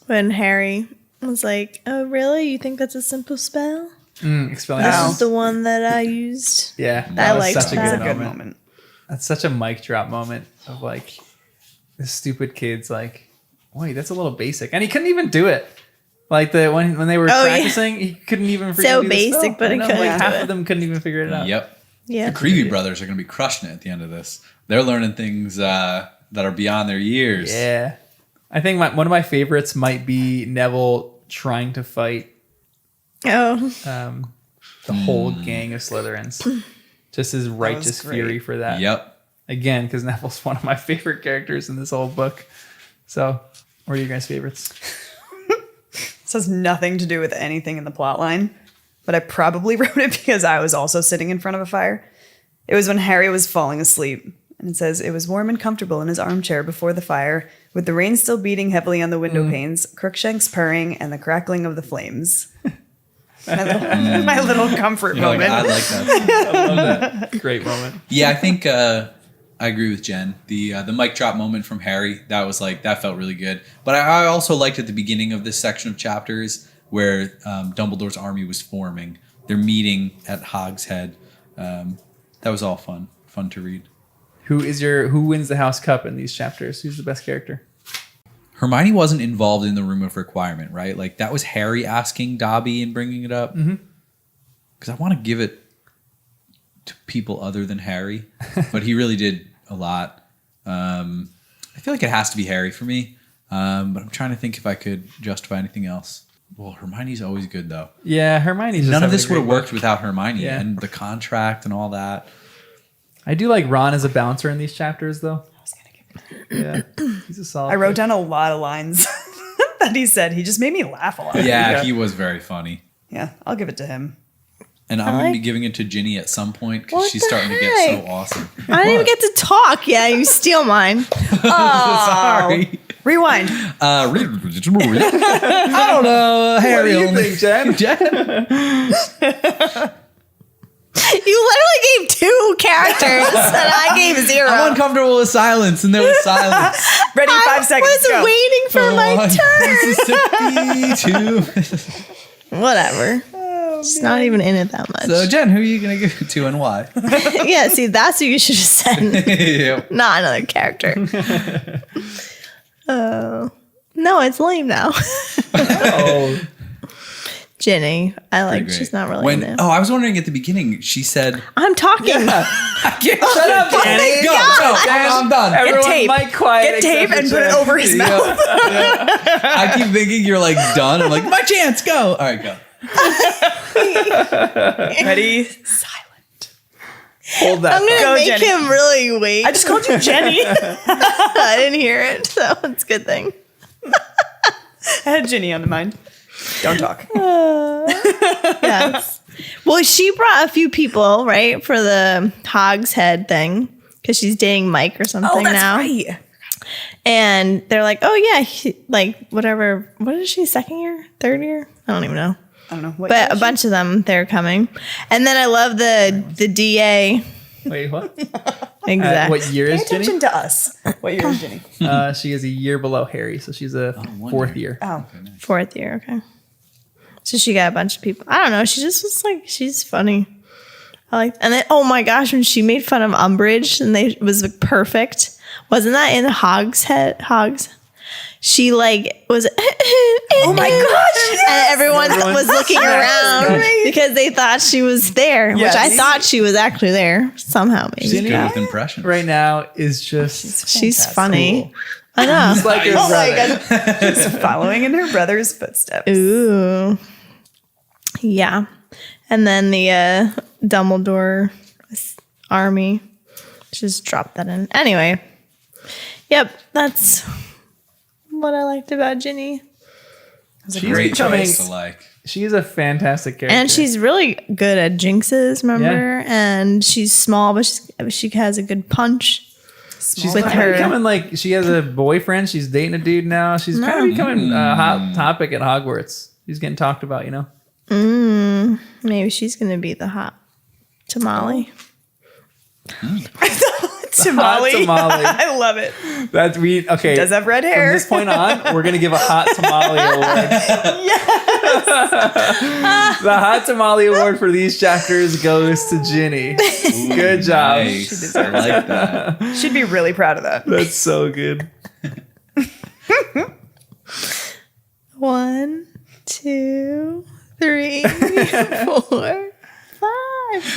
when Harry was like, "Oh, really? You think that's a simple spell? Expelling This Wow. is the one that I used." Yeah, I was liked such a that. good That's a good moment. moment. That's such a mic drop moment of like this stupid kid's like, wait, that's a little basic, and he couldn't even do it. Like when they were Oh, yeah. practicing, he couldn't even freaking So do the basic, spell. but I he know, couldn't like do half it. of them couldn't even figure it out. Yep. Yeah. The Creevy brothers are going to be crushing it at the end of this. They're learning things that are beyond their years. Yeah. I think one of my favorites might be Neville trying to fight Oh, the whole gang of Slytherins. Just his righteous great. fury for that. Yep. Again, because Neville's one of my favorite characters in this whole book. So, what are your guys' favorites? This has nothing to do with anything in the plot line, but I probably wrote it because I was also sitting in front of a fire. It was when Harry was falling asleep. And it says, it was warm and comfortable in his armchair before the fire, with the rain still beating heavily on the window panes, Crookshanks purring, and the crackling of the flames. My little comfort You're like, moment. I like that. I love that. Great moment. Yeah, I think I agree with Jen. The mic drop moment from Harry, that felt really good. But I also liked at the beginning of this section of chapters where Dumbledore's army was forming. They're meeting at Hogshead. That was all fun to read. Who wins the House Cup in these chapters? Who's the best character? Hermione wasn't involved in the room of requirement, right? Like that was Harry asking Dobby and bringing it up. Because I want to give it to people other than Harry, but he really did a lot. I feel like it has to be Harry for me, but I'm trying to think if I could justify anything else. Well, Hermione's always good though. Yeah, Hermione's. None of this would have worked without Hermione and the contract and all that. I do like Ron as a bouncer in these chapters, though. Yeah, he's a solid. I wrote down a lot of lines that he said. He just made me laugh a lot. Yeah, he was very funny. Yeah, I'll give it to him. And I'm going to be giving it to Ginny at some point because What she's the starting to get heck? so awesome. I didn't even get to talk. Yeah, you steal mine. Sorry. Rewind. I don't know. Harry What do you think, Jen? You literally gave 2 characters and I gave 0. I'm uncomfortable with silence, and there was silence. Ready? 5 seconds. I was Go. waiting for my turn. 52. Whatever. It's not even in it that much. So, Jen, who are you going to give it to and why? Yeah, see, that's what you should have said. Yep. Not another character. Oh. No, it's lame now. Oh, Ginny. I like, Great. she's not really in it. I was wondering at the beginning, she said, I'm talking. I can't shut up, Danny. Go. I'm done. everyone, tape. mic quiet. Get tape except and for put it Jen. over his mouth. I keep thinking you're like done. I'm like, my chance, go. All right, go. Ready? Silent. Hold that. I'm going to Go, make Jenny. him really wait. I just called you Jenny. I didn't hear it, so it's a good thing. I had Ginny on the mind. Don't talk. Yes. Well, she brought a few people, right, for the Hogshead thing because she's dating Mike or something now. right. And they're like, "Oh yeah, like whatever. What is she? Second year, third year? I don't even know." I don't know. What But a bunch of them, they're coming. And then I love the DA. Wait, what? Exactly. What year Pay is attention Ginny? to us. What year is Ginny? She is a year below Harry, so she's a fourth year. Oh. Fourth year. Okay. So she got a bunch of people. I don't know. She just was like, she's funny. I like. And then, oh my gosh, when she made fun of Umbridge and it was like, perfect. Wasn't that in Hogshead? She like was. Oh my gosh! And everyone was looking around Right. because they thought she was there, Yes. which I thought she was actually there somehow. Maybe She's Ginny good with impressions. right now is just she's Fantastic. funny. I know. it's like her Oh my brother. god. She's following in her brother's footsteps. Ooh. Yeah. And then the Dumbledore army. Just drop that in. Anyway. Yep. That's what I liked about Ginny. She's Great becoming. choice to like. She's a fantastic character, And she's really good at jinxes, remember? And she's small, but she has a good punch. she's with kind her- of becoming like she has a boyfriend. She's dating a dude now. She's kind of becoming a hot topic at Hogwarts. She's getting talked about, you know. Maybe she's going to be the hot tamale. Tamale. Hot tamale. I love it. That's we okay. Does have red From hair. this point on, we're gonna give a hot tamale award. The hot tamale award for these chapters goes to Ginny. Good job. Nice. I like that. She'd be really proud of that. That's so good. 1, 2, 3, 4, 5.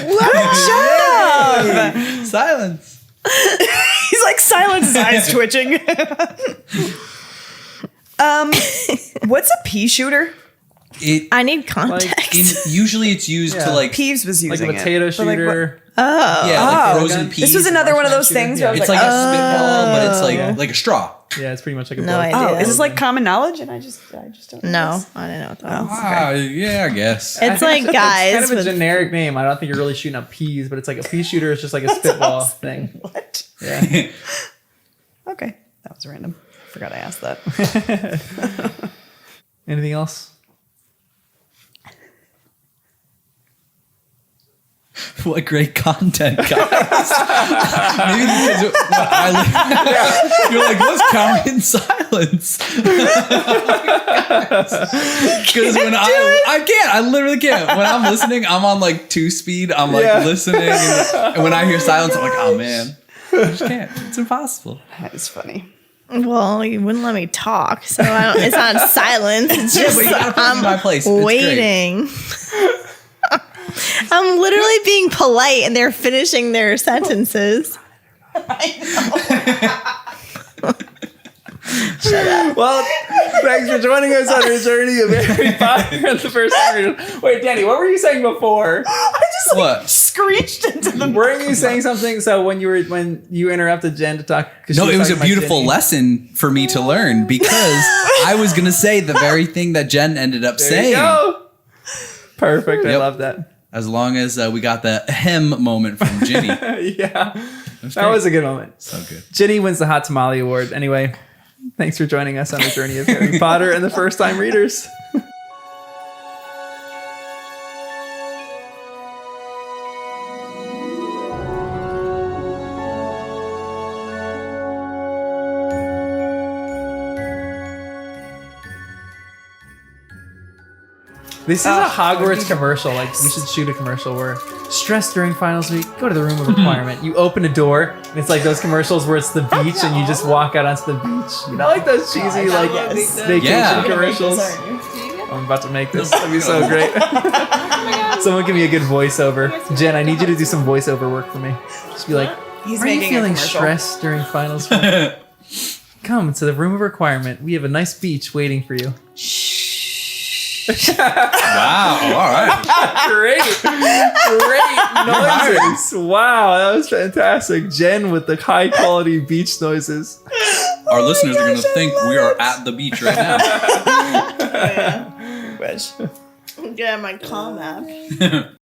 Good job. Silence. He's like silent, his eyes twitching. What's a pea shooter? I need context. Usually it's used Yeah. to like Peeves was Like using a potato it. But, like, shooter. like Oh. frozen peas. This was another one of those things where I was It's like, like a spitball, but it's Yeah. like a straw. Yeah, it's pretty much like a No blow. idea. oh, is this like common knowledge? And I just don't know. No, this. I didn't know what that was. Ah, yeah, I guess. It's like guys It's kind of a with generic name. I don't think you're really shooting up peas, but it's like a pea shooter. It's just like a spitball thing. What? Yeah. Okay, that was random. Forgot I asked that. Anything else? What great content, guys. Maybe because you're like, let's count in silence. Because when I can't. I literally can't. When I'm listening, I'm on like 2-speed. I'm like listening. And when I hear silence, I'm like, oh man. I just can't. It's impossible. That is funny. Well, you wouldn't let me talk, so it's not silence. It's just but you gotta put me in my place. It's waiting. I'm literally being polite, and they're finishing their sentences. Well, thanks for joining us on our journey of Harry Potter and the first time. Wait, Danny, what were you saying before? I just What? screeched into the Weren't you saying something? So when you interrupted Jen to talk, No, it was a beautiful lesson for me to learn because I was going to say the very thing that Jen ended up saying. Go. Perfect. I Yep. love that. As long as we got the hem moment from Ginny. Yeah, that was a good moment. So good. Ginny wins the Hot Tamale Award. Anyway, thanks for joining us on the journey of Harry Potter and the first time readers. This is a Hogwarts commercial. Like, we should shoot a commercial where stress during finals week, go to the room of requirement. You open a door, and it's like those commercials where it's the beach and you just walk out onto the beach. You know, like those cheesy, like, vacation commercials. I'm about to make this. That'd be so great. Someone give me a good voiceover. Jen, I need you to do some voiceover work for me. Just be like, He's are you making a feeling commercial. stressed during finals week? Come to the room of requirement. We have a nice beach waiting for you. Wow. All right. Great noises. Wow, that was fantastic. Jen with the high quality beach noises. Our listeners are going to think we are at the beach right now. Get my calm app.